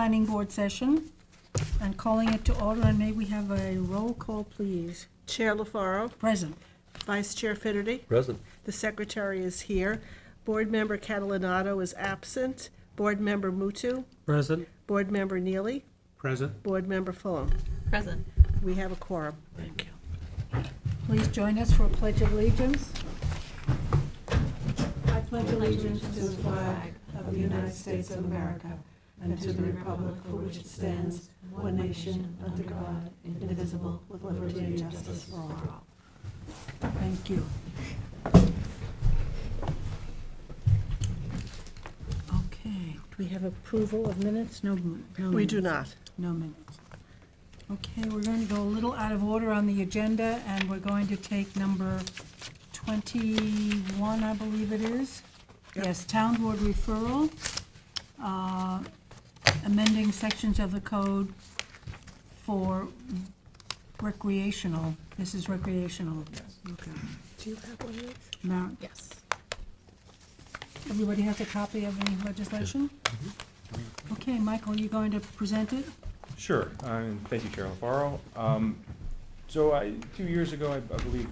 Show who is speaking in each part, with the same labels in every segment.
Speaker 1: planning board session and calling it to order, and may we have a roll call, please?
Speaker 2: Chair LaFaro,
Speaker 1: Present.
Speaker 2: Vice Chair Finnerty,
Speaker 3: Present.
Speaker 2: the Secretary is here. Board Member Catalinato is absent. Board Member Mutu,
Speaker 3: Present.
Speaker 2: Board Member Neely,
Speaker 3: Present.
Speaker 2: Board Member Fulham.
Speaker 4: Present.
Speaker 2: We have a quorum.
Speaker 3: Thank you.
Speaker 1: Please join us for a pledge of allegiance. I pledge allegiance to the flag of the United States of America and to the republic for which it stands, one nation, under God, indivisible, with liberty and justice for all. Thank you. Okay, do we have approval of minutes? No.
Speaker 2: We do not.
Speaker 1: No minutes. Okay, we're going to go a little out of order on the agenda, and we're going to take number 21, I believe it is.
Speaker 2: Yep.
Speaker 1: Yes, Town Board referral, amending sections of the code for recreational. This is recreational.
Speaker 3: Yes.
Speaker 1: Okay.
Speaker 2: Do you have one of these?
Speaker 1: Now,
Speaker 4: Yes.
Speaker 1: everybody has a copy of the legislation? Okay, Michael, you going to present it?
Speaker 5: Sure, and thank you, Chair LaFaro. So 2 years ago, I believe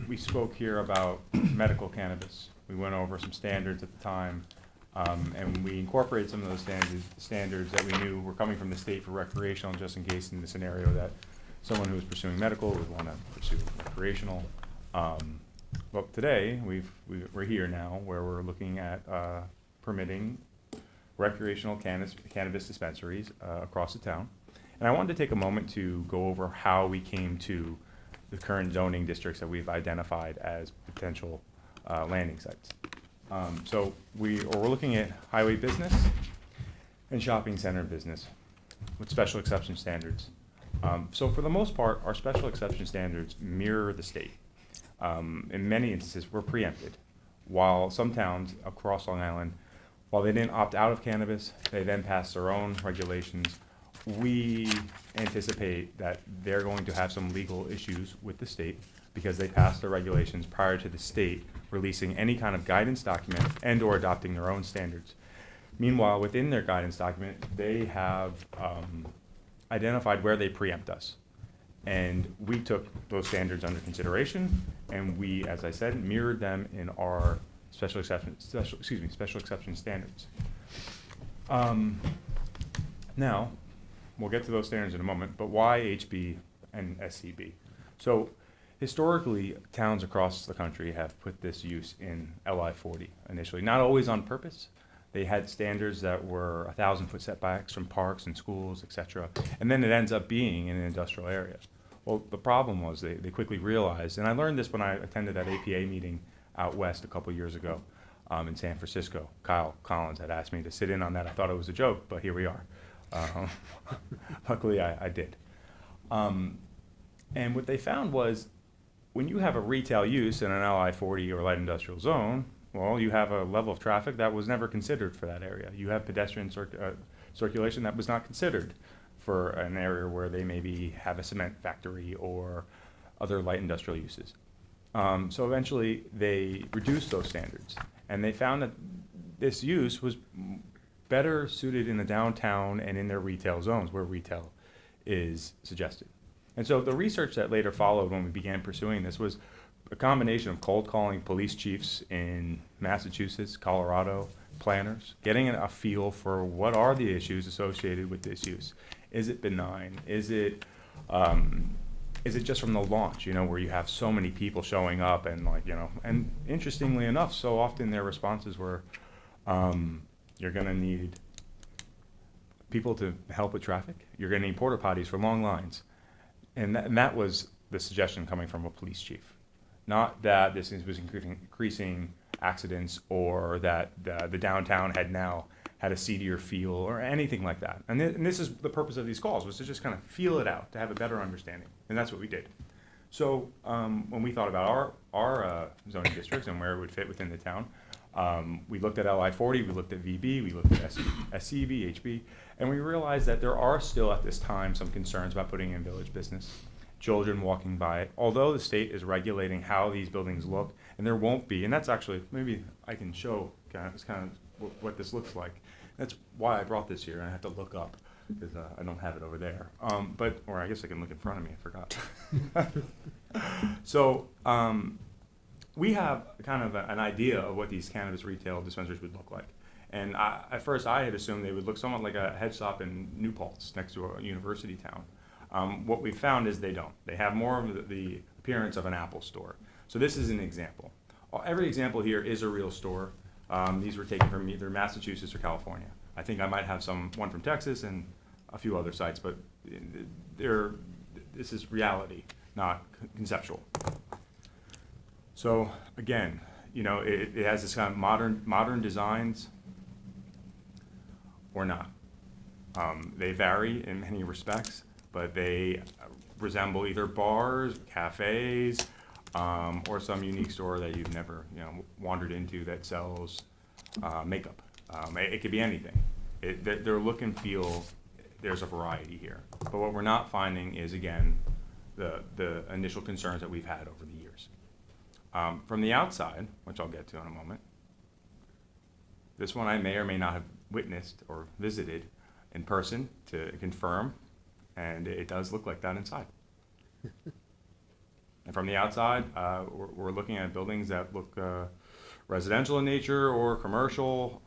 Speaker 5: we spoke here about medical cannabis. We went over some standards at the time, and we incorporated some of those standards that we knew were coming from the state for recreational, just in case in the scenario that someone who was pursuing medical would want to pursue recreational. But today, we're here now where we're looking at permitting recreational cannabis dispensaries across the town. And I wanted to take a moment to go over how we came to the current zoning districts that we've identified as potential landing sites. So we're looking at highway business and shopping center business with special exception standards. So for the most part, our special exception standards mirror the state. In many instances, we're preempted. While some towns across Long Island, while they didn't opt out of cannabis, they then passed their own regulations. We anticipate that they're going to have some legal issues with the state because they passed their regulations prior to the state releasing any kind of guidance document and or adopting their own standards. Meanwhile, within their guidance document, they have identified where they preempt us. And we took those standards under consideration, and we, as I said, mirrored them in our special exception standards. Now, we'll get to those standards in a moment, but why HB and SCB? So historically, towns across the country have put this use in LI 40 initially, not always on purpose. They had standards that were 1,000-foot setbacks from parks and schools, etc. And then it ends up being in an industrial area. Well, the problem was they quickly realized, and I learned this when I attended that APA meeting out west a couple years ago in San Francisco. Kyle Collins had asked me to sit in on that. I thought it was a joke, but here we are. Luckily, I did. And what they found was when you have a retail use in an LI 40 or light industrial zone, well, you have a level of traffic that was never considered for that area. You have pedestrian circulation that was not considered for an area where they maybe have a cement factory or other light industrial uses. So eventually they reduced those standards, and they found that this use was better suited in the downtown and in their retail zones where retail is suggested. And so the research that later followed when we began pursuing this was a combination of cold calling police chiefs in Massachusetts, Colorado, planners, getting a feel for what are the issues associated with this use. Is it benign? Is it just from the launch, where you have so many people showing up and and interestingly enough, so often their responses were, you're gonna need people to help with traffic. You're gonna need porta potties for long lines. And that was the suggestion coming from a police chief. Not that this was increasing accidents or that the downtown had a seedier feel or anything like that. And this is the purpose of these calls, was to just kind of feel it out, to have a better understanding. And that's what we did. So when we thought about our zoning districts and where it would fit within the town, we looked at LI 40, we looked at VB, we looked at SCB, HB, and we realized that there are still at this time some concerns about putting in village business, children walking by it. Although the state is regulating how these buildings look, and there won't be, and that's actually, maybe I can show kind of what this looks like. That's why I brought this here, and I have to look up, because I don't have it over there. Or I guess I can look in front of me, I forgot. So, we have kind of an idea of what these cannabis retail dispensaries would look like. And at first I had assumed they would look somewhat like a head shop in New Paltz, next to a university town. What we found is they don't. They have more of the appearance of an Apple store. So this is an example. Every example here is a real store. These were taken from either Massachusetts or California. I think I might have one from Texas and a few other sites, but this is reality, not conceptual. So again, it has this kind of modern designs or not. They vary in many respects, but they resemble either bars, cafes, or some unique store that you've never wandered into that sells makeup. It could be anything. Their look and feel, there's a variety here. But what we're not finding is, again, the initial concerns that we've had over the years. From the outside, which I'll get to in a moment, this one I may or may not have witnessed or visited in person to confirm, and it does look like that inside. And from the outside, we're looking at buildings that look residential in nature or commercial,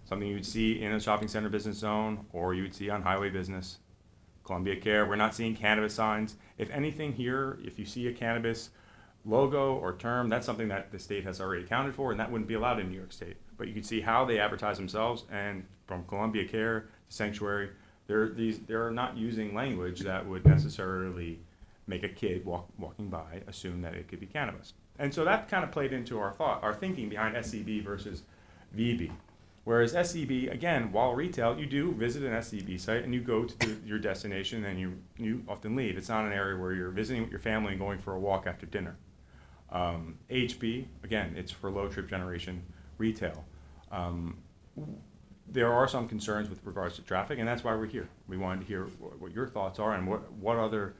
Speaker 5: something you'd see in a shopping center business zone, or you would see on highway business. Columbia Care, we're not seeing cannabis signs. If anything here, if you see a cannabis logo or term, that's something that the state has already accounted for, and that wouldn't be allowed in New York State. But you can see how they advertise themselves, and from Columbia Care to Sanctuary, they're not using language that would necessarily make a kid walking by assume that it could be cannabis. And so that kind of played into our thinking behind SCB versus VB. Whereas SCB, again, while retail, you do visit an SCB site and you go to your destination and you often leave. It's not an area where you're visiting with your family and going for a walk after dinner. HB, again, it's for low trip generation retail. There are some concerns with regards to traffic, and that's why we're here. We wanted to hear what your thoughts are and what other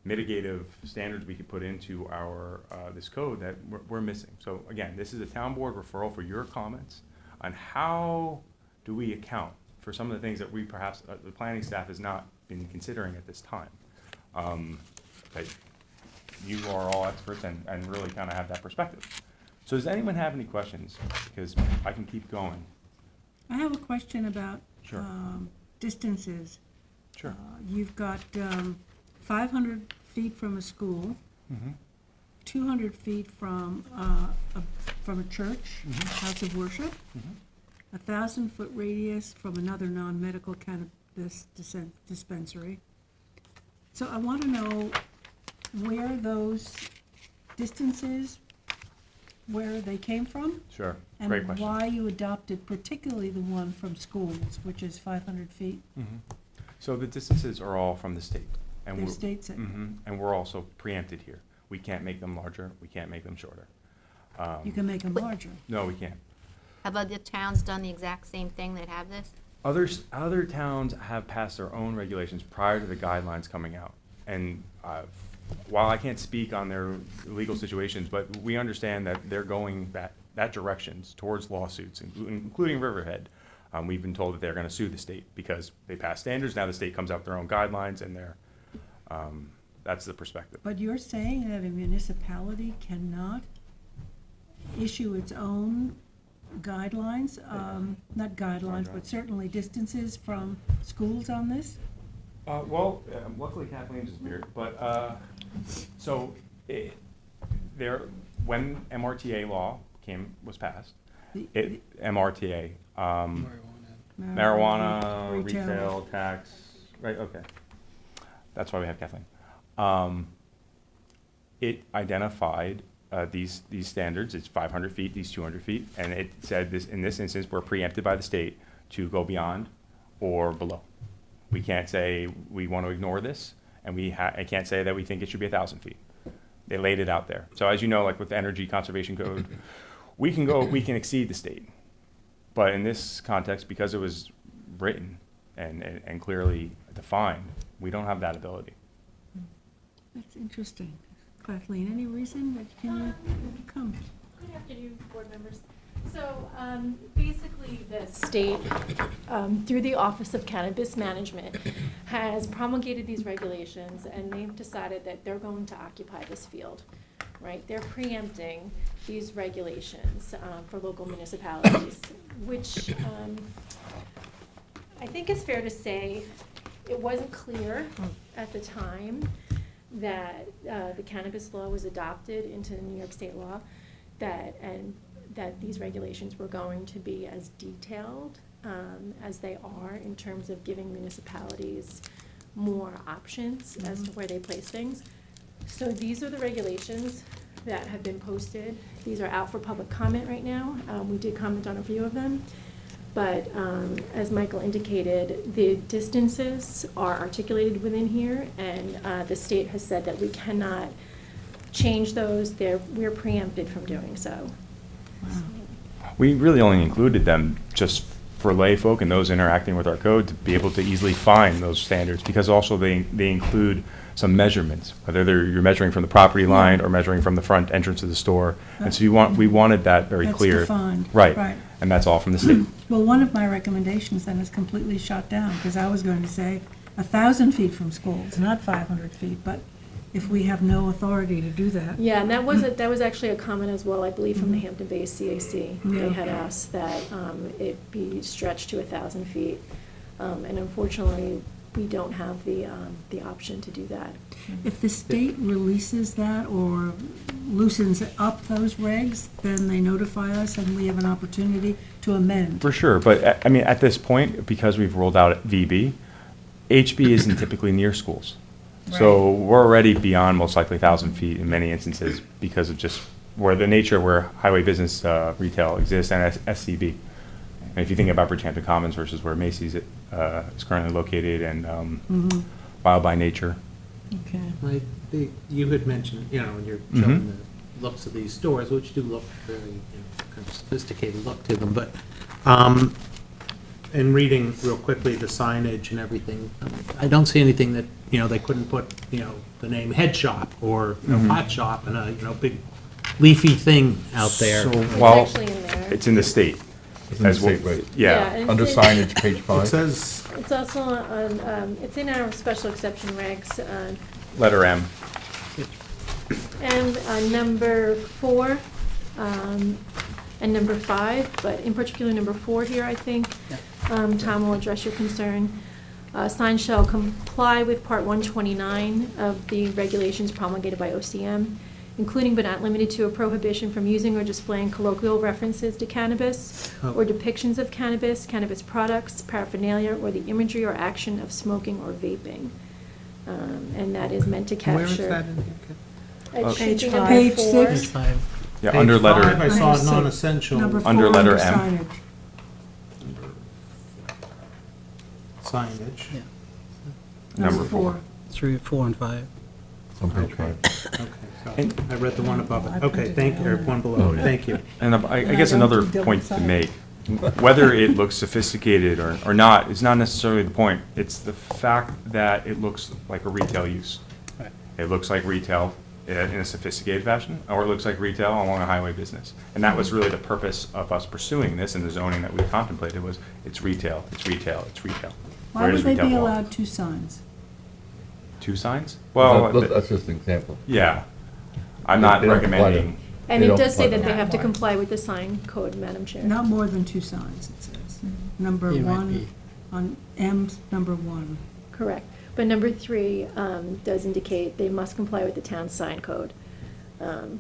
Speaker 5: mitigative standards we could put into our this code that we're missing. So again, this is a town board referral for your comments on how do we account for some of the things that we perhaps the planning staff has not been considering at this time. But you are all experts and really kind of have that perspective. So does anyone have any questions? Because I can keep going.
Speaker 3: I have a question about
Speaker 5: Sure.
Speaker 3: distances.
Speaker 5: Sure.
Speaker 3: You've got 500 feet from a school,
Speaker 5: Mm-hmm.
Speaker 3: 200 feet from a church, house of worship,
Speaker 5: Mm-hmm.
Speaker 3: 1,000-foot radius from another non-medical cannabis dispensary. So I want to know where those distances, where they came from,
Speaker 5: Sure. Great
Speaker 3: and
Speaker 5: question.
Speaker 3: why you adopted particularly the one from schools, which is 500 feet.
Speaker 5: Mm-hmm. So the distances are all from the state. And
Speaker 3: They're
Speaker 5: we're-
Speaker 3: state said.
Speaker 5: And we're also preempted here. We can't make them larger. We can't make them shorter.
Speaker 3: You can make them larger.
Speaker 5: No, we can't.
Speaker 4: Have other towns done the exact same thing that have this?
Speaker 5: Other towns have passed their own regulations prior to the guidelines coming out. And while I can't speak on their legal situations, but we understand that they're going that directions towards lawsuits, including Riverhead. We've been told that they're going to sue the state because they passed standards. Now the state comes out with their own guidelines, and that's the perspective.
Speaker 3: But you're saying that a municipality cannot issue its own guidelines, not guidelines, but certainly distances from schools on this?
Speaker 5: Luckily Kathleen's is here, but, when MRTA law was passed, MRTA, marijuana, retail, tax, right, okay. That's why we have Kathleen. It identified these standards. It's 500 feet, these 200 feet, and it said this in this instance we're preempted by the state to go beyond or below. We can't say we want to ignore this, and I can't say that we think it should be 1,000 feet. They laid it out there. So as you know, like with the Energy Conservation Code, we can exceed the state. But in this context, because it was written and clearly defined, we don't have that ability.
Speaker 3: That's interesting. Kathleen, any reason that can you come?
Speaker 6: Good afternoon, board members. So basically, the state, through the Office of Cannabis Management, has promulgated these regulations, and they've decided that they're going to occupy this field, right? They're preempting these regulations for local municipalities, which I think is fair to say it wasn't clear at the time that the cannabis law was adopted into New York State law, that these regulations were going to be as detailed as they are in terms of giving municipalities more options as to where they place things. So these are the regulations that have been posted. These are out for public comment right now. We did comment on a few of them. But as Michael indicated, the distances are articulated within here, and the state has said that we cannot change those. We're preempted from doing so.
Speaker 5: We really only included them just for lay folk and those interacting with our code to be able to easily find those standards, because also they include some measurements, whether you're measuring from the property line or measuring from the front entrance of the store. And so we wanted that very
Speaker 3: That's
Speaker 5: clear.
Speaker 3: defined.
Speaker 5: Right. And that's all from the state.
Speaker 3: Well, one of my recommendations then is completely shot down, because I was going to say 1,000 feet from schools, not 500 feet, but if we have no authority to do that.
Speaker 6: Yeah, and that was actually a comment as well, I believe, from the Hampton-based CAC. They had asked that it be stretched to 1,000 feet, and unfortunately, we don't have the option to do that.
Speaker 3: If the state releases that or loosens up those regs, then they notify us and we have an opportunity to amend.
Speaker 5: For sure, but I mean, at this point, because we've rolled out VB, HB isn't typically near schools. So we're already beyond most likely 1,000 feet in many instances because of just where the nature where highway business retail exists and SCB. And if you think about Bridgehampton Commons versus where Macy's is currently located and Wild by Nature.
Speaker 3: Okay.
Speaker 7: You had mentioned, when you're showing the looks of these stores, which do look very, kind of sophisticated look to them, but in reading real quickly the signage and everything, I don't see anything that, they couldn't put, the name Head Shop or Pot Shop and a, big leafy thing out there.
Speaker 5: So,
Speaker 6: It's
Speaker 5: well,
Speaker 6: actually in there.
Speaker 5: it's in the state.
Speaker 8: It's in the
Speaker 5: as well.
Speaker 8: state, right.
Speaker 5: Yeah.
Speaker 6: and
Speaker 8: Under
Speaker 6: it's-
Speaker 8: signage, page
Speaker 7: It
Speaker 8: 5.
Speaker 7: says,
Speaker 6: It's also on, it's in our special exception regs,
Speaker 5: Letter M.
Speaker 6: and number 4, and number 5, but in particular number 4 here, I think. Tom will address your concern. Signs shall comply with Part 129 of the regulations promulgated by OCM, including but not limited to a prohibition from using or displaying colloquial references to cannabis or depictions of cannabis, cannabis products, paraphernalia, or the imagery or action of smoking or vaping. And that is meant to capture.
Speaker 7: where is that in here?
Speaker 6: It should be number
Speaker 3: Page
Speaker 6: 4.
Speaker 3: 6.
Speaker 5: Yeah,
Speaker 7: Page
Speaker 5: under
Speaker 7: 5,
Speaker 5: letter,
Speaker 7: I saw
Speaker 3: Number 6.
Speaker 7: non-essential.
Speaker 3: Number 4
Speaker 5: Under letter M.
Speaker 3: signage.
Speaker 7: Signage.
Speaker 5: number 4.
Speaker 9: 3, 4, and 5.
Speaker 8: On page 5.
Speaker 7: Okay, so
Speaker 5: And-
Speaker 7: I read the one above
Speaker 3: I
Speaker 7: it. Okay,
Speaker 3: printed
Speaker 7: thank
Speaker 3: it
Speaker 7: you, or
Speaker 3: out.
Speaker 7: one below it, thank you.
Speaker 5: And I
Speaker 3: And
Speaker 5: guess
Speaker 3: I don't
Speaker 5: another
Speaker 3: do double
Speaker 5: point to
Speaker 3: sided.
Speaker 5: make, whether it looks sophisticated or not, is not necessarily the point. It's the fact that it looks like a retail use.
Speaker 9: Right.
Speaker 5: It looks like retail in a sophisticated fashion, or it looks like retail along a highway business. And that was really the purpose of us pursuing this, and the zoning that we contemplated was, it's retail, it's retail, it's retail.
Speaker 3: Why
Speaker 5: Where
Speaker 3: would
Speaker 5: does
Speaker 3: they
Speaker 5: retail
Speaker 3: be
Speaker 5: belong?
Speaker 3: allowed 2 signs?
Speaker 5: 2 signs? Well,
Speaker 8: That's just an example.
Speaker 5: yeah. I'm not
Speaker 8: They don't apply to-
Speaker 5: recommending,
Speaker 6: And
Speaker 8: They
Speaker 6: it
Speaker 8: don't
Speaker 6: does say
Speaker 8: apply
Speaker 6: that they
Speaker 8: to-
Speaker 6: have to comply with the sign code, Madam Chair.
Speaker 3: Not more than 2 signs, it says. Number
Speaker 9: It might
Speaker 3: 1,
Speaker 9: be.
Speaker 3: on M's number 1.
Speaker 6: Correct. But number 3 does indicate they must comply with the town sign code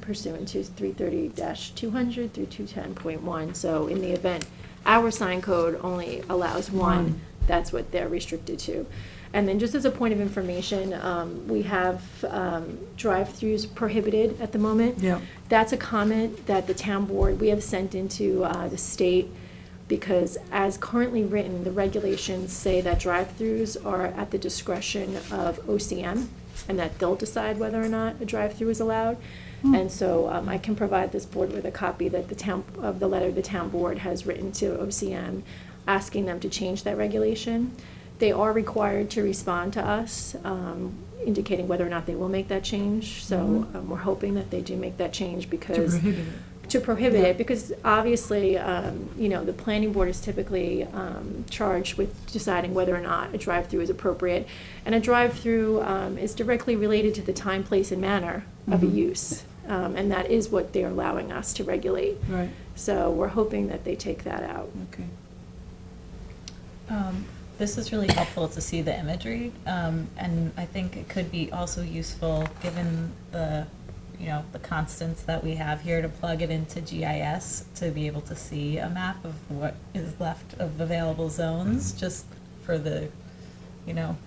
Speaker 6: pursuant to 330-200 through 210.1. So in the event our sign code only allows 1, that's what they're restricted to. And then just as a point of information, we have drive-throughs prohibited at the moment.
Speaker 3: Yeah.
Speaker 6: That's a comment that the town board, we have sent into the state, because as currently written, the regulations say that drive-throughs are at the discretion of OCM, and that they'll decide whether or not a drive-through is allowed. And so I can provide this board with a copy that of the letter the town board has written to OCM, asking them to change that regulation. They are required to respond to us, indicating whether or not they will make that change. So we're hoping that they do make that change,
Speaker 3: To
Speaker 6: because
Speaker 3: prohibit it.
Speaker 6: to prohibit it, because obviously, you know, the planning board is typically charged with deciding whether or not a drive-through is appropriate. And a drive-through is directly related to the time, place, and manner of a use. And that is what they're allowing us to regulate.
Speaker 3: Right,
Speaker 6: So we're hoping that they take that out.
Speaker 3: okay.
Speaker 9: This is really helpful to see the imagery, and I think it could be also useful, given the, you know, the constants that we have here, to plug it into GIS to be able to see a map of what is left of available zones, just for the, you know,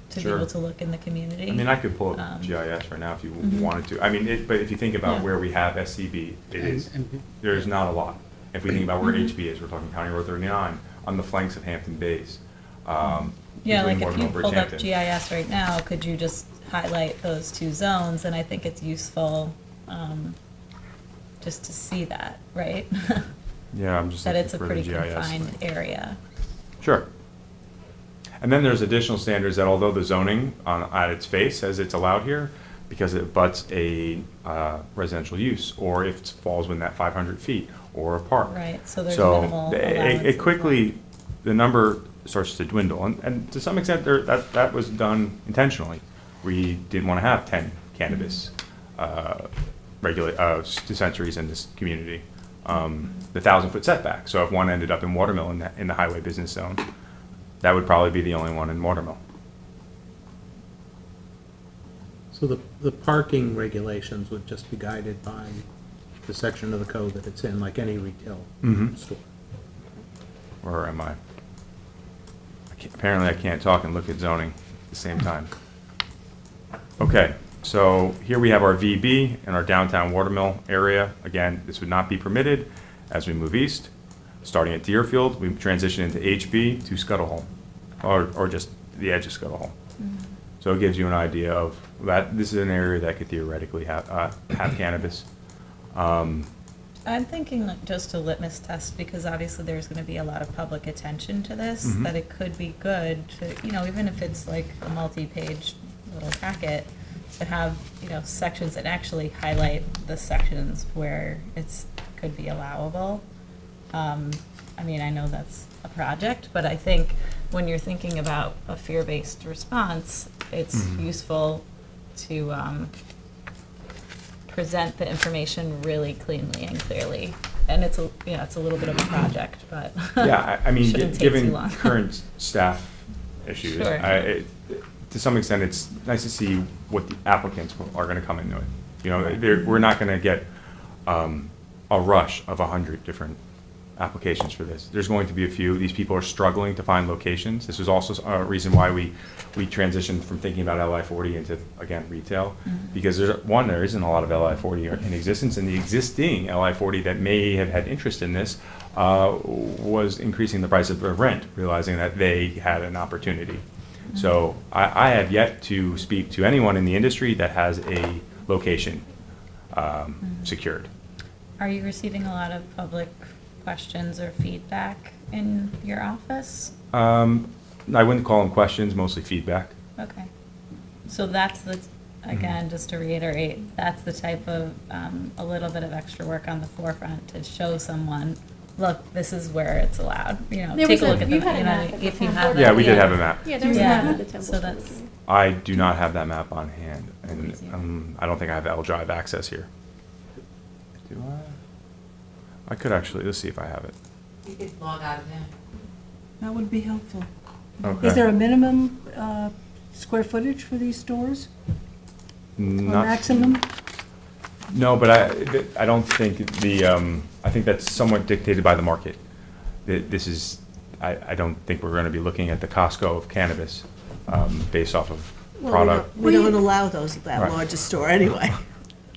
Speaker 9: to be
Speaker 5: Sure.
Speaker 9: able to look in the community.
Speaker 5: I mean, I could pull up
Speaker 9: Um,
Speaker 5: GIS right now if you
Speaker 9: mhm.
Speaker 5: wanted to. I mean, but if you think about
Speaker 9: Yeah.
Speaker 5: where we have SCB, there's not a lot. If we think about where
Speaker 9: Mhm.
Speaker 5: HB is, we're talking County Road 39, on the flanks of Hampton Bays.
Speaker 9: Yeah,
Speaker 5: between
Speaker 9: like if
Speaker 5: Mortimer
Speaker 9: you
Speaker 5: and
Speaker 9: pulled up
Speaker 5: Bridgehampton.
Speaker 9: GIS right now, could you just highlight those two zones? And I think it's useful, just to see that, right?
Speaker 5: Yeah, I'm just
Speaker 9: That
Speaker 5: looking
Speaker 9: it's a
Speaker 5: for the
Speaker 9: pretty
Speaker 5: GIS.
Speaker 9: confined area.
Speaker 5: Sure. And then there's additional standards that although the zoning at its face says it's allowed here, because it butts a residential use, or if it falls within that 500 feet, or a park.
Speaker 9: Right, so there's
Speaker 5: So
Speaker 9: minimal
Speaker 5: it
Speaker 9: allowances.
Speaker 5: quickly, the number starts to dwindle, and to some extent, that was done intentionally. We didn't want to have 10 cannabis dispensaries in this community. The 1,000-foot setback, so if one ended up in Watermill in the highway business zone, that would probably be the only one in Watermill.
Speaker 7: So the parking regulations would just be guided by the section of the code that it's in, like any retail
Speaker 5: Mhm.
Speaker 7: store.
Speaker 5: Or am I? Apparently I can't talk and look at zoning at the same time. Okay, so here we have our VB in our downtown Watermill area. Again, this would not be permitted as we move east. Starting at Deerfield, we transition into HB to Scuttleholm, or just the edge of Scuttleholm. So it gives you an idea of that, this is an area that could theoretically have cannabis.
Speaker 9: I'm thinking like just a litmus test, because obviously there's gonna be a lot of public attention to this,
Speaker 5: Mhm.
Speaker 9: that it could be good to, you know, even if it's like a multi-page little packet, to have, you know, sections that actually highlight the sections where could be allowable. I mean, I know that's a project, but I think when you're thinking about a fear-based response, it's
Speaker 5: Mhm.
Speaker 9: useful to, present the information really cleanly and clearly. And it's a little bit of a project, but
Speaker 5: Yeah, I mean,
Speaker 9: shouldn't take too
Speaker 5: given
Speaker 9: long.
Speaker 5: current staff issues,
Speaker 9: Sure.
Speaker 5: To some extent, it's nice to see what the applicants are gonna come into it. You know, we're not gonna get a rush of 100 different applications for this. There's going to be a few. These people are struggling to find locations. This was also a reason why we transitioned from thinking about LI 40 into, again, retail. Because there isn't a lot of LI 40 in existence, and the existing LI 40 that may have had interest in this was increasing the price of their rent, realizing that they had an opportunity. So I have yet to speak to anyone in the industry that has a location secured.
Speaker 9: Are you receiving a lot of public questions or feedback in your office?
Speaker 5: I wouldn't call them questions, mostly feedback.
Speaker 9: Okay. So that's again, just to reiterate, that's the type of, a little bit of extra work on the forefront to show someone, look, this is where it's allowed, you know,
Speaker 6: There
Speaker 9: take
Speaker 6: was
Speaker 9: a look at the,
Speaker 6: you had a
Speaker 9: you
Speaker 6: map
Speaker 9: know,
Speaker 6: at the
Speaker 9: if you
Speaker 6: front
Speaker 9: have
Speaker 6: door.
Speaker 9: that.
Speaker 5: Yeah, we did have a map.
Speaker 6: Yeah, there was a
Speaker 9: Yeah,
Speaker 6: map at the temple.
Speaker 9: so that's-
Speaker 5: I do not have that map on hand, and
Speaker 9: Easier.
Speaker 5: I don't think I have L Drive access here. Do I? I could actually, let's see if I have it.
Speaker 10: You could log out of there.
Speaker 3: That would be helpful.
Speaker 5: Okay.
Speaker 3: Is there a minimum square footage for these stores? Or
Speaker 5: Not-
Speaker 3: maximum?
Speaker 5: No, but I don't think I think that's somewhat dictated by the market. This is, I don't think we're gonna be looking at the Costco of cannabis, based off of
Speaker 2: Well,
Speaker 5: product.
Speaker 2: we don't allow that
Speaker 5: Right.
Speaker 2: large a store anyway.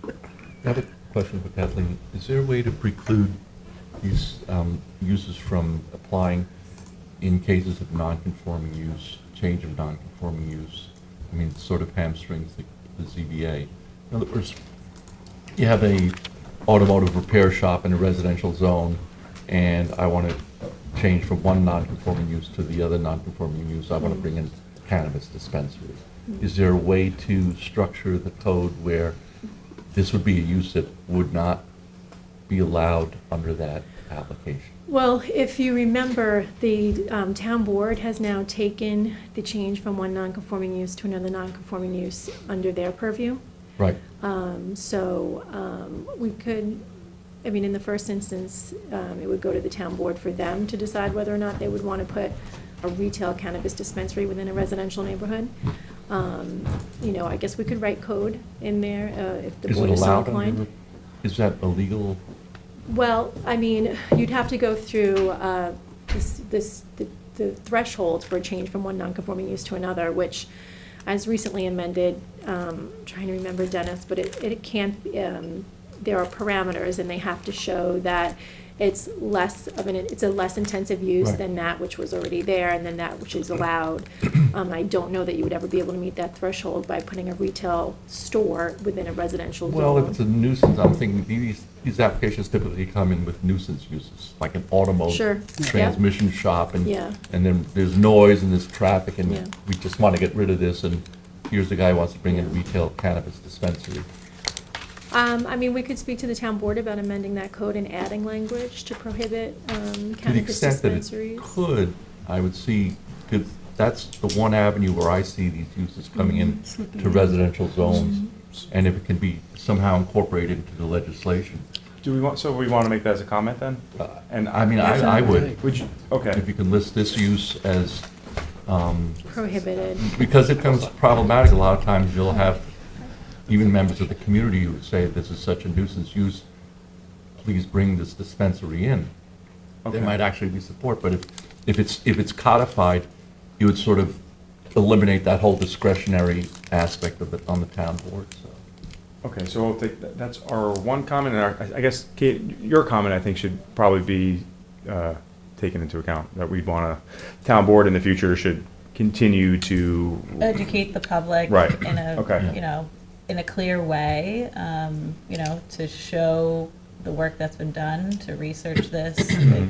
Speaker 8: I have a question for Kathleen. Is there a way to preclude these uses from applying in cases of non-conforming use, change of non-conforming use? I mean, it sort of hamstrings the ZBA. In other words, you have a automotive repair shop in a residential zone, and I want to change from one non-conforming use to the other non-conforming use. I want to bring in cannabis dispensary. Is there a way to structure the code where this would be a use that would not be allowed under that application?
Speaker 6: Well, if you remember, the town board has now taken the change from one non-conforming use to another non-conforming use under their purview.
Speaker 8: Right.
Speaker 6: So we could, I mean, in the first instance, it would go to the town board for them to decide whether or not they would want to put a retail cannabis dispensary within a residential neighborhood. You know, I guess we could write code in there if the
Speaker 8: Is it
Speaker 6: board is so
Speaker 8: allowed under
Speaker 6: inclined.
Speaker 8: the- Is that illegal?
Speaker 6: Well, I mean, you'd have to go through the threshold for a change from one non-conforming use to another, which, as recently amended, trying to remember, Dennis, but it can't, there are parameters, and they have to show that it's less of it's a less intensive use
Speaker 8: Right.
Speaker 6: than that which was already there, and then that which is allowed. I don't know that you would ever be able to meet that threshold by putting a retail store within a residential zone.
Speaker 8: Well, if it's a nuisance, I'm thinking these applications typically come in with nuisance uses, like an automotive
Speaker 6: Sure.
Speaker 8: transmission shop, and
Speaker 6: Yeah.
Speaker 8: and then there's noise and there's traffic,
Speaker 6: Yeah.
Speaker 8: and we just want to get rid of this, and here's the guy who wants to bring in a retail cannabis dispensary.
Speaker 6: I mean, we could speak to the town board about amending that code and adding language to prohibit
Speaker 8: To the
Speaker 6: cannabis
Speaker 8: extent that it
Speaker 6: dispensaries.
Speaker 8: could, I would see, because that's the one avenue where I see these uses coming in
Speaker 3: Slipping
Speaker 8: to
Speaker 3: in.
Speaker 8: residential zones, and if it can be somehow incorporated into the legislation.
Speaker 5: Do we want, so we want to make that as a comment then? And
Speaker 8: I mean, I would,
Speaker 5: Would you, okay.
Speaker 8: if you can list this use as,
Speaker 6: Prohibited.
Speaker 8: because it becomes problematic, a lot of times you'll have even members of the community who say, this is such a nuisance use, please bring this dispensary in. There
Speaker 5: Okay.
Speaker 8: might actually be support, but if it's codified, you would sort of eliminate that whole discretionary aspect of it on the town board, so.
Speaker 5: Okay, so we'll take, that's our one comment, and I guess, Kate, your comment, I think, should probably be taken into account, that we'd want a town board in the future should continue to.
Speaker 9: Educate the public
Speaker 5: Right,
Speaker 9: in a,
Speaker 5: okay.
Speaker 9: you know, in a clear way, you know, to show the work that's been done, to research this,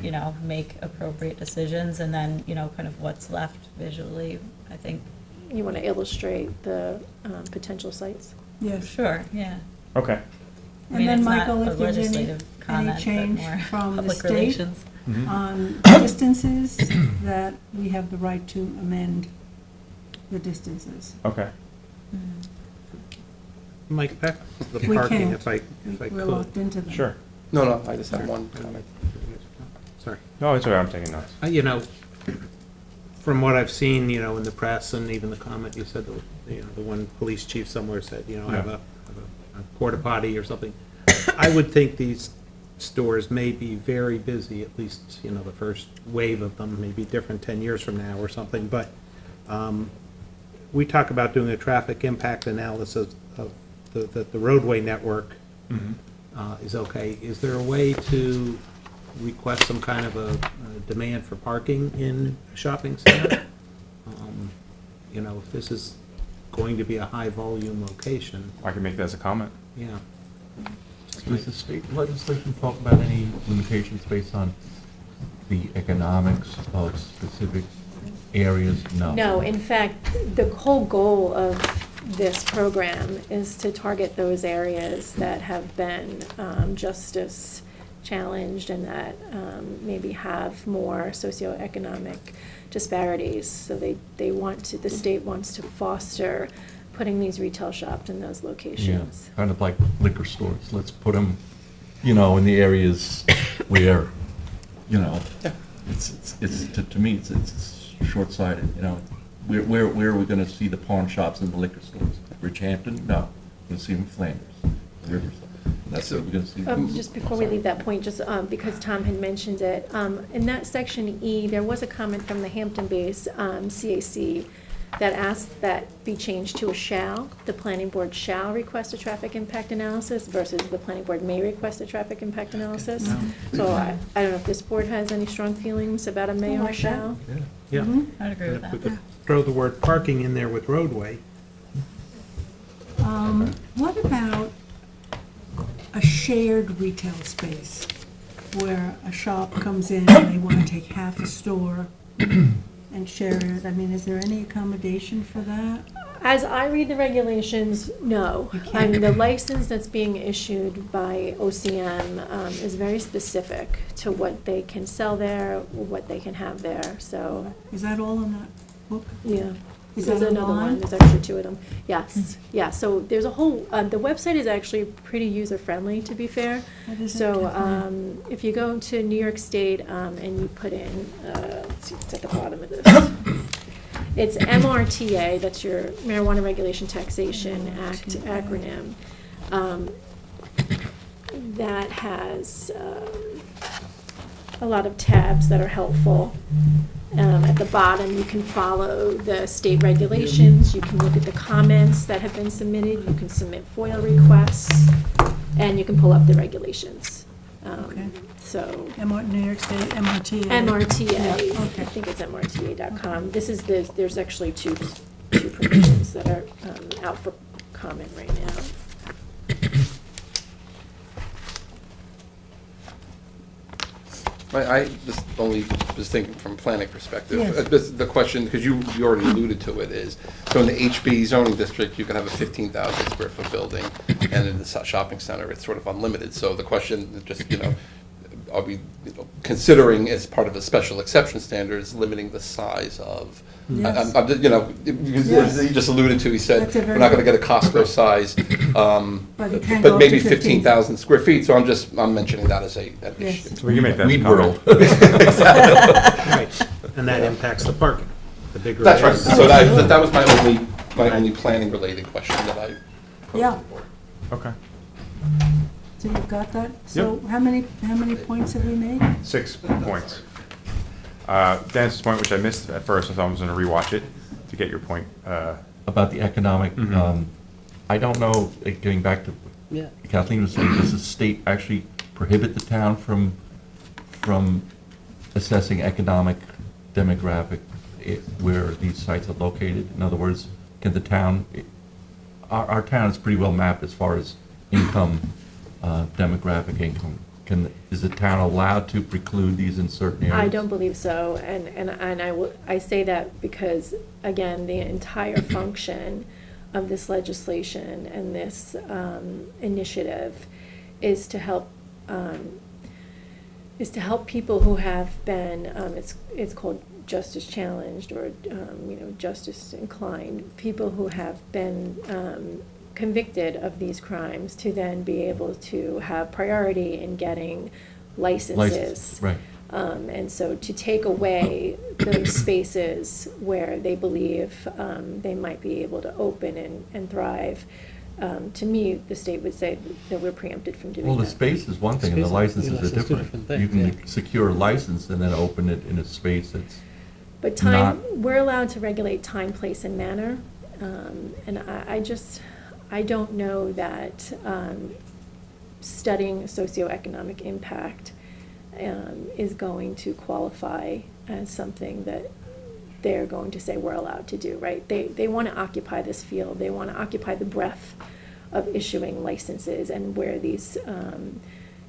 Speaker 9: you know, make appropriate decisions, and then, you know, kind of what's left visually, I think.
Speaker 6: You want to illustrate the potential sites?
Speaker 3: Yes.
Speaker 9: Sure, yeah.
Speaker 5: Okay.
Speaker 9: I
Speaker 3: And
Speaker 9: mean,
Speaker 3: then,
Speaker 9: it's not
Speaker 3: Michael,
Speaker 9: a
Speaker 3: if there's any
Speaker 9: legislative comment, but
Speaker 3: change
Speaker 9: more
Speaker 3: from the
Speaker 9: public
Speaker 3: state
Speaker 9: relations.
Speaker 3: on distances, that we have the right to amend the distances.
Speaker 5: Okay.
Speaker 7: Mike, back to the
Speaker 3: We
Speaker 7: parking,
Speaker 3: can't.
Speaker 7: if I
Speaker 3: We're
Speaker 7: could.
Speaker 3: locked into them.
Speaker 5: Sure.
Speaker 11: No, I just have one comment.
Speaker 7: Sorry.
Speaker 5: No, it's all right, I'm taking notes.
Speaker 7: You know, from what I've seen, you know, in the press and even the comment you said, the one police chief somewhere said, you know, I have a porta potty or something. I would think these stores may be very busy, at least, you know, the first wave of them may be different 10 years from now or something, but we talk about doing a traffic impact analysis of the roadway network is okay. Is there a way to request some kind of a demand for parking in a shopping center? You know, if this is going to be a high-volume location,
Speaker 5: I can make that as a comment.
Speaker 7: yeah.
Speaker 8: Does the state legislation talk about any limitations based on the economics of specific areas? No.
Speaker 6: No, in fact, the whole goal of this program is to target those areas that have been justice challenged and that maybe have more socioeconomic disparities. So they want to, the state wants to foster putting these retail shops in those
Speaker 8: Yeah,
Speaker 6: locations.
Speaker 8: kind of like liquor stores. Let's put them, you know, in the areas where, you know, it's to me, it's short-sighted, you know. Where are we gonna see the pawn shops and the liquor stores? Bridgehampton? No. We're gonna see them in Flanders, Riverside. That's what we're gonna see.
Speaker 6: Just before we leave that point, just because Tom had mentioned it, in that section E, there was a comment from the Hampton-based CAC that asked that be changed to a shall. The planning board shall request a traffic impact analysis versus the planning board may request a traffic impact analysis. So I don't know if this board has any strong feelings about a may or
Speaker 3: like that.
Speaker 6: shall.
Speaker 7: Yeah.
Speaker 9: I'd agree with
Speaker 7: And if
Speaker 9: that.
Speaker 7: we could throw the word parking in there with roadway,
Speaker 3: What about a shared retail space where a shop comes in and they want to take half a store and share it? I mean, is there any accommodation for that?
Speaker 6: As I read the regulations, no.
Speaker 3: You
Speaker 6: I mean,
Speaker 3: can't.
Speaker 6: the license that's being issued by OCM is very specific to what they can sell there, what they can have there, so,
Speaker 3: Is that all in that book?
Speaker 6: yeah.
Speaker 3: Is
Speaker 6: There's
Speaker 3: that
Speaker 6: another one,
Speaker 3: online?
Speaker 6: there's actually two of them, yes, yeah, so there's a whole, the website is actually pretty user-friendly, to be fair.
Speaker 3: What is it,
Speaker 6: So,
Speaker 3: Kathleen?
Speaker 6: if you go to New York State, and you put in, let's see, it's at the bottom of this. It's MRTA, that's your Marijuana Regulation Taxation Act
Speaker 3: MRTA.
Speaker 6: acronym. That has, a lot of tabs that are helpful. At the bottom, you can follow the state regulations, you can look at the comments that have been submitted, you can submit FOIL requests, and you can pull up the regulations.
Speaker 3: Okay.
Speaker 6: So,
Speaker 3: New York State, MRTA.
Speaker 6: MRTA,
Speaker 3: Yeah,
Speaker 6: I
Speaker 3: okay.
Speaker 6: think it's MRTA.com. This is there's actually two provisions that are out for comment right now.
Speaker 11: I just only was thinking from a planning perspective.
Speaker 3: Yes.
Speaker 11: The question, because you already alluded to it, is, so in the HB zoning district, you can have a 15,000 square foot building, and in the shopping center, it's sort of unlimited. So the question, is just, are we considering as part of a special exception standards, limiting the size of,
Speaker 3: Yes.
Speaker 11: because
Speaker 3: Yes.
Speaker 11: he just alluded to, he said,
Speaker 3: That's a
Speaker 11: we're
Speaker 3: very
Speaker 11: not gonna
Speaker 3: good-
Speaker 11: get a Costco size,
Speaker 3: But it can go
Speaker 11: but
Speaker 3: up
Speaker 11: maybe
Speaker 3: to
Speaker 11: 15,000 square feet, so I'm mentioning that as an
Speaker 3: Yes.
Speaker 11: issue.
Speaker 5: We can make that as a
Speaker 8: Weed
Speaker 5: comment.
Speaker 8: world.
Speaker 7: Right, and that impacts the parking, the bigger.
Speaker 11: That's right,
Speaker 7: it is.
Speaker 11: so that was my only planning related question that I posed
Speaker 3: Yeah.
Speaker 11: to the board.
Speaker 5: Okay.
Speaker 3: So you've got that? So how many points have we made?
Speaker 5: 6 points. Dennis's point, which I missed at first, so I was gonna rewatch it to get your point.
Speaker 8: About the economic, I don't know, getting back to what Kathleen was saying, does the state actually prohibit the town from assessing economic demographic where these sites are located? In other words, can the town, our town is pretty well mapped as far as income, demographic income. Is the town allowed to preclude these in certain areas?
Speaker 6: I don't believe so, and I say that because, again, the entire function of this legislation and this initiative is to help people who have been, it's called justice challenged or, justice inclined, people who have been convicted of these crimes to then be able to have priority in getting licenses.
Speaker 8: Right.
Speaker 6: And so to take away those spaces where they believe they might be able to open and thrive, to me, the state would say that we're preempted from doing that.
Speaker 8: Well, the space is one thing, and the
Speaker 12: Space-
Speaker 8: licenses
Speaker 12: yeah,
Speaker 8: are
Speaker 12: license, two
Speaker 8: different.
Speaker 12: different
Speaker 8: You
Speaker 12: things,
Speaker 8: can secure a license and then open it in a space that's,
Speaker 6: But time,
Speaker 8: not-
Speaker 6: we're allowed to regulate time, place, and manner. And I don't know that studying socioeconomic impact is going to qualify as something that they're going to say we're allowed to do, right? They want to occupy this field. They want to occupy the breadth of issuing licenses and where these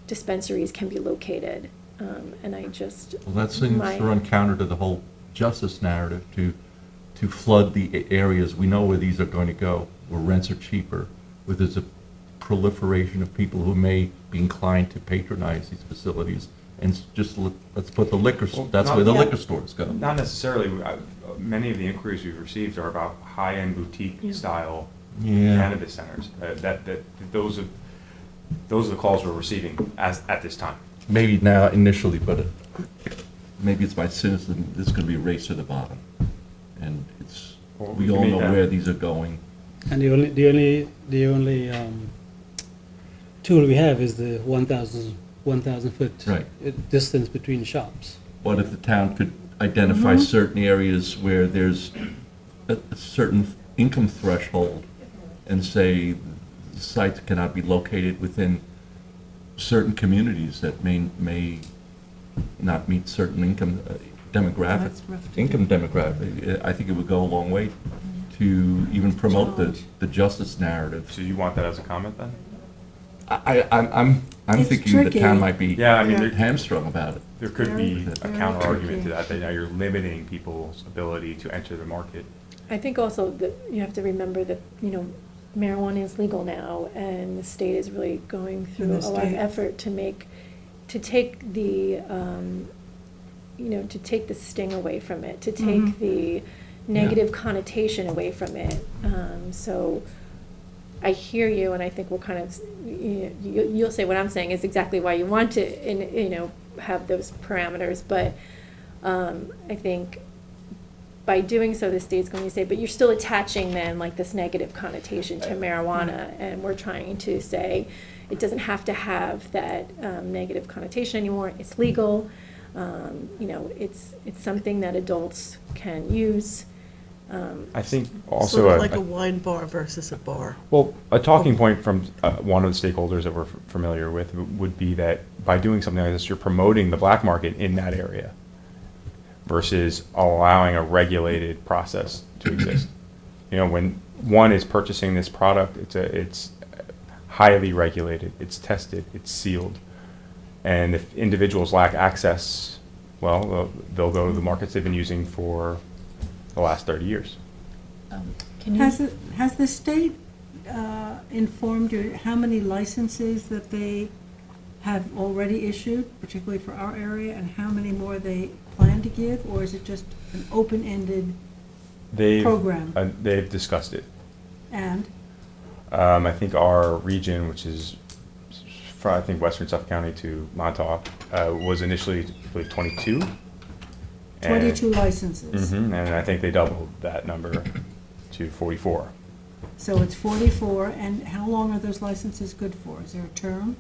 Speaker 6: dispensaries can be located. And I just.
Speaker 8: well, that seems
Speaker 6: my-
Speaker 8: to run counter to the whole justice narrative, to flood the areas, we know where these are going to go, where rents are cheaper, where there's a proliferation of people who may be inclined to patronize these facilities, and let's put the liquor,
Speaker 5: Well,
Speaker 8: that's
Speaker 5: not-
Speaker 8: where the
Speaker 6: Yeah.
Speaker 8: liquor stores go.
Speaker 5: Not necessarily. Many of the inquiries we've received are about high-end boutique-style
Speaker 8: Yeah.
Speaker 5: cannabis centers. Those are the calls we're receiving at this time.
Speaker 8: Maybe now initially, but maybe it's my cynicism, this is gonna be a race to the bottom. And
Speaker 5: Well,
Speaker 8: we
Speaker 5: we
Speaker 8: all
Speaker 5: can
Speaker 8: know
Speaker 5: make that-
Speaker 8: where these are going.
Speaker 12: And the only tool we have is the 1,000 foot
Speaker 8: Right.
Speaker 12: distance between shops.
Speaker 8: What if the town could identify certain areas where there's a certain income threshold and say sites cannot be located within certain communities that may not meet certain income demographic,
Speaker 3: That's rough to
Speaker 8: income demographic? I think it would go a long way to even promote the justice narrative.
Speaker 5: So you want that as a comment then?
Speaker 8: I'm
Speaker 3: It's
Speaker 8: thinking the
Speaker 3: tricky.
Speaker 8: town might be
Speaker 5: Yeah, I mean,
Speaker 3: Yeah.
Speaker 5: there,
Speaker 8: hamstrung about it.
Speaker 5: there could be a
Speaker 3: Very
Speaker 5: counter argument
Speaker 3: tricky.
Speaker 5: to that, that now you're limiting people's ability to enter the market.
Speaker 6: I think also that you have to remember that, marijuana is legal now, and the state is really going through
Speaker 3: And
Speaker 6: a
Speaker 3: the
Speaker 6: lot of
Speaker 3: state-
Speaker 6: effort to take the, to take the sting away from it, to take
Speaker 3: Mhm.
Speaker 6: the negative connotation away from it. So I hear you, and I think we're kind of, you'll say what I'm saying is exactly why you want to, have those parameters, but I think by doing so, the state's going to say, but you're still attaching then like this negative connotation to marijuana, and we're trying to say it doesn't have to have that negative connotation anymore. It's legal. It's something that adults can use.
Speaker 5: I think also.
Speaker 2: Sort of like a wine bar versus a bar.
Speaker 5: Well, a talking point from one of the stakeholders that we're familiar with would be that by doing something like this, you're promoting the black market in that area versus allowing a regulated process to exist. When one is purchasing this product, it's highly regulated, it's tested, it's sealed. And if individuals lack access, well, they'll go to the markets they've been using for the last 30 years.
Speaker 9: Can you?
Speaker 3: Has the state informed you how many licenses that they have already issued, particularly for our area, and how many more they plan to give, or is it just an open-ended program?
Speaker 5: They've discussed it.
Speaker 3: And?
Speaker 5: I think our region, which is from, I think, Western Suffolk County to Montauk, was initially, I believe, 22.
Speaker 3: 22 licenses.
Speaker 5: And I think they doubled that number to 44.
Speaker 3: So it's 44, and how long are those licenses good for? Is there a term?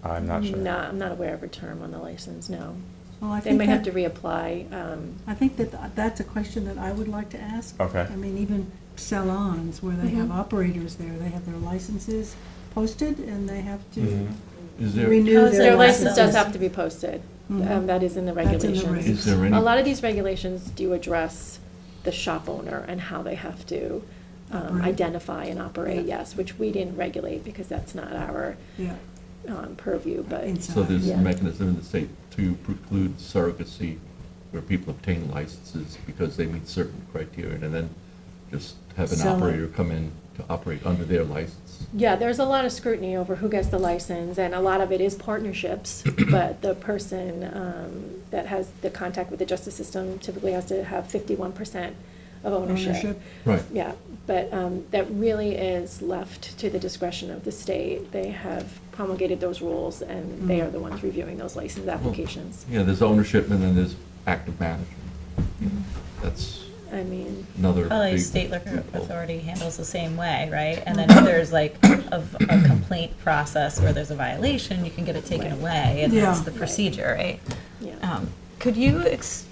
Speaker 5: I'm not sure.
Speaker 6: No, I'm not aware of a term on the license, no.
Speaker 3: Well, I
Speaker 6: They
Speaker 3: think
Speaker 6: may have to
Speaker 3: that,
Speaker 6: reapply.
Speaker 3: I think that that's a question that I would like to ask.
Speaker 5: Okay.
Speaker 3: I mean, even salons where they have
Speaker 6: Mhm.
Speaker 3: operators there, they have their licenses posted, and they have to
Speaker 8: Is there,
Speaker 3: renew their
Speaker 6: Their license
Speaker 3: licenses.
Speaker 6: does have to be posted.
Speaker 3: Mhm.
Speaker 6: That is in the
Speaker 3: That's in the
Speaker 6: regulations.
Speaker 8: is there any?
Speaker 6: A lot of these regulations do address the shop owner and how they have to
Speaker 3: Operate.
Speaker 6: identify and operate,
Speaker 3: Yeah.
Speaker 6: yes, which we didn't regulate because that's not our
Speaker 3: Yeah,
Speaker 6: purview, but.
Speaker 3: inside.
Speaker 8: So there's
Speaker 6: Yeah.
Speaker 8: a mechanism in the state to preclude surrogacy where people obtain licenses because they meet certain criteria and then just have an
Speaker 3: Sell it.
Speaker 8: operator come in to operate under their license.
Speaker 6: Yeah, there's a lot of scrutiny over who gets the license, and a lot of it is partnerships, but the person that has the contact with the justice system typically has to have 51% of ownership.
Speaker 8: Right.
Speaker 6: Yeah, but that really is left to the discretion of the state. They have promulgated those rules, and they are the ones reviewing those license applications.
Speaker 8: Yeah, there's ownership and then there's active management. That's
Speaker 6: I mean,
Speaker 8: another
Speaker 9: Probably
Speaker 8: big
Speaker 9: state liquor
Speaker 8: loophole.
Speaker 9: authority handles the same way, right? And then if there's like a complaint process where there's a violation, you can get it taken
Speaker 6: Right.
Speaker 9: away, and
Speaker 3: Yeah.
Speaker 9: that's the procedure, right?
Speaker 6: yeah.
Speaker 9: Could you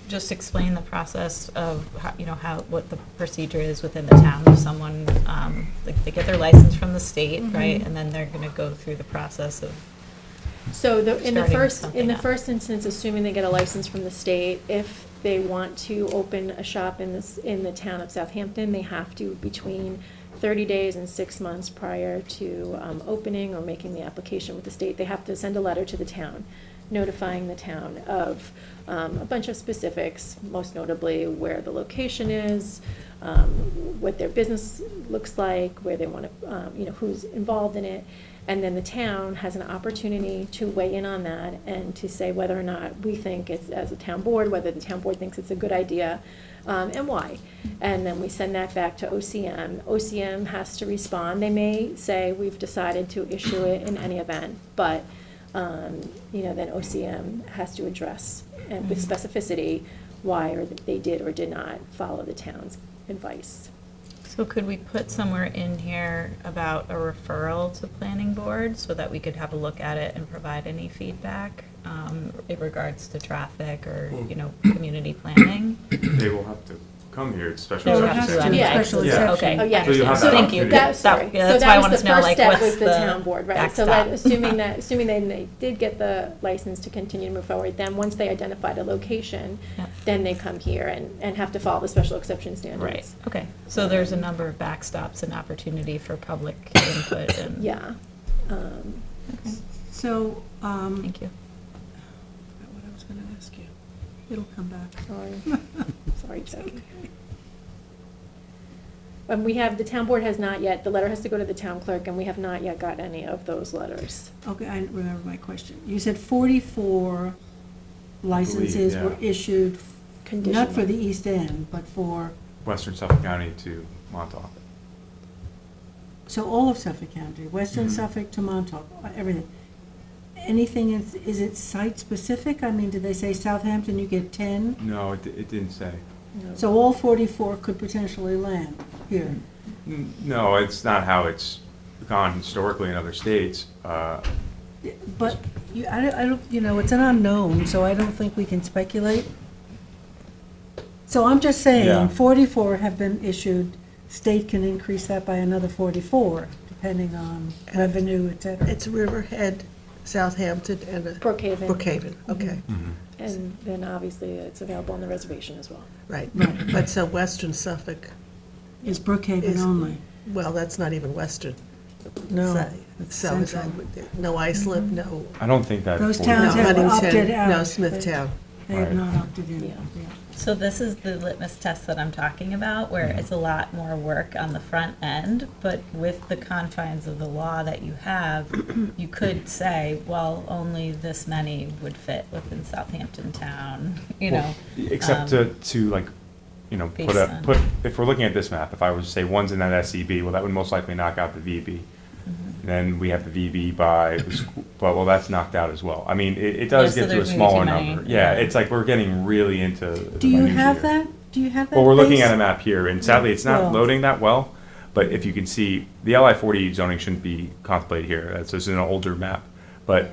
Speaker 9: just explain the process of, what the procedure is within the town if someone, like, they get their license from the state, right? And then they're gonna go through the process of,
Speaker 6: So in the
Speaker 9: starting
Speaker 6: first
Speaker 9: something up.
Speaker 6: instance, assuming they get a license from the state, if they want to open a shop in the town of Southampton, they have to, between 30 days and 6 months prior to opening or making the application with the state, they have to send a letter to the town notifying the town of a bunch of specifics, most notably where the location is, what their business looks like, where they want to, who's involved in it. And then the town has an opportunity to weigh in on that and to say whether or not we think it's, as a town board, whether the town board thinks it's a good idea, and why. And then we send that back to OCM. OCM has to respond. They may say, we've decided to issue it in any event, but, then OCM has to address with specificity why or they did or did not follow the town's advice.
Speaker 9: so could we put somewhere in here about a referral to planning board so that we could have a look at it and provide any feedback in regards to traffic or, community planning?
Speaker 5: They will have to come here, it's special
Speaker 9: They will
Speaker 5: exception
Speaker 9: have to
Speaker 5: section.
Speaker 9: do
Speaker 6: Yeah.
Speaker 3: Special
Speaker 5: Yeah.
Speaker 3: exception.
Speaker 9: Okay.
Speaker 6: Oh, yeah.
Speaker 5: So you'll have
Speaker 6: So
Speaker 5: that
Speaker 9: Thank you.
Speaker 5: opportunity.
Speaker 6: That, sorry.
Speaker 9: Yeah,
Speaker 6: So
Speaker 9: that's
Speaker 6: that
Speaker 9: why I
Speaker 6: was
Speaker 9: wanted
Speaker 6: the
Speaker 9: to know,
Speaker 6: first
Speaker 9: like,
Speaker 6: step
Speaker 9: what's
Speaker 6: with the
Speaker 9: the
Speaker 6: town board, right? So that,
Speaker 9: backstop?
Speaker 6: assuming they did get the license to continue to move forward, then once they identified a location,
Speaker 9: Yeah.
Speaker 6: then they come here and have to follow the special exception standards.
Speaker 9: Right, okay. So there's a number of backstops and opportunity for public input and.
Speaker 6: Yeah.
Speaker 9: Okay,
Speaker 3: So,
Speaker 9: thank you.
Speaker 3: I forgot what I was gonna ask you. It'll come back.
Speaker 6: Sorry, sorry, Chuck. And we have, the town board has not yet, the letter has to go to the town clerk, and we have not yet got any of those letters.
Speaker 3: Okay, I remember my question. You said 44 licenses
Speaker 5: yeah.
Speaker 3: were issued,
Speaker 6: Conditional.
Speaker 3: not for the East End, but for,
Speaker 5: Western Suffolk County to Montauk.
Speaker 3: so all of Suffolk County, Western
Speaker 5: Mhm.
Speaker 3: Suffolk to Montauk, everything. Anything, is it site-specific? I mean, did they say Southampton, you get 10?
Speaker 5: No, it didn't say.
Speaker 6: No.
Speaker 3: So all 44 could potentially land here?
Speaker 5: No, it's not how it's gone historically in other states.
Speaker 3: But I don't, it's an unknown, so I don't think we can speculate. So I'm just
Speaker 5: Yeah.
Speaker 3: saying, 44 have been issued, state can increase that by another 44, depending on revenue, et cetera.
Speaker 2: It's Riverhead, Southampton, and
Speaker 6: Brookhaven.
Speaker 2: Brookhaven, okay,
Speaker 6: And then obviously it's available on the reservation as well.
Speaker 2: right.
Speaker 3: Right.
Speaker 2: But so Western Suffolk,
Speaker 3: Is Brookhaven
Speaker 2: Is-
Speaker 3: only?
Speaker 2: well, that's not even Western.
Speaker 3: No,
Speaker 2: So-
Speaker 3: it's
Speaker 2: So is that,
Speaker 3: central.
Speaker 2: no Islip, no,
Speaker 5: I don't think that.
Speaker 3: Those
Speaker 5: 40
Speaker 3: towns
Speaker 2: no
Speaker 3: have opted
Speaker 2: Huntington,
Speaker 3: out.
Speaker 2: no Smithtown.
Speaker 3: They have
Speaker 5: Right.
Speaker 3: not opted in.
Speaker 6: Yeah.
Speaker 3: Yeah.
Speaker 9: So this is the litmus test that I'm talking about, where it's a lot more work on the front end, but with the confines of the law that you have, you could say, well, only this many would fit within Southampton town,
Speaker 5: Well, Except to like,
Speaker 9: Based on-
Speaker 5: put, if we're looking at this map, if I was to say one's in that SCB, well, that would most likely knock out the VB. Then we have the VB by the school, well, that's knocked out as well. I mean, it does
Speaker 9: Yeah, so
Speaker 5: get to a
Speaker 9: there's maybe
Speaker 5: smaller
Speaker 9: too many,
Speaker 5: number. Yeah,
Speaker 9: yeah.
Speaker 5: it's like we're getting really into the
Speaker 3: Do you have
Speaker 5: minutiae.
Speaker 3: that? Do you have that?
Speaker 5: Well, we're looking
Speaker 3: base?
Speaker 5: at a map here, and sadly, it's not
Speaker 3: Well-
Speaker 5: loading that well. But if you can see, the LI 40 zoning shouldn't be contemplated here. This is an older map. But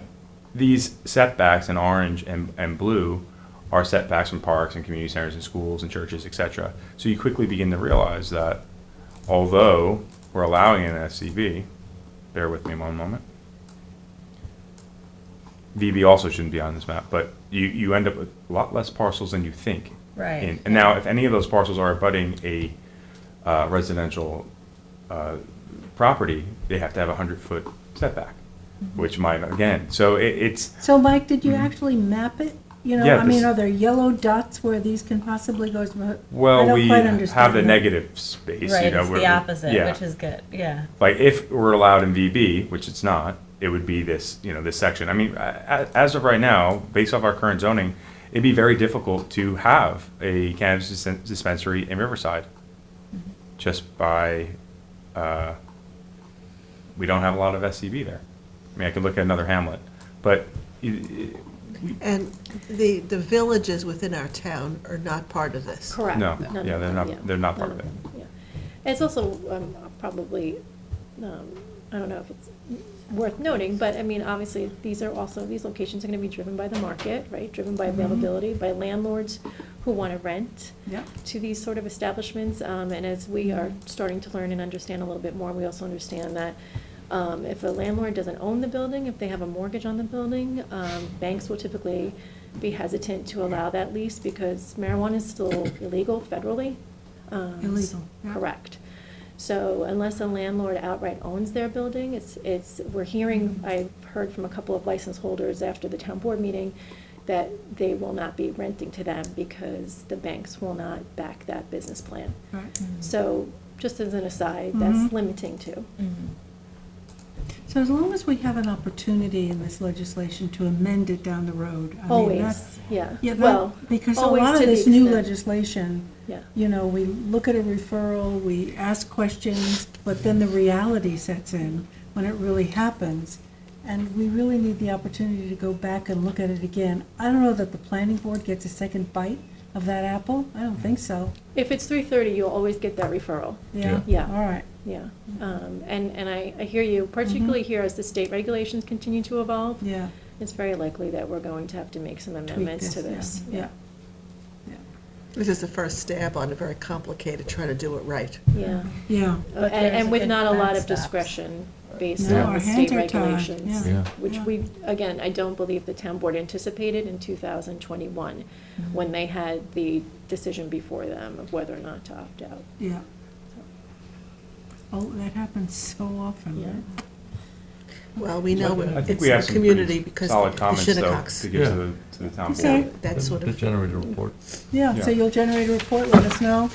Speaker 5: these setbacks in orange and blue are setbacks from parks and community centers and schools and churches, et cetera. So you quickly begin to realize that although we're allowing an SCB, bear with me one moment. VB also shouldn't be on this map, but you end up with a lot less parcels than you think.
Speaker 9: Right.
Speaker 5: And now, if any of those parcels are abutting a residential property, they have to have a 100-foot setback, which might, again, so it's,
Speaker 3: So Mike, did you actually map it?
Speaker 5: Yeah,
Speaker 3: I mean,
Speaker 5: this-
Speaker 3: are there yellow dots where these can possibly go? I
Speaker 5: well,
Speaker 3: don't
Speaker 5: we
Speaker 3: quite
Speaker 5: have
Speaker 3: understand
Speaker 5: the
Speaker 3: that.
Speaker 5: negative space,
Speaker 9: Right,
Speaker 5: you know.
Speaker 9: it's
Speaker 5: where
Speaker 9: the opposite,
Speaker 5: yeah.
Speaker 9: which is good, yeah.
Speaker 5: Like, if we're allowed in VB, which it's not, it would be this, this section. I mean, as of right now, based off our current zoning, it'd be very difficult to have a cannabis dispensary in Riverside. Just by, we don't have a lot of SCB there. I mean, I could look at another hamlet, but
Speaker 2: And the villages within our town are not part of this.
Speaker 6: Correct.
Speaker 5: no,
Speaker 6: None
Speaker 5: yeah,
Speaker 6: of
Speaker 5: they're
Speaker 6: them,
Speaker 5: not, they're not part
Speaker 6: None
Speaker 5: of it.
Speaker 6: them, yeah. It's also probably, I don't know if it's worth noting, but I mean, obviously, these locations are gonna be driven by the market, right? Driven by availability, by landlords who wanna rent
Speaker 3: Yeah.
Speaker 6: to these sort of establishments. And as we are starting to learn and understand a little bit more, we also understand that if a landlord doesn't own the building, if they have a mortgage on the building, banks will typically be hesitant to allow that lease because marijuana is still illegal federally.
Speaker 3: Illegal, yeah.
Speaker 6: Correct. So unless a landlord outright owns their building, we're hearing, I've heard from a couple of license holders after the town board meeting that they will not be renting to them because the banks will not back that business plan.
Speaker 3: Right.
Speaker 6: So just as an aside, that's limiting too.
Speaker 3: So as long as we have an opportunity in this legislation to amend it down the road, I mean,
Speaker 6: Always,
Speaker 3: that's.
Speaker 6: yeah.
Speaker 3: Yeah,
Speaker 6: Well,
Speaker 3: because a
Speaker 6: always
Speaker 3: lot of
Speaker 6: to the
Speaker 3: this new
Speaker 6: extent-
Speaker 3: legislation,
Speaker 6: Yeah.
Speaker 3: we look at a referral, we ask questions, but then the reality sets in when it really happens. And we really need the opportunity to go back and look at it again. I don't know that the planning board gets a second bite of that apple. I don't think so.
Speaker 6: If it's 3:30, you'll always get that referral.
Speaker 3: Yeah?
Speaker 6: Yeah.
Speaker 3: All right.
Speaker 6: Yeah. And I hear you, particularly here as the state regulations continue to evolve.
Speaker 3: Yeah.
Speaker 6: It's very likely that we're going to have to make some amendments to this.
Speaker 3: Yeah.
Speaker 2: This is the first stab on a very complicated, trying to do it right.
Speaker 6: Yeah.
Speaker 3: Yeah.
Speaker 9: But
Speaker 6: And
Speaker 9: there's
Speaker 6: with
Speaker 9: good
Speaker 6: not a lot of
Speaker 9: backstops.
Speaker 6: discretion based
Speaker 3: No,
Speaker 6: on
Speaker 3: our
Speaker 6: the
Speaker 3: hands
Speaker 6: state
Speaker 3: are tied,
Speaker 6: regulations.
Speaker 8: yeah. Yeah.
Speaker 6: Which
Speaker 3: Yeah.
Speaker 6: we, again, I don't believe the town board anticipated in 2021, when they had the decision before them of whether or not to opt out.
Speaker 3: Yeah. Oh, that happens so often,
Speaker 6: Yeah.
Speaker 3: right?
Speaker 2: Well, we know
Speaker 5: I think
Speaker 2: it's
Speaker 5: we have
Speaker 2: the
Speaker 5: some
Speaker 2: community
Speaker 5: pretty
Speaker 2: because
Speaker 5: solid
Speaker 2: the
Speaker 5: comments, though,
Speaker 2: Shinnecock's,
Speaker 5: to give
Speaker 8: Yeah.
Speaker 5: to the town
Speaker 3: Okay.
Speaker 5: board.
Speaker 2: that sort
Speaker 8: To
Speaker 2: of,
Speaker 8: generate a report.
Speaker 3: Yeah, so
Speaker 5: Yeah.
Speaker 3: you'll generate a report, let us know.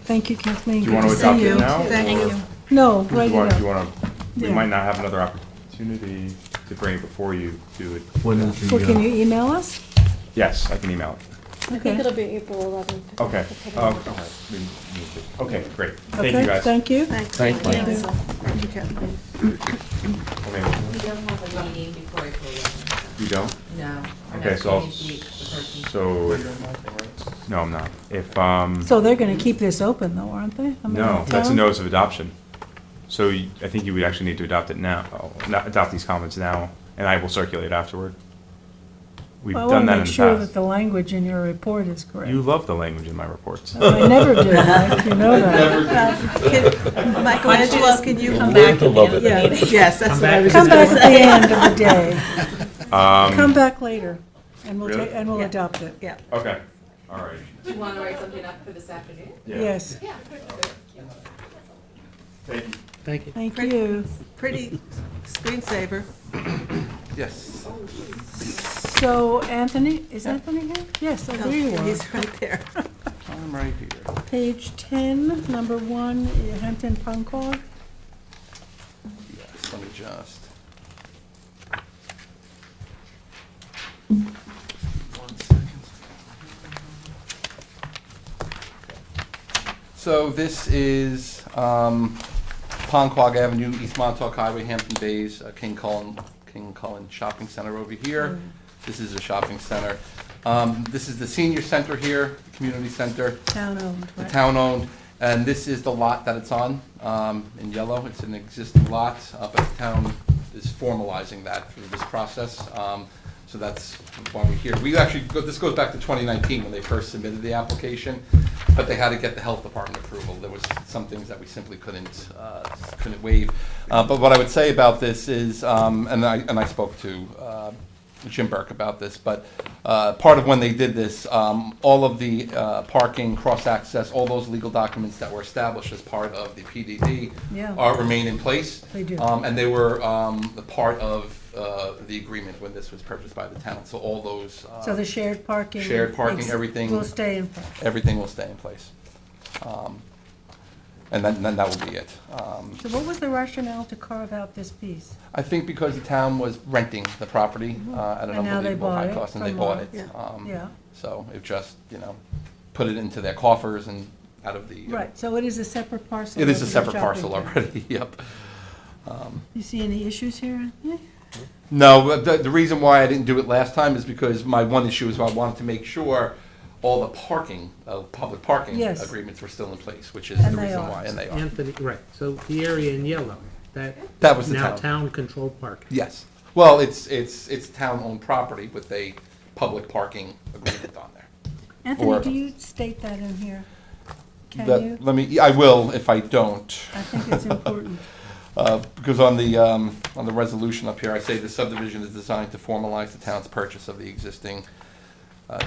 Speaker 3: Thank you, Kathleen.
Speaker 5: Do you
Speaker 3: Good
Speaker 5: want to
Speaker 3: see
Speaker 5: adopt
Speaker 3: you.
Speaker 5: it now?
Speaker 2: Thank
Speaker 5: or
Speaker 2: you.
Speaker 3: No,
Speaker 5: Do
Speaker 3: write
Speaker 5: you want,
Speaker 3: it
Speaker 5: do you
Speaker 3: up.
Speaker 5: want to, we
Speaker 3: Yeah.
Speaker 5: might not have another opportunity to bring it before you do it.
Speaker 8: When is the,
Speaker 3: Well, can you email us?
Speaker 5: Yes, I can email it.
Speaker 6: I think
Speaker 3: Okay.
Speaker 6: it'll be April 11th.
Speaker 5: Okay. Okay. Okay, great. Thank you,
Speaker 3: Okay,
Speaker 5: guys.
Speaker 3: thank you.
Speaker 2: thanks.
Speaker 8: Thanks, Mike.
Speaker 2: Thank you, Kathleen.
Speaker 5: Okay.
Speaker 10: We don't have a meeting before April 11th.
Speaker 5: You don't?
Speaker 10: No. Our
Speaker 5: Okay,
Speaker 10: next
Speaker 5: so I'll,
Speaker 10: meeting's the 13th.
Speaker 5: so, no, I'm not. If,
Speaker 3: So they're gonna keep this open though, aren't they? I mean,
Speaker 5: no,
Speaker 3: the
Speaker 5: that's a
Speaker 3: town?
Speaker 5: notice of adoption. So I think you would actually need to adopt it now, adopt these comments now, and I will circulate afterward. We've
Speaker 3: I
Speaker 5: done
Speaker 3: wanna
Speaker 5: that in
Speaker 3: make
Speaker 5: the
Speaker 3: sure that
Speaker 5: past.
Speaker 3: the language in your report is correct.
Speaker 5: You love the language in my reports.
Speaker 3: I never do, Mike, you know that.
Speaker 2: Michael Angelos, can you?
Speaker 9: Come back
Speaker 8: to
Speaker 9: at the
Speaker 8: love
Speaker 9: end of the
Speaker 2: Yeah,
Speaker 9: meeting.
Speaker 2: yes, that's what I was
Speaker 3: Come
Speaker 2: just
Speaker 3: back
Speaker 2: gonna
Speaker 3: at the
Speaker 2: say.
Speaker 3: end of the day. Come back later, and we'll
Speaker 5: Really?
Speaker 3: take, and we'll
Speaker 2: Yeah.
Speaker 3: adopt it.
Speaker 2: Yeah.
Speaker 5: Okay, all right.
Speaker 10: Do you want to write something up for this afternoon?
Speaker 5: Yeah.
Speaker 3: Yes,
Speaker 5: Thank you.
Speaker 12: Thank you.
Speaker 3: thank you.
Speaker 2: Pretty screensaver.
Speaker 11: Yes.
Speaker 3: So Anthony, is Anthony here? Yes, oh, there you are.
Speaker 2: He's right there.
Speaker 11: I'm right here.
Speaker 3: Page 10, number 1, Hampton Punquag.
Speaker 11: Yes, let me just. One second. So this is Ponquag Avenue, East Montauk Highway, Hampton Bays, King Cullen Shopping Center over here. This is a shopping center. This is the senior center here, the community center,
Speaker 3: Town-owned,
Speaker 11: the
Speaker 3: right?
Speaker 11: town-owned. And this is the lot that it's on, in yellow. It's an existing lot, but the town is formalizing that through this process. So that's why we're here. We actually, this goes back to 2019 when they first submitted the application, but they had to get the health department approval. There was some things that we simply couldn't waive. But what I would say about this is, and I spoke to Jim Burke about this, but part of when they did this, all of the parking, cross-access, all those legal documents that were established as part of the PDD
Speaker 3: Yeah.
Speaker 11: remain in place.
Speaker 3: They do.
Speaker 11: And they were the part of the agreement when this was purchased by the town. So all those,
Speaker 3: So the shared parking.
Speaker 11: shared parking, everything.
Speaker 3: Will stay in place.
Speaker 11: everything will stay in place. And then that will be it.
Speaker 3: So what was the rationale to carve out this piece?
Speaker 11: I think because the town was renting the property at an
Speaker 3: And now they
Speaker 11: unbelievable
Speaker 3: bought
Speaker 11: high
Speaker 3: it
Speaker 11: cost, and they
Speaker 3: from
Speaker 11: bought
Speaker 3: Law.
Speaker 11: it.
Speaker 2: Yeah.
Speaker 3: Yeah,
Speaker 11: So it just, put it into their coffers and out of the.
Speaker 3: right, so it is a separate parcel.
Speaker 11: It is
Speaker 3: of
Speaker 11: a
Speaker 3: the
Speaker 11: separate
Speaker 3: shopping
Speaker 11: parcel
Speaker 3: center.
Speaker 11: already, yep.
Speaker 3: You see any issues here? Yeah.
Speaker 11: No, but the reason why I didn't do it last time is because my one issue is I wanted to make sure all the parking, public parking
Speaker 3: Yes.
Speaker 11: agreements were still in place, which is
Speaker 3: And
Speaker 11: the
Speaker 3: they
Speaker 11: reason
Speaker 3: are.
Speaker 11: why, and they are.
Speaker 7: Anthony, right, so the area in yellow,
Speaker 11: That
Speaker 7: that's
Speaker 11: was the
Speaker 7: now
Speaker 11: town.
Speaker 7: town-controlled parking.
Speaker 11: Yes. Well, it's town-owned property with a public parking agreement on there.
Speaker 3: Anthony,
Speaker 11: Or-
Speaker 3: do you state that in here? Can
Speaker 11: That-
Speaker 3: you?
Speaker 11: Let me, I will if I don't.
Speaker 3: I think it's important.
Speaker 11: Because on the resolution up here, I say the subdivision is designed to formalize the town's purchase of the existing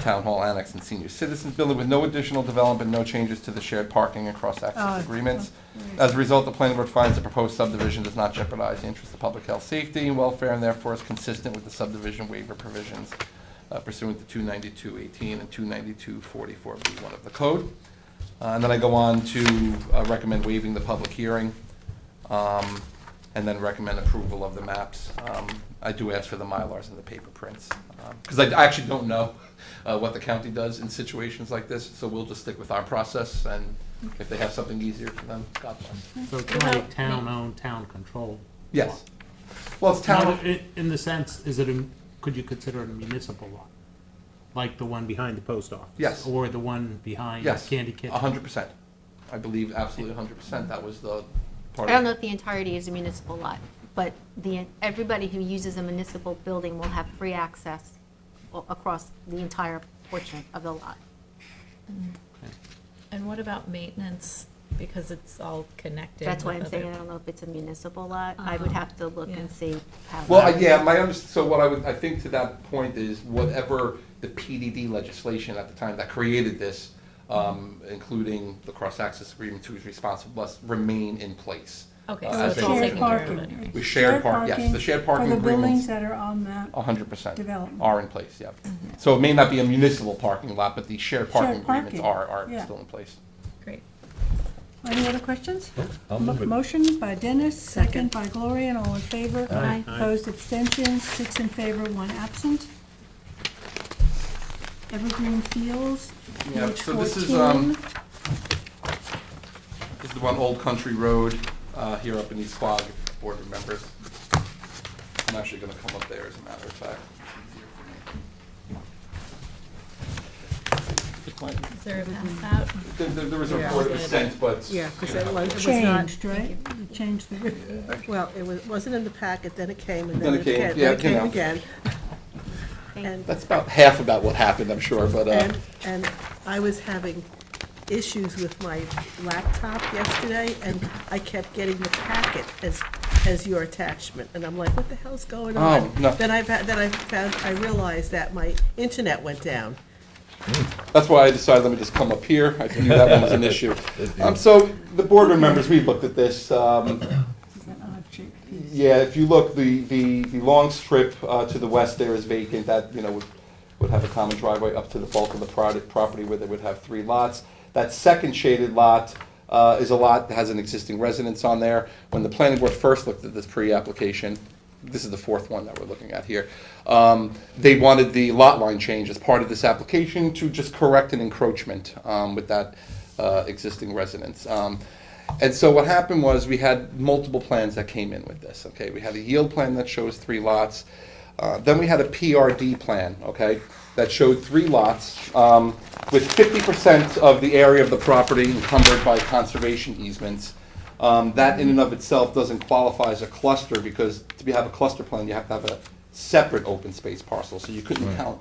Speaker 11: town hall annex and senior citizens building with no additional development, no changes to the shared parking and cross-access agreements. As a result, the planning board finds the proposed subdivision does not jeopardize the interest of public health, safety, and welfare, and therefore is consistent with the subdivision waiver provisions pursuant to 292-18 and 292-44B1 of the code. And then I go on to recommend waiving the public hearing, and then recommend approval of the maps. I do ask for the Mylars and the paper prints, because I actually don't know what the county does in situations like this, so we'll just stick with our process, and if they have something easier for them, God bless.
Speaker 7: So it's not a town-owned, town-controlled.
Speaker 11: Yes. Well, it's town,
Speaker 7: Not in the sense, could you consider it a municipal lot? Like the one behind the post office?
Speaker 11: Yes.
Speaker 7: Or the one behind
Speaker 11: yes,
Speaker 7: Candy Kitchen?
Speaker 11: 100%. I believe absolutely 100%. That was the part
Speaker 4: I don't
Speaker 11: of
Speaker 4: know if the entirety is a municipal lot, but everybody who uses a municipal building will have free access across the entire portion of the lot.
Speaker 9: And what about maintenance? Because it's all connected.
Speaker 4: That's why
Speaker 9: with
Speaker 4: I'm saying I
Speaker 9: other-
Speaker 4: don't know if it's a municipal lot. I would have to look
Speaker 9: Yeah.
Speaker 4: and see how.
Speaker 11: Well, yeah, so what I think to that point is whatever the PDD legislation at the time that created this, including the cross-access agreement, who's responsible, must remain in place.
Speaker 9: Okay,
Speaker 11: Uh,
Speaker 9: so
Speaker 11: as
Speaker 9: it's
Speaker 11: they-
Speaker 9: all
Speaker 3: Shared
Speaker 9: taken care of
Speaker 3: parking.
Speaker 9: anyway.
Speaker 11: We shared park, yes, the shared parking
Speaker 3: For the buildings
Speaker 11: agreements,
Speaker 3: that are on that
Speaker 11: 100%
Speaker 3: development.
Speaker 11: are in place, yeah. So it may not be a municipal parking lot, but the shared parking
Speaker 3: Shared
Speaker 11: agreements
Speaker 3: parking,
Speaker 11: are
Speaker 3: yeah.
Speaker 11: still in place.
Speaker 9: Great.
Speaker 3: Any other questions?
Speaker 8: I'll move it.
Speaker 3: Motion by Dennis, second
Speaker 2: Second.
Speaker 3: by Gloria, and all in favor.
Speaker 8: Aye.
Speaker 3: Opposed, abstentions, 6 in favor, 1 absent. Evergreen Fields,
Speaker 11: Yeah,
Speaker 3: page
Speaker 11: so this is,
Speaker 3: 14.
Speaker 11: This is the one Old Country Road, here up in East Quogue, if the board remembers. I'm actually gonna come up there as a matter of fact.
Speaker 9: Is there a pass out?
Speaker 11: There was a report of sent, but.
Speaker 2: Yeah, because it was not,
Speaker 3: Changed, right? You changed the,
Speaker 2: well, wasn't in the packet, then it came, and
Speaker 11: Then
Speaker 2: then
Speaker 11: it
Speaker 2: it
Speaker 11: came,
Speaker 2: came,
Speaker 11: yeah,
Speaker 2: then it
Speaker 11: you
Speaker 2: came
Speaker 11: know.
Speaker 2: again. And,
Speaker 11: That's about half about what happened, I'm sure, but,
Speaker 2: and I was having issues with my laptop yesterday, and I kept getting the packet as your attachment, and I'm like, what the hell's going on?
Speaker 11: Oh, no.
Speaker 2: Then I realized that my internet went down.
Speaker 11: that's why I decided, let me just come up here. I knew that one was an issue. So the board remembers, we looked at this.
Speaker 3: this is an odd shaped piece.
Speaker 11: Yeah, if you look, the long strip to the west there is vacant. That, would have a common driveway up to the bulk of the property where they would have 3 lots. That second shaded lot is a lot that has an existing residence on there. When the planning board first looked at this pre-application, this is the 4th one that we're looking at here, they wanted the lot line change as part of this application to just correct an encroachment with that existing residence. And so what happened was we had multiple plans that came in with this, okay? We had a yield plan that shows 3 lots. Then we had a PRD plan, okay, that showed 3 lots with 50% of the area of the property encumbered by conservation easements. That in and of itself doesn't qualify as a cluster because to have a cluster plan, you have to have a separate open space parcel, so you couldn't count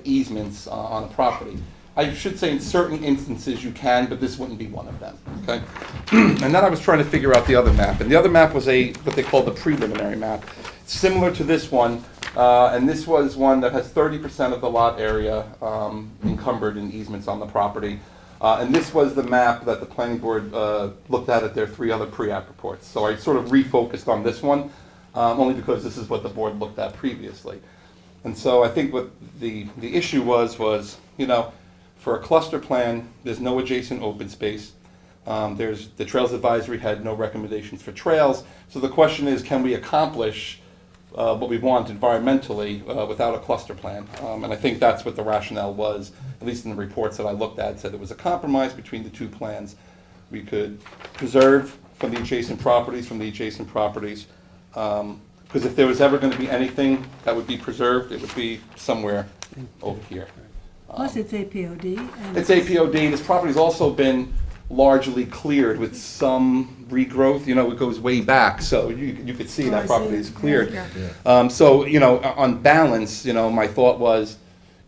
Speaker 11: easements on a property. I should say in certain instances you can, but this wouldn't be one of them, okay? And then I was trying to figure out the other map, and the other map was what they call the preliminary map, similar to this one, and this was one that has 30% of the lot area encumbered in easements on the property. And this was the map that the planning board looked at their 3 other pre-app reports. So I sort of refocused on this one, only because this is what the board looked at previously. And so I think what the issue was, for a cluster plan, there's no adjacent open space. The Trails Advisory had no recommendations for trails. So the question is, can we accomplish what we want environmentally without a cluster plan? And I think that's what the rationale was, at least in the reports that I looked at, said it was a compromise between the 2 plans. We could preserve from the adjacent properties, because if there was ever going to be anything that would be preserved, it would be somewhere over here.
Speaker 3: Plus it's APOD. And
Speaker 11: It's APOD. This property's also been largely cleared with some regrowth. It goes way back, so you could see
Speaker 3: Oh, I
Speaker 11: that
Speaker 3: see.
Speaker 11: property is cleared.
Speaker 3: Yeah.
Speaker 11: So, on balance, my thought was,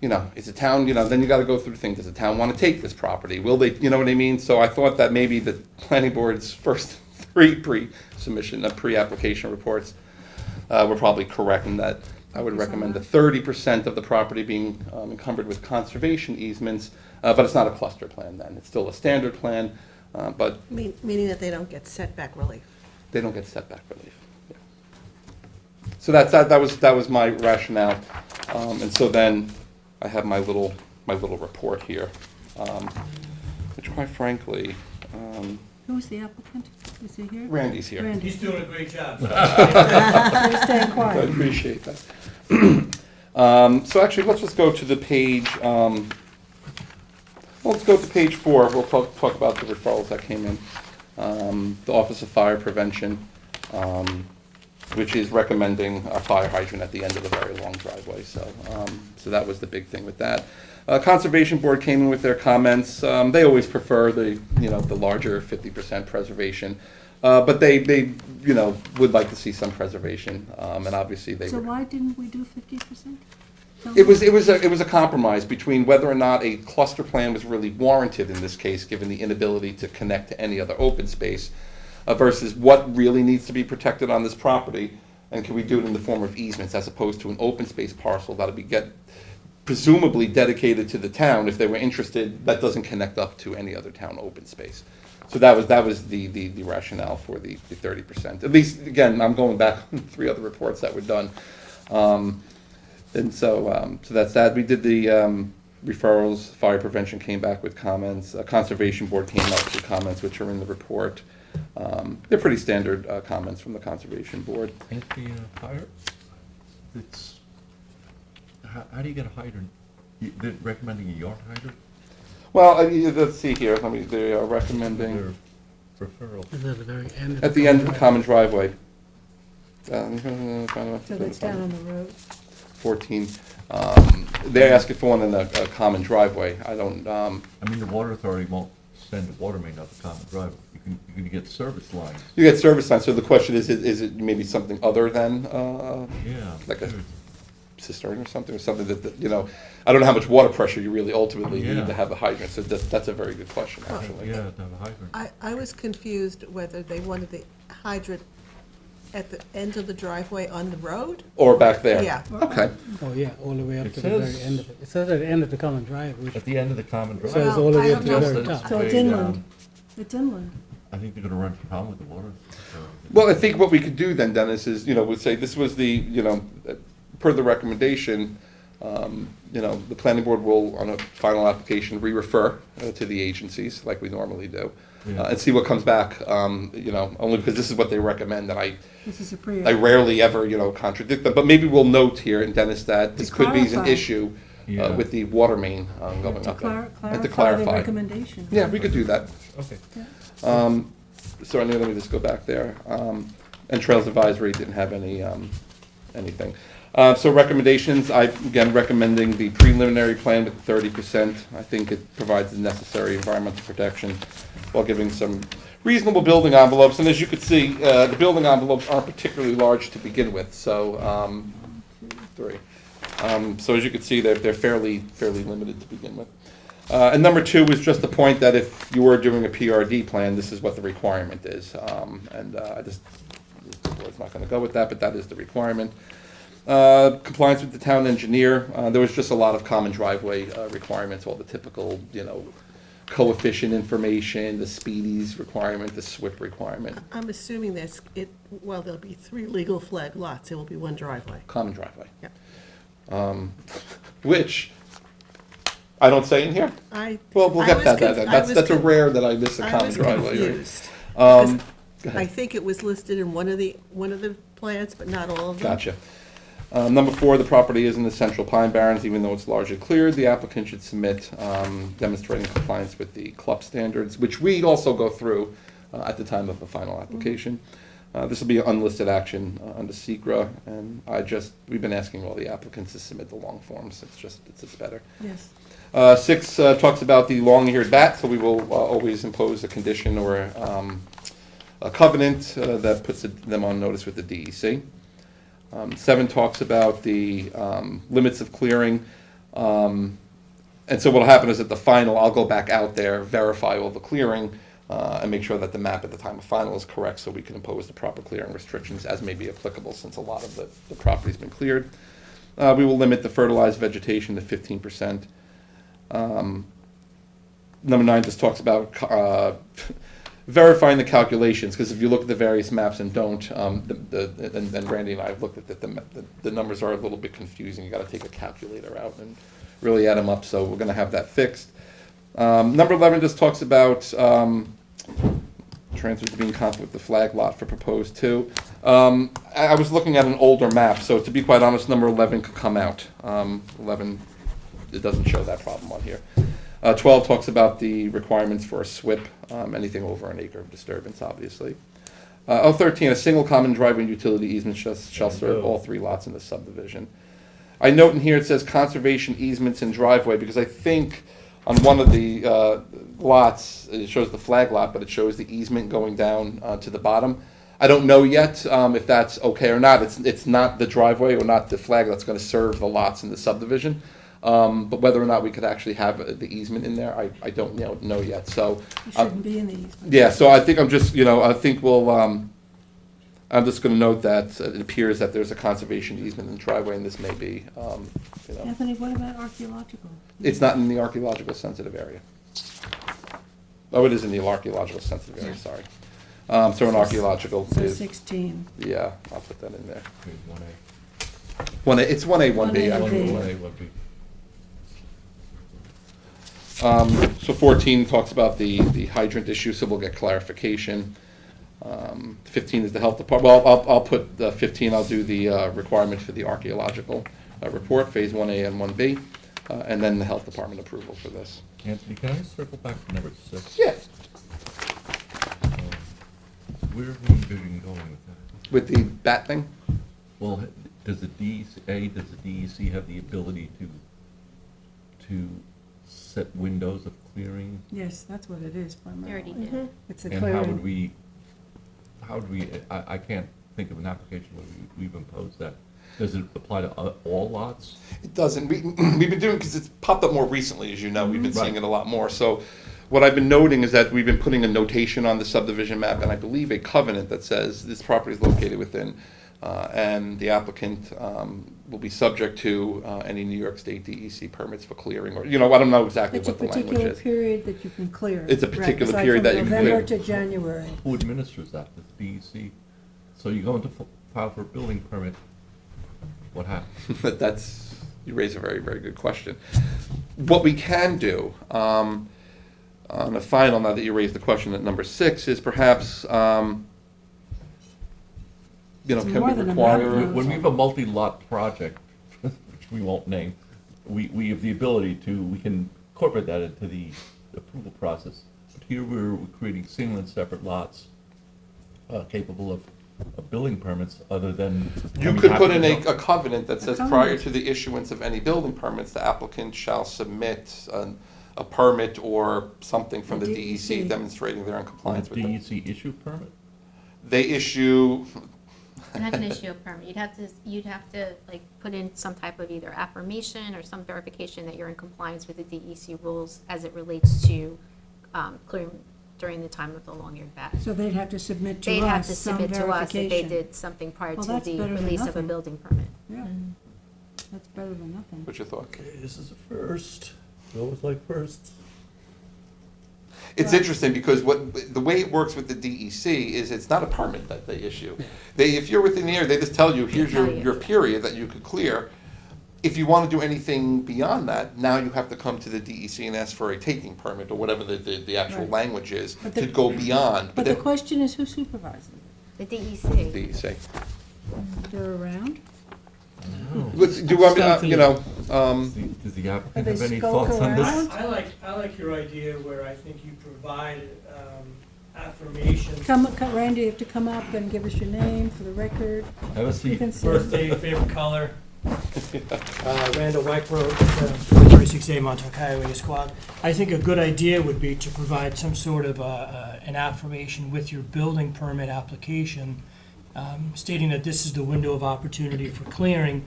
Speaker 11: is the town, then you gotta go through things. Does the town wanna take this property? Will they, you know what I mean? So I thought that maybe the planning board's first 3 pre-application reports were probably correct in that I would recommend the 30% of the property being encumbered with conservation easements, but it's not a cluster plan then. It's still a standard plan, but
Speaker 2: Meaning that they don't get setback relief.
Speaker 11: they don't get setback relief. Yeah. So that was my rationale. And so then I have my little report here, which quite frankly,
Speaker 3: Who's the applicant? Is he here?
Speaker 11: Randy's here.
Speaker 3: Randy.
Speaker 12: He's doing a great job.
Speaker 3: You're staying
Speaker 11: I
Speaker 3: quiet.
Speaker 11: appreciate that. So actually, let's just go to the page, let's go to page 4. We'll talk about the referrals that came in. The Office of Fire Prevention, which is recommending a fire hydrant at the end of the very long driveway. So that was the big thing with that. Conservation Board came in with their comments. They always prefer the larger 50% preservation. But they would like to see some preservation, and obviously they
Speaker 3: So
Speaker 11: were.
Speaker 3: why didn't we do 50%?
Speaker 11: It was a compromise between whether or not a cluster plan was really warranted in this case, given the inability to connect to any other open space, versus what really needs to be protected on this property, and can we do it in the form of easements as opposed to an open space parcel that'll be presumably dedicated to the town if they were interested, that doesn't connect up to any other town open space. So that was the rationale for the 30%. At least, again, I'm going back on 3 other reports that were done. And so that's that. We did the referrals, fire prevention came back with comments, conservation board came up with comments, which are in the report. They're pretty standard comments from the conservation board.
Speaker 8: At the fire, it's, how do you get a hydrant? They're recommending a yard hydrant?
Speaker 11: Well, let's see here, they are recommending,
Speaker 8: Their referral.
Speaker 12: Is that the very end?
Speaker 11: at the end of the common driveway.
Speaker 1: So that's down on the road.
Speaker 11: 14, they're asking for one in a common driveway. I don't,
Speaker 8: I mean, the water authority won't send the water main up the common driveway. You can get service lines.
Speaker 11: you get service lines, so the question is it maybe something other than,
Speaker 8: Yeah.
Speaker 11: like a
Speaker 8: sure.
Speaker 11: cistern or something that, you know, I don't know how much water pressure you really ultimately
Speaker 8: Yeah.
Speaker 11: need to have a hydrant, so that's a very good question, actually.
Speaker 8: Yeah, to have a hydrant.
Speaker 2: I was confused whether they wanted the hydrant at the end of the driveway on the road?
Speaker 11: Or back there?
Speaker 2: Yeah.
Speaker 11: Okay,
Speaker 12: Oh, yeah, all the way up
Speaker 8: It
Speaker 12: to the very
Speaker 8: says-
Speaker 12: end of it. It says at the end of the common drive, which
Speaker 8: At the end of the common
Speaker 12: says
Speaker 8: driveway.
Speaker 12: all the way
Speaker 2: I
Speaker 12: up to
Speaker 2: don't
Speaker 12: the
Speaker 2: know.
Speaker 12: very
Speaker 8: Just
Speaker 12: top.
Speaker 3: So it's
Speaker 8: way
Speaker 3: inland.
Speaker 8: down.
Speaker 3: It's inland.
Speaker 8: I think they're gonna run down with the water. so-
Speaker 11: well, I think what we could do then, Dennis, is, you know, we'd say this was the, you know, per the recommendation, you know, the planning board will, on a final application, re-refer to the agencies, like we normally do,
Speaker 8: Yeah.
Speaker 11: and see what comes back, you know, only because this is what they recommend, and
Speaker 3: This is a pre.
Speaker 11: I rarely ever, you know, contradict them, but maybe we'll note here in Dennis that this
Speaker 3: To
Speaker 11: could be an
Speaker 3: clarify.
Speaker 11: issue
Speaker 8: Yeah.
Speaker 11: with the water main going
Speaker 3: To
Speaker 11: up there. And to
Speaker 3: clarify the
Speaker 11: clarify.
Speaker 3: recommendation.
Speaker 11: Yeah, we could do that.
Speaker 8: Okay.
Speaker 11: So anyway, let me just go back there. And Trails Advisory didn't have any, anything. So recommendations, again, recommending the preliminary plan with 30%. I think it provides the necessary environmental protection while giving some reasonable building envelopes. And as you could see, the building envelopes aren't particularly large to begin with, so, 3. So as you can see, they're fairly limited to begin with. And number 2 is just the point that if you were doing a PRD plan, this is what the requirement is. The board's not gonna go with that, but that is the requirement. Compliance with the town engineer, there was just a lot of common driveway requirements, all the typical, you know, coefficient information, the speedies requirement, the SWIP requirement,
Speaker 2: I'm assuming well, there'll be 3 legal flag lots, it will be 1 driveway.
Speaker 11: common driveway.
Speaker 2: Yeah.
Speaker 11: Which I don't say in here. We'll
Speaker 2: I
Speaker 11: get
Speaker 2: was
Speaker 11: that.
Speaker 2: conf- I was
Speaker 11: That's a
Speaker 2: con-
Speaker 11: rare that I miss a
Speaker 2: I
Speaker 11: common
Speaker 2: was
Speaker 11: driveway. Right?
Speaker 2: confused.
Speaker 11: Go
Speaker 2: I
Speaker 11: ahead.
Speaker 2: think it was listed in one of the plans, but not all of them.
Speaker 11: Gotcha. Number 4, the property is in the central pine barrens, even though it's largely cleared. The applicant should submit demonstrating compliance with the CLUP standards, which we also go through at the time of the final application. This will be an unlisted action under SECRA, and we've been asking all the applicants to submit the long forms. It's just better.
Speaker 3: Yes.
Speaker 11: 6 talks about the long-eared bat, so we will always impose a condition or a covenant that puts them on notice with the DEC. 7 talks about the limits of clearing. And so what'll happen is at the final, I'll go back out there, verify all the clearing, and make sure that the map at the time of final is correct so we can impose the proper clearing restrictions as may be applicable since a lot of the property's been cleared. We will limit the fertilized vegetation to 15%. Number 9 just talks about verifying the calculations, because if you look at the various maps and don't, and Randy and I have looked at the numbers are a little bit confusing. You gotta take a calculator out and really add them up, so we're gonna have that fixed. Number 11 just talks about transfers to be in conflict with the flag lot for proposed 2. I was looking at an older map, so to be quite honest, number 11 could come out. 11, it doesn't show that problem on here. 12 talks about the requirements for a SWIP, anything over an acre of disturbance, obviously. 13, a single common driveway and utility easement shall serve all 3 lots in the subdivision. I note in here it says conservation easements and driveway, because I think on one of the lots, it shows the flag lot, but it shows the easement going down to the bottom. I don't know yet if that's okay or not. It's not the driveway or not the flag that's going to serve the lots in the subdivision. But whether or not we could actually have the easement in there, I don't know yet, so.
Speaker 3: It shouldn't be in the easement.
Speaker 11: Yeah, so I think I'm just, I think we'll, I'm just gonna note that it appears that there's a conservation easement in the driveway, and this may be,
Speaker 3: Anthony, what about archaeological?
Speaker 11: it's not in the archaeological sensitive area. Oh, it is in the archaeological sensitive area, sorry. So an archaeological
Speaker 3: So
Speaker 11: is,
Speaker 3: 16.
Speaker 11: yeah, I'll put that in there.
Speaker 8: Okay, 1A.
Speaker 11: 1A, it's 1A, 1B.
Speaker 3: 1A,
Speaker 11: actually.
Speaker 3: 1B.
Speaker 8: 1A, 1B.
Speaker 11: So 14 talks about the hydrant issue, so we'll get clarification. 15 is the health department, well, I'll put 15, I'll do the requirement for the archaeological report, phase 1A and 1B, and then the health department approval for this.
Speaker 8: Anthony, can I circle back to number 6?
Speaker 11: Yeah.
Speaker 8: Where are we envisioning going with that?
Speaker 11: With the bat thing?
Speaker 8: Well, does the DEC have the ability to set windows of clearing?
Speaker 3: Yes, that's what it is
Speaker 4: They already
Speaker 3: primarily.
Speaker 4: did.
Speaker 3: It's a
Speaker 8: And how would
Speaker 3: clearing.
Speaker 8: I can't think of an application where we've imposed that. Does it apply to all lots?
Speaker 11: It doesn't. We've been doing, because it's popped up more recently, as you know, we've been seeing
Speaker 8: Right.
Speaker 11: it a lot more. So what I've been noting is that we've been putting a notation on the subdivision map, and I believe a covenant that says this property is located within, and the applicant will be subject to any New York State DEC permits for clearing, or, I don't know exactly
Speaker 3: It's a
Speaker 11: what the language
Speaker 3: particular
Speaker 11: is.
Speaker 3: period that you can clear.
Speaker 11: It's a
Speaker 3: Right,
Speaker 11: particular
Speaker 3: it's like
Speaker 11: period
Speaker 3: from
Speaker 11: that you can
Speaker 3: November
Speaker 11: clear.
Speaker 3: to January.
Speaker 8: Who administers that? The DEC? So you go into file for a building permit, what happens?
Speaker 11: You raise a very, very good question. What we can do, on the final, now that you raised the question at number 6, is perhaps,
Speaker 3: It's
Speaker 11: can
Speaker 3: more
Speaker 11: we
Speaker 3: than a
Speaker 11: require?
Speaker 3: map.
Speaker 8: When we have a multi-lot project, which we won't name, we have the ability we can incorporate that into the approval process. But here we're creating single and separate lots capable of building permits other than.
Speaker 11: You could put in a covenant that
Speaker 3: A
Speaker 11: says
Speaker 3: covenant.
Speaker 11: prior to the issuance of any building permits, the applicant shall submit a permit or something from the
Speaker 3: The
Speaker 11: DEC
Speaker 3: DEC.
Speaker 11: demonstrating they're in compliance with it.
Speaker 8: DEC issue permit?
Speaker 11: They issue,
Speaker 4: You're not gonna issue a permit, you'd have to like put in some type of either affirmation or some verification that you're in compliance with the DEC rules as it relates to clearing during the time of the long-eared bat.
Speaker 3: So they'd have to submit to
Speaker 4: They'd have
Speaker 3: us
Speaker 4: to
Speaker 3: some
Speaker 4: submit to us if they
Speaker 3: verification.
Speaker 4: did something prior
Speaker 3: Well,
Speaker 4: to
Speaker 3: that's
Speaker 4: the
Speaker 3: better than
Speaker 4: release of a
Speaker 3: nothing.
Speaker 4: building permit.
Speaker 3: Yeah, that's better than nothing.
Speaker 11: what's your thought?
Speaker 8: Okay, this is a first. We always like firsts.
Speaker 11: It's interesting because the way it works with the DEC is it's not a permit that they issue. If you're within the area, they just tell you, here's
Speaker 4: tell you.
Speaker 11: your period that you could clear. If you want to do anything beyond that, now you have to come to the DEC and ask for a taking permit or whatever the actual
Speaker 3: Right.
Speaker 11: language is
Speaker 3: But
Speaker 11: to
Speaker 3: the-
Speaker 11: go beyond.
Speaker 3: But the
Speaker 11: then-
Speaker 3: question is, who supervises
Speaker 4: The DEC,
Speaker 11: DEC.
Speaker 3: it? They're around?
Speaker 11: Do you want me,
Speaker 8: Does the applicant
Speaker 3: they
Speaker 8: have any
Speaker 3: skulk
Speaker 8: thoughts on this?
Speaker 3: around?
Speaker 13: I like your idea where I think you provide affirmation,
Speaker 3: Randy, you have to come up and give us your name for the record.
Speaker 8: Have a
Speaker 3: You
Speaker 8: seat.
Speaker 3: can sit.
Speaker 13: birthday, favorite color. Randall White Road, 36A Montauk Highway, Squad. I think a good idea would be to provide some sort of an affirmation with your building permit application, stating that this is the window of opportunity for clearing.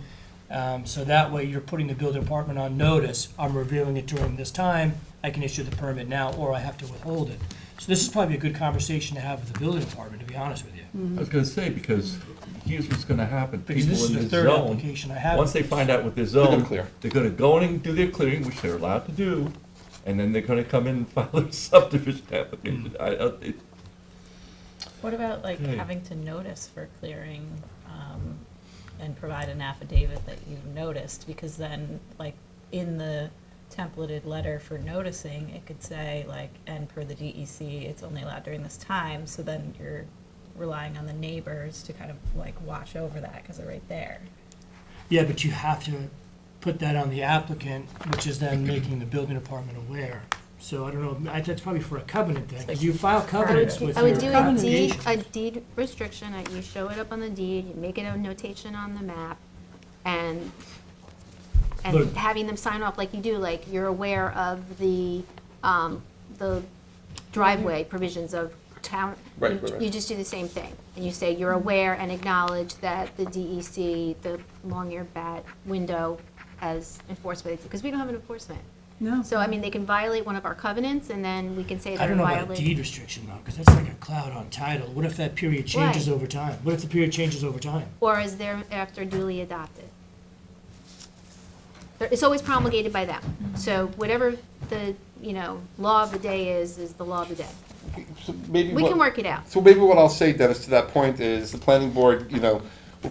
Speaker 13: So that way you're putting the building department on notice. I'm reviewing it during this time. I can issue the permit now, or I have to withhold it. So this is probably a good conversation to have with the building department, to be honest with you.
Speaker 8: I was gonna say, because here's what's gonna happen.
Speaker 13: Because this is
Speaker 8: People
Speaker 13: the
Speaker 8: in the
Speaker 13: third
Speaker 8: zone,
Speaker 13: application I have.
Speaker 8: once they find out what their
Speaker 11: They're gonna
Speaker 8: zone,
Speaker 11: clear.
Speaker 8: they're gonna go in and do their clearing, which they're allowed to do, and then they're gonna come in and file their subdivision application.
Speaker 9: What about like
Speaker 8: Okay.
Speaker 9: having to notice for clearing, and provide an affidavit that you've noticed? Because then, like, in the templated letter for noticing, it could say like, and per the DEC, it's only allowed during this time, so then you're relying on the neighbors to kind of like watch over that, because they're right there.
Speaker 13: Yeah, but you have to put that on the applicant, which is then making the building department aware. So I don't know, that's probably for a covenant thing, because you file covenants with
Speaker 4: I
Speaker 13: your
Speaker 4: would do
Speaker 13: application.
Speaker 4: a deed restriction, that you show it up on the deed, you make it a notation on the map, and
Speaker 13: But-
Speaker 4: having them sign off like you do, like you're aware of the driveway provisions of town.
Speaker 11: Right, right, right.
Speaker 4: You just do the same thing, and you say you're aware and acknowledge that the DEC, the long-eared bat window as enforced by the, because we don't have an enforcement.
Speaker 3: No.
Speaker 4: So, I mean, they can violate one of our covenants, and then we can say
Speaker 13: I
Speaker 4: they're
Speaker 13: don't know about a
Speaker 4: violating.
Speaker 13: deed restriction though, because that's like a cloud on title. What if that period changes
Speaker 4: Why?
Speaker 13: over time? What if the period changes over time?
Speaker 4: Or is there after duly adopted? It's always promulgated by them. So whatever the law of the day is the law of the day.
Speaker 11: So maybe
Speaker 4: We
Speaker 11: what-
Speaker 4: can work it out.
Speaker 11: So maybe what I'll say, Dennis, to that point is the planning board, we'll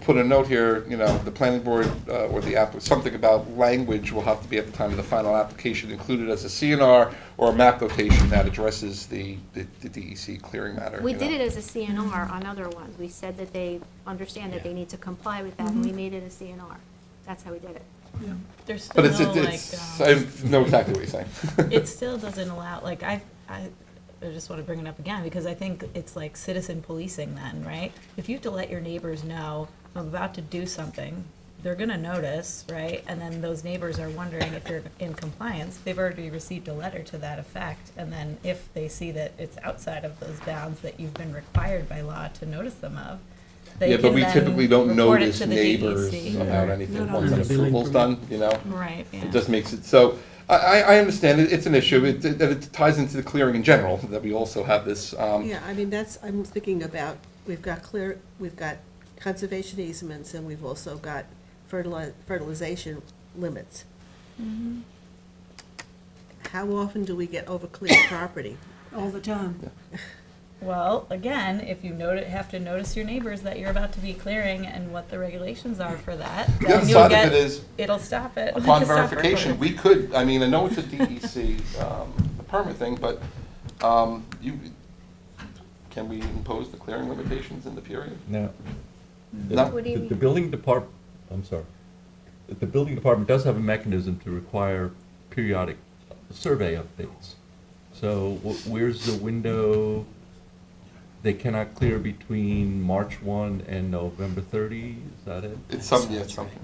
Speaker 11: put a note here, the planning board or the something about language will have to be at the time of the final application included as a CNR or a map notation that addresses the DEC clearing matter.
Speaker 4: We did it as a CNR on other ones. We said that they understand that they need to comply with that, and we made it a CNR. That's how we did it.
Speaker 9: There's
Speaker 11: But
Speaker 9: still no,
Speaker 11: it's, I know exactly what you're saying.
Speaker 9: it still doesn't allow, like, I just want to bring it up again, because I think it's like citizen policing then, right? If you have to let your neighbors know, I'm about to do something, they're gonna notice, right? And then those neighbors are wondering if you're in compliance, they've already received a letter to that effect. And then if they see that it's outside of those bounds that you've been required by law to notice them of, they
Speaker 11: Yeah,
Speaker 9: can
Speaker 11: but we
Speaker 9: then
Speaker 11: typically don't
Speaker 9: report it
Speaker 11: notice
Speaker 9: to the
Speaker 11: neighbors
Speaker 9: DEC.
Speaker 11: about anything
Speaker 12: Not
Speaker 11: once
Speaker 12: on
Speaker 11: an
Speaker 12: the building
Speaker 11: approval's
Speaker 12: permit.
Speaker 11: done,
Speaker 9: Right, yeah.
Speaker 11: It just makes it, so, I understand it's an issue, it ties into the clearing in general, that we also have this,
Speaker 2: Yeah, I mean, I'm thinking about, we've got conservation easements, and we've also got fertilization limits. How often do we get overcleared property?
Speaker 3: All the time.
Speaker 9: Well, again, if you have to notice your neighbors that you're about to be clearing and what the regulations are for that,
Speaker 11: the
Speaker 9: then
Speaker 11: other
Speaker 9: you'll
Speaker 11: side
Speaker 9: get,
Speaker 11: of it is,
Speaker 9: it'll stop it.
Speaker 11: upon
Speaker 9: It'll stop
Speaker 11: verification,
Speaker 9: recording.
Speaker 11: we could, I know it's a DEC, permit thing, but, can we impose the clearing limitations in the period?
Speaker 8: Now,
Speaker 11: No.
Speaker 4: What do you
Speaker 8: the
Speaker 4: mean?
Speaker 8: building department, I'm sorry. The building department does have a mechanism to require periodic survey updates. So where's the window? They cannot clear between March 1 and November 30, is that it?
Speaker 11: It's something, yeah, it's something.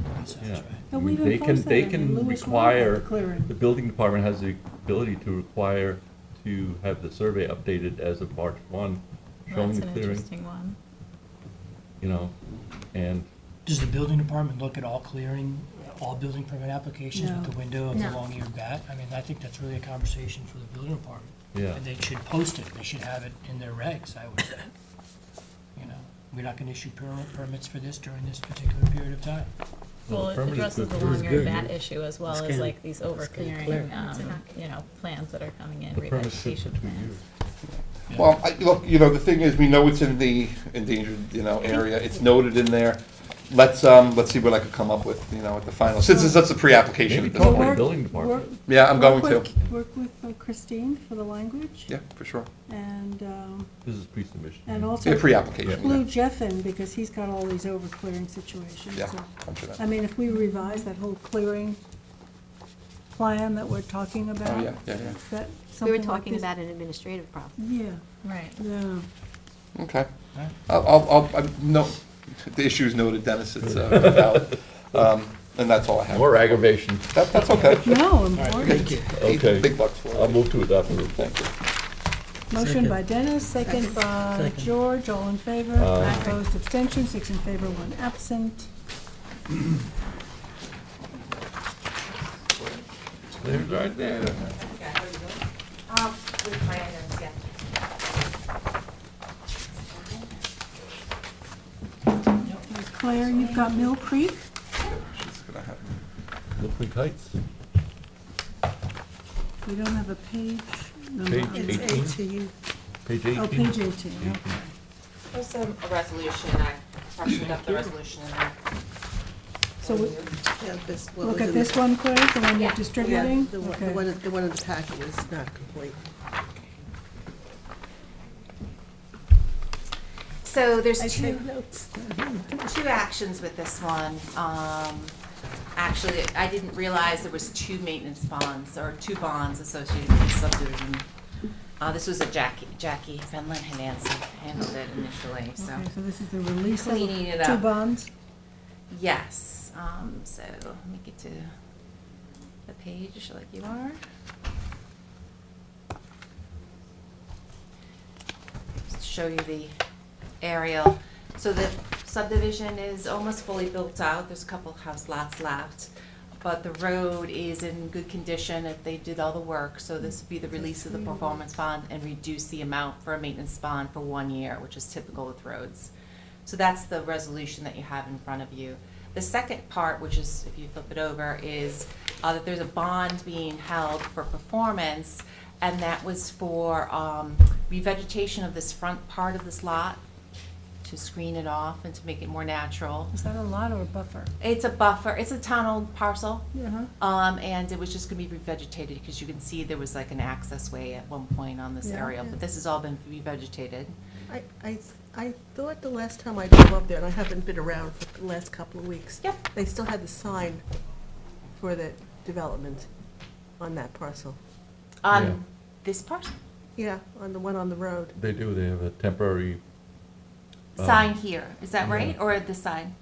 Speaker 8: Yeah. I
Speaker 3: But
Speaker 8: mean,
Speaker 3: we've
Speaker 8: they
Speaker 3: enforced
Speaker 8: can, they
Speaker 3: that in
Speaker 8: can
Speaker 3: Lewis Road
Speaker 8: require,
Speaker 3: with the clearing.
Speaker 8: the building department has the ability to require to have the survey updated as of March 1, showing
Speaker 9: That's
Speaker 8: the
Speaker 9: an
Speaker 8: clearing,
Speaker 9: interesting one.
Speaker 8: And
Speaker 13: Does the building department look at all clearing, all building permit applications with
Speaker 3: No.
Speaker 13: the window of the
Speaker 4: No.
Speaker 13: long-eared bat? I think that's really a conversation for the building department.
Speaker 8: Yeah.
Speaker 13: And they should post it, they should have it in their regs, I would say. We're not gonna issue permits for this during this particular period of time.
Speaker 9: Well,
Speaker 8: the
Speaker 9: it
Speaker 8: permit is
Speaker 9: addresses
Speaker 8: good.
Speaker 9: the
Speaker 12: It's
Speaker 9: long-eared
Speaker 12: good,
Speaker 9: bat
Speaker 12: yeah.
Speaker 9: issue as well
Speaker 12: It's
Speaker 9: as
Speaker 12: kinda-
Speaker 9: like these
Speaker 12: clear.
Speaker 9: overclearing, plans that are coming in,
Speaker 8: the permit's good
Speaker 9: revegetation
Speaker 8: for 2
Speaker 9: plans.
Speaker 8: years.
Speaker 11: Well, look, the thing is, we know it's in the endangered, area, it's noted in there. Let's see what I could come up with, at the final, since that's a pre-application
Speaker 8: Maybe
Speaker 11: at this
Speaker 8: talk to the
Speaker 11: point.
Speaker 8: building department.
Speaker 11: Yeah, I'm going to.
Speaker 3: Work with Christine for the language,
Speaker 11: Yeah, for sure.
Speaker 3: and
Speaker 8: This is pre-submission.
Speaker 11: Yeah,
Speaker 3: also
Speaker 11: pre-application,
Speaker 3: include
Speaker 11: yeah.
Speaker 3: Jeff in, because he's got all these overclearing situations.
Speaker 11: Yeah,
Speaker 3: so-
Speaker 11: I'm sure that.
Speaker 3: I mean, if we revise that whole clearing plan that we're talking about.
Speaker 11: Oh, yeah, yeah.
Speaker 3: is that
Speaker 4: We
Speaker 3: something
Speaker 4: were
Speaker 3: like
Speaker 4: talking
Speaker 3: this?
Speaker 4: about an administrative process.
Speaker 3: Yeah,
Speaker 9: Right.
Speaker 3: yeah.
Speaker 11: Okay.
Speaker 13: Alright.
Speaker 11: No, the issue's noted, Dennis, it's valid. And that's all I have.
Speaker 8: More aggravation.
Speaker 11: That's okay.
Speaker 3: No, important.
Speaker 13: Thank you.
Speaker 8: Okay.
Speaker 11: Big bucks for it.
Speaker 8: I'll move to adopt the rule.
Speaker 11: Thank you.
Speaker 3: Motion
Speaker 12: Second.
Speaker 3: by Dennis, second by
Speaker 12: Second.
Speaker 3: George, all in favor.
Speaker 8: Aye.
Speaker 3: Opposed, abstention, 6 in favor, 1 absent.
Speaker 8: There's right there.
Speaker 10: With my items, yeah.
Speaker 3: Claire, you've got Mill Creek?
Speaker 11: She's gonna have.
Speaker 8: Mill Creek Heights.
Speaker 3: We don't have a page number.
Speaker 8: Page
Speaker 3: on it.
Speaker 2: It's
Speaker 8: 18.
Speaker 2: 18.
Speaker 8: Page 18.
Speaker 3: Oh, page 18, okay.
Speaker 10: There's a resolution, I freshened up the resolution in there.
Speaker 3: So we-
Speaker 2: Yeah, what
Speaker 3: look
Speaker 2: was
Speaker 3: at
Speaker 2: in
Speaker 3: this
Speaker 2: the-
Speaker 3: one, Claire, the one you're
Speaker 10: Yeah.
Speaker 2: Yeah,
Speaker 3: distributing?
Speaker 2: the one,
Speaker 3: Okay.
Speaker 2: the one in the packet is not complete.
Speaker 10: So there's
Speaker 2: I
Speaker 10: two,
Speaker 2: take notes.
Speaker 10: two actions with this one. Actually, I didn't realize there was two maintenance bonds, or two bonds associated with the subdivision. This was a Jackie Fenlon and Nancy handled it initially, so.
Speaker 3: Okay, so this is the release of
Speaker 10: Cleaning it
Speaker 3: the 2
Speaker 10: up.
Speaker 3: bonds?
Speaker 10: Yes, so let me get to the page like you are. Just to show you the aerial. So the subdivision is almost fully built out. There's a couple house lots left. But the road is in good condition if they did all the work. So this would be the release of the performance bond and reduce the amount for a maintenance bond for 1 year, which is typical with roads. So that's the resolution that you have in front of you. The second part, which is, if you flip it over, is that there's a bond being held for performance, and that was for revegetation of this front part of this lot to screen it off and to make it more natural.
Speaker 3: Is that a lot or a buffer?
Speaker 10: It's a buffer, it's a town-owned parcel,
Speaker 3: Yeah.
Speaker 10: and it was just gonna be revegetated, because you can see there was like an access way at one point on this
Speaker 3: Yeah.
Speaker 10: area, but this has all been revegetated.
Speaker 2: I thought the last time I drove up there, and I haven't been around for the last couple of weeks.
Speaker 10: Yep.
Speaker 2: They still had the sign for the development on that parcel.
Speaker 10: On
Speaker 8: Yeah.
Speaker 10: this parcel,
Speaker 2: Yeah, on the one on the road.
Speaker 8: They do, they have a temporary.
Speaker 10: sign here, is that
Speaker 8: yeah.
Speaker 10: right, or this side? Do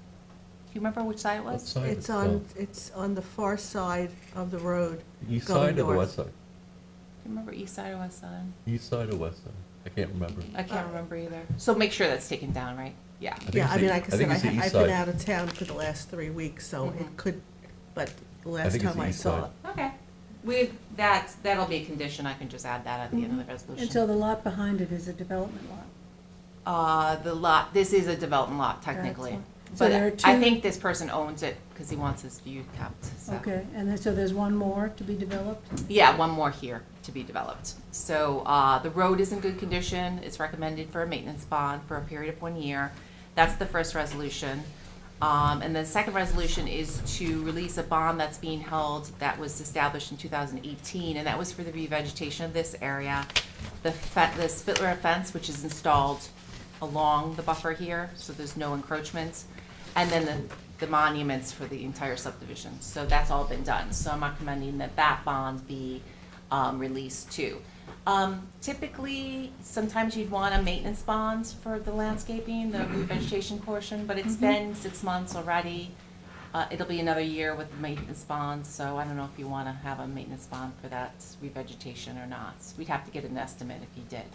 Speaker 10: you remember which side it was?
Speaker 8: What side?
Speaker 2: It's on the far side of the road.
Speaker 8: East
Speaker 2: going
Speaker 8: side or the
Speaker 2: north.
Speaker 8: west side?
Speaker 10: Do you remember east side or west side?
Speaker 8: East side or west side? I can't remember.
Speaker 10: I can't remember either. So make sure that's taken down, right? Yeah.
Speaker 8: think
Speaker 2: Yeah,
Speaker 8: it's
Speaker 2: I
Speaker 8: the-
Speaker 2: mean, like I
Speaker 8: I think
Speaker 2: said,
Speaker 8: it's the east
Speaker 2: I've been
Speaker 8: side.
Speaker 2: out of town for the last 3 weeks, so
Speaker 10: Mhm.
Speaker 2: it could, but the
Speaker 8: I
Speaker 2: last
Speaker 8: think it's
Speaker 2: time
Speaker 8: the
Speaker 2: I
Speaker 8: east
Speaker 2: saw
Speaker 8: side.
Speaker 2: it.
Speaker 10: Okay. That'll be a condition, I can just add that at the end of the resolution.
Speaker 3: And so the lot behind it is a development lot?
Speaker 10: The lot, this is a development lot technically.
Speaker 3: That's So
Speaker 10: But
Speaker 3: there are
Speaker 10: I
Speaker 3: two-
Speaker 10: think this person owns it because he wants his view kept, so.
Speaker 3: Okay, and then, so there's one more to be developed?
Speaker 10: Yeah, one more here to be developed. So, the road is in good condition, it's recommended for a maintenance bond for a period of 1 year. That's the first resolution. And the second resolution is to release a bond that's being held that was established in 2018, and that was for the revegetation of this area. The Spitler fence, which is installed along the buffer here, so there's no encroachment. And then the monuments for the entire subdivision. So that's all been done. So I'm recommending that that bond be released too. Typically, sometimes you'd want a maintenance bond for the landscaping, the revegetation portion, but it's been 6 months already. It'll be another year with the maintenance bond, so I don't know if you want to have a maintenance bond for that revegetation or not. We'd have to get an estimate if you did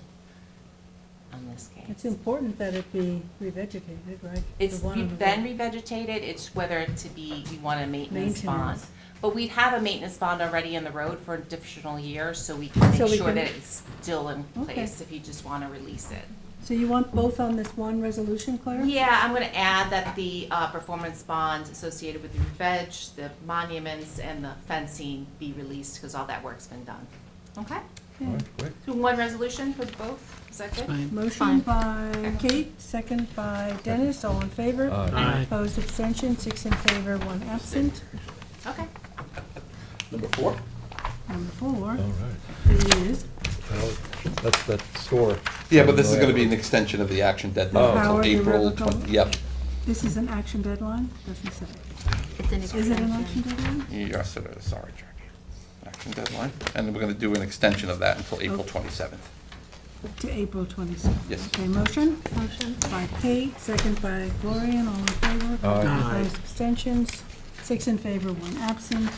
Speaker 10: on this case.
Speaker 3: It's important that it be revegetated, right?
Speaker 10: It's
Speaker 3: The one on the
Speaker 10: been
Speaker 3: road.
Speaker 10: revegetated, it's whether to be, you want a maintenance bond.
Speaker 3: Maintenance.
Speaker 10: But we'd have a maintenance bond already in the road for an additional year, so we can
Speaker 3: So
Speaker 10: make
Speaker 3: we
Speaker 10: sure
Speaker 3: can-
Speaker 10: that it's still in
Speaker 3: Okay.
Speaker 10: place if you just want to release it.
Speaker 3: So you want both on this one resolution, Claire?
Speaker 10: Yeah, I'm gonna add that the performance bond associated with the veg, the monuments, and the fencing be released, because all that work's been done. Okay?
Speaker 8: All right, great.
Speaker 10: So one resolution for both, is that good?
Speaker 12: Fine.
Speaker 3: Motion
Speaker 10: Fine.
Speaker 3: by Kate, second by Dennis, all in favor?
Speaker 8: Aye.
Speaker 12: Aye.
Speaker 3: Opposed, abstention, 6 in favor, 1 absent.
Speaker 10: Okay.
Speaker 11: Number 4?
Speaker 3: Number 4
Speaker 8: All right.
Speaker 3: is
Speaker 8: Well, that's that store.
Speaker 11: Yeah, but this is gonna be an extension of the action deadline
Speaker 8: Oh.
Speaker 11: until
Speaker 3: Howard, the
Speaker 11: April
Speaker 3: River
Speaker 11: 20,
Speaker 3: Cove?
Speaker 11: yep.
Speaker 3: This is an action deadline? Doesn't say.
Speaker 4: It's an
Speaker 3: Is it an action
Speaker 4: extension.
Speaker 3: deadline?
Speaker 11: Yes, it is, sorry, Jackie. Action deadline, and we're gonna do an extension of that until April
Speaker 3: Okay.
Speaker 11: 27th.
Speaker 3: To April 27th.
Speaker 11: Yes.
Speaker 3: Okay, motion?
Speaker 4: Motion.
Speaker 3: By Kate, second by Gloria, all in favor?
Speaker 8: Aye.
Speaker 3: Opposed, abstentions, 6 in favor, 1 absent.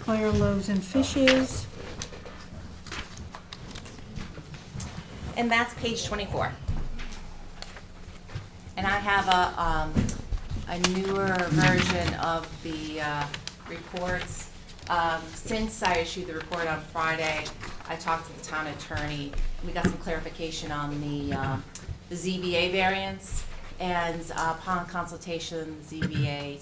Speaker 3: Claire Loaves and Fishes.
Speaker 10: And that's page 24. And I have a newer version of the reports. Since I issued the report on Friday, I talked to the town attorney. We got some clarification on the ZBA variance. And upon consultation, the ZBA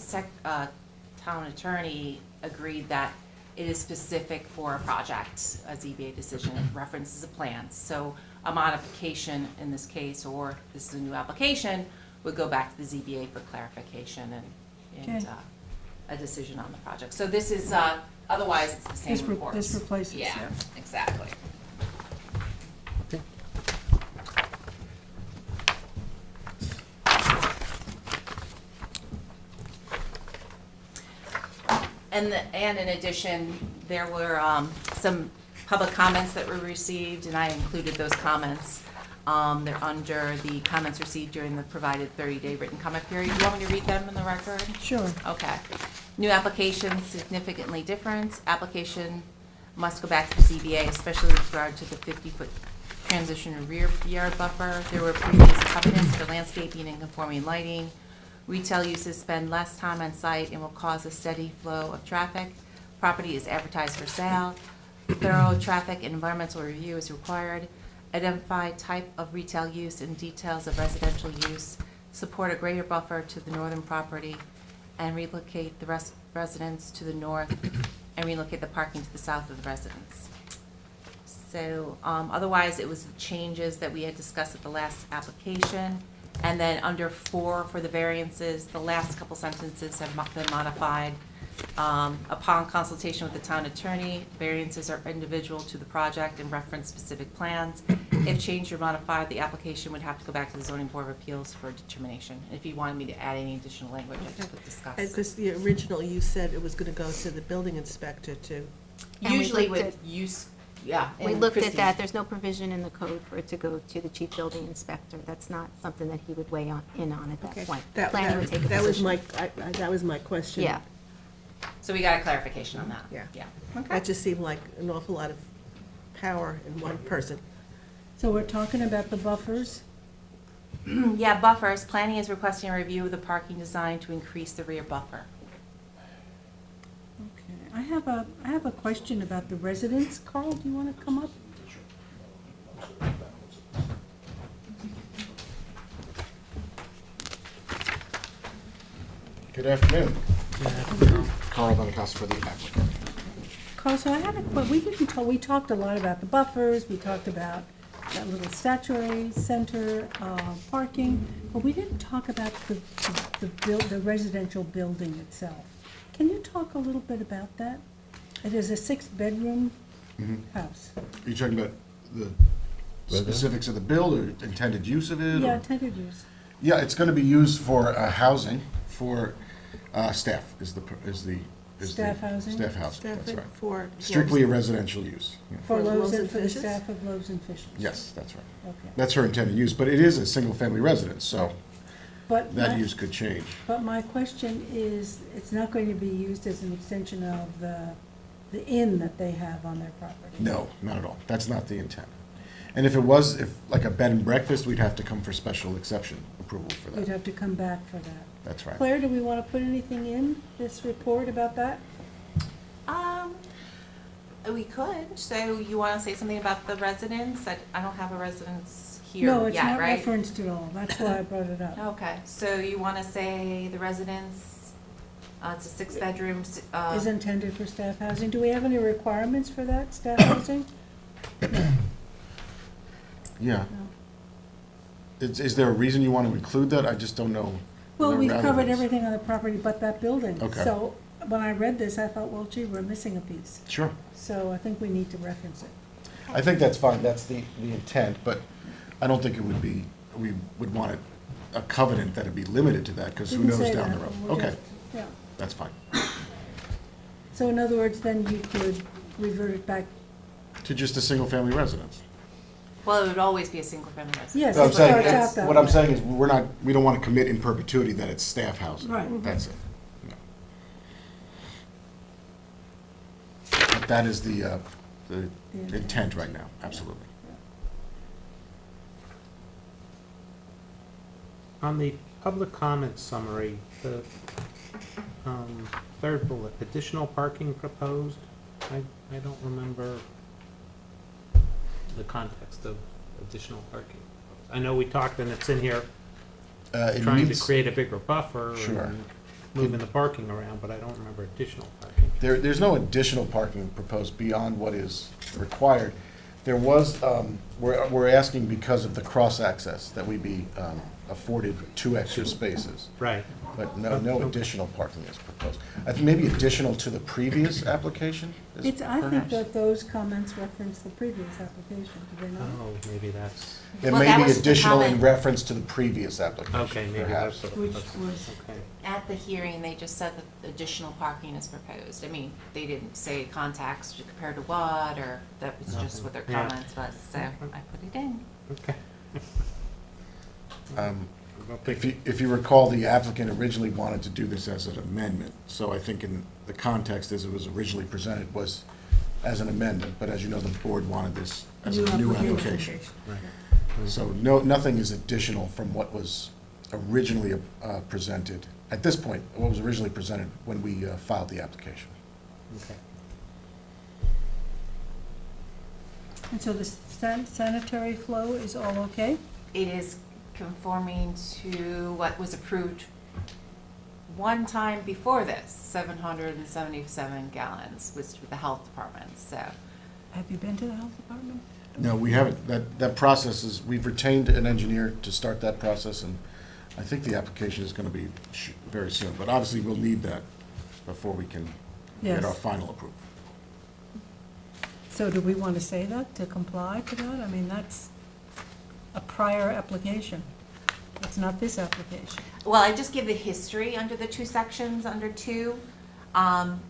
Speaker 10: town attorney agreed that it is specific for a project, a ZBA decision, it references a plan. So a modification in this case, or this is a new application, would go back to the ZBA for clarification and
Speaker 3: Okay.
Speaker 10: a decision on the project. So this is, otherwise it's the same report.
Speaker 3: This replaces,
Speaker 10: Yeah,
Speaker 3: yeah.
Speaker 10: exactly. And in addition, there were some public comments that were received, and I included those comments. They're under the comments received during the provided 30-day written comment period. You want me to read them in the record?
Speaker 3: Sure.
Speaker 10: Okay. New application significantly different. Application must go back to the ZBA, especially with regard to the 50-foot transition rear yard buffer. There were previous covenants for landscaping and conforming lighting. Retail uses spend less time on site and will cause a steady flow of traffic. Property is advertised for sale. Thorough traffic and environmental review is required. Identify type of retail use and details of residential use. Support a greater buffer to the northern property. and relocate the residents to the north and relocate the parking to the south of the residents. So, otherwise, it was the changes that we had discussed at the last application. And then under 4 for the variances, the last couple sentences have been modified. Upon consultation with the town attorney, variances are individual to the project and reference specific plans. If changed or modified, the application would have to go back to the zoning board of appeals for determination. If you wanted me to add any additional language, I could discuss.
Speaker 2: Because the original, you said it was gonna go to the building inspector too.
Speaker 4: And we
Speaker 10: Usually
Speaker 4: looked
Speaker 10: with
Speaker 4: at-
Speaker 10: use, yeah.
Speaker 4: We
Speaker 10: and
Speaker 4: looked at
Speaker 10: Christine-
Speaker 4: that, there's no provision in the code for it to go to the chief building inspector. That's not something that he would weigh in on at that point.
Speaker 2: That,
Speaker 4: Planning would take a
Speaker 2: that was
Speaker 4: position.
Speaker 2: that was my question.
Speaker 4: Yeah,
Speaker 10: So we got a clarification on that.
Speaker 2: Yeah.
Speaker 10: Yeah.
Speaker 2: That just seemed like an awful lot of power in one person.
Speaker 3: So we're talking about the buffers.
Speaker 10: Yeah, buffers. Planning is requesting a review of the parking design to increase the rear buffer.
Speaker 3: Okay, I have a question about the residents. Carl, do you want to come up?
Speaker 14: Good afternoon. Carl Benincasa for the applicant.
Speaker 3: Carl, so I had we talked a lot about the buffers, we talked about that little statuary center, parking, but we didn't talk about the residential building itself. Can you talk a little bit about that? It is a 6-bedroom house.
Speaker 14: Are you talking about the specifics of the build or intended use of it?
Speaker 3: Yeah,
Speaker 14: or-
Speaker 3: intended use.
Speaker 14: Yeah, it's going to be used for housing for staff
Speaker 3: Staff housing?
Speaker 14: Staff housing,
Speaker 2: Staff
Speaker 14: that's right.
Speaker 2: for.
Speaker 14: Strictly a residential use. Yeah.
Speaker 3: For
Speaker 2: For
Speaker 3: Loaves
Speaker 2: Loaves
Speaker 3: and
Speaker 2: and
Speaker 3: for the
Speaker 2: Fishes?
Speaker 3: staff of Loaves and Fishes.
Speaker 14: Yes, that's right.
Speaker 3: Okay.
Speaker 14: That's her intended use, but it is a single-family residence, so
Speaker 3: But
Speaker 14: that
Speaker 3: my-
Speaker 14: use could change.
Speaker 3: But my question is, it's not going to be used as an extension of the inn that they have on their property?
Speaker 14: No, not at all. That's not the intent. And if it was, if like a bed and breakfast, we'd have to come for special exception approval for
Speaker 3: We'd
Speaker 14: that.
Speaker 3: have to come back for that.
Speaker 14: That's right.
Speaker 3: Claire, do we want to put anything in this report about that?
Speaker 10: We could. So you want to say something about the residents? I don't have a residence here
Speaker 3: No, it's
Speaker 10: yet,
Speaker 3: not
Speaker 10: right?
Speaker 3: referenced at all. That's why I brought it up.
Speaker 10: Okay, so you want to say the residents, it's a 6-bedroom,
Speaker 3: Is intended for staff housing. Do we have any requirements for that, staff housing?
Speaker 14: Yeah.
Speaker 3: No.
Speaker 14: Is there a reason you want to include that? I just don't know.
Speaker 3: Well,
Speaker 14: the
Speaker 3: we've covered
Speaker 14: relevance.
Speaker 3: everything on the property but that building.
Speaker 14: Okay.
Speaker 3: So when I read this, I thought, well, gee, we're missing a piece.
Speaker 14: Sure.
Speaker 3: So I think we need to reference it.
Speaker 14: I think that's fine. That's the intent, but I don't think it would be, we would want it, a covenant that it'd be limited to that, because who
Speaker 3: Didn't
Speaker 14: knows
Speaker 3: say
Speaker 14: down
Speaker 3: that,
Speaker 14: the road.
Speaker 3: but we'll
Speaker 14: Okay,
Speaker 3: just- Yeah.
Speaker 14: that's fine.
Speaker 3: So in other words, then you could revert it back.
Speaker 14: To just a single-family residence.
Speaker 10: well, it would always be a single-family residence.
Speaker 3: Yes,
Speaker 14: So
Speaker 3: it
Speaker 14: I'm saying,
Speaker 3: starts out
Speaker 14: that's-
Speaker 3: that
Speaker 14: what I'm
Speaker 3: way.
Speaker 14: saying is, we don't want to commit in perpetuity that it's staff housing.
Speaker 3: Right.
Speaker 14: That's it. No. But that is the intent right now, absolutely.
Speaker 7: On the public comment summary, the third bullet, additional parking proposed, I don't remember the context of additional parking. I know we talked, and it's in here,
Speaker 14: It
Speaker 7: trying to
Speaker 14: meets-
Speaker 7: create a bigger buffer
Speaker 14: Sure.
Speaker 7: and moving the parking around, but I don't remember additional parking.
Speaker 14: There's no additional parking proposed beyond what is required. There was, we're asking because of the cross-access that we be afforded 2 extra spaces.
Speaker 7: Right.
Speaker 14: But no additional parking is proposed. I think maybe additional to the previous application is
Speaker 3: I think
Speaker 14: perhaps.
Speaker 3: that those comments reference the previous application, do they not?
Speaker 7: Oh, maybe that's,
Speaker 14: It
Speaker 10: Well,
Speaker 14: may
Speaker 10: that
Speaker 14: be
Speaker 10: was the
Speaker 14: additional in
Speaker 10: comment.
Speaker 14: reference to the previous application,
Speaker 7: okay, maybe
Speaker 14: perhaps.
Speaker 7: that's,
Speaker 3: Which
Speaker 7: that's,
Speaker 3: was-
Speaker 7: okay.
Speaker 10: At the hearing, they just said that additional parking is proposed. I mean, they didn't say contacts compared to what, or that was just what their
Speaker 7: Yeah.
Speaker 10: comments was, so I put it in.
Speaker 7: Okay.
Speaker 14: If you recall, the applicant originally wanted to do this as an amendment. So I think in the context as it was originally presented was as an amendment. But as you know, the board wanted this as a new application. So nothing is additional from what was originally presented, at this point, what was originally presented when we filed the application.
Speaker 7: Okay.
Speaker 3: And so the sanitary flow is all okay?
Speaker 10: It is conforming to what was approved one time before this, 777 gallons, was with the health department, so.
Speaker 3: Have you been to the health department?
Speaker 14: No, we haven't. That process is, we've retained an engineer to start that process, and I think the application is going to be very soon. But obviously, we'll need that before we can get
Speaker 3: Yes.
Speaker 14: our final approval.
Speaker 3: So do we want to say that, to comply to that? I mean, that's a prior application. It's not this application.
Speaker 10: Well, I just give the history under the two sections, under two. And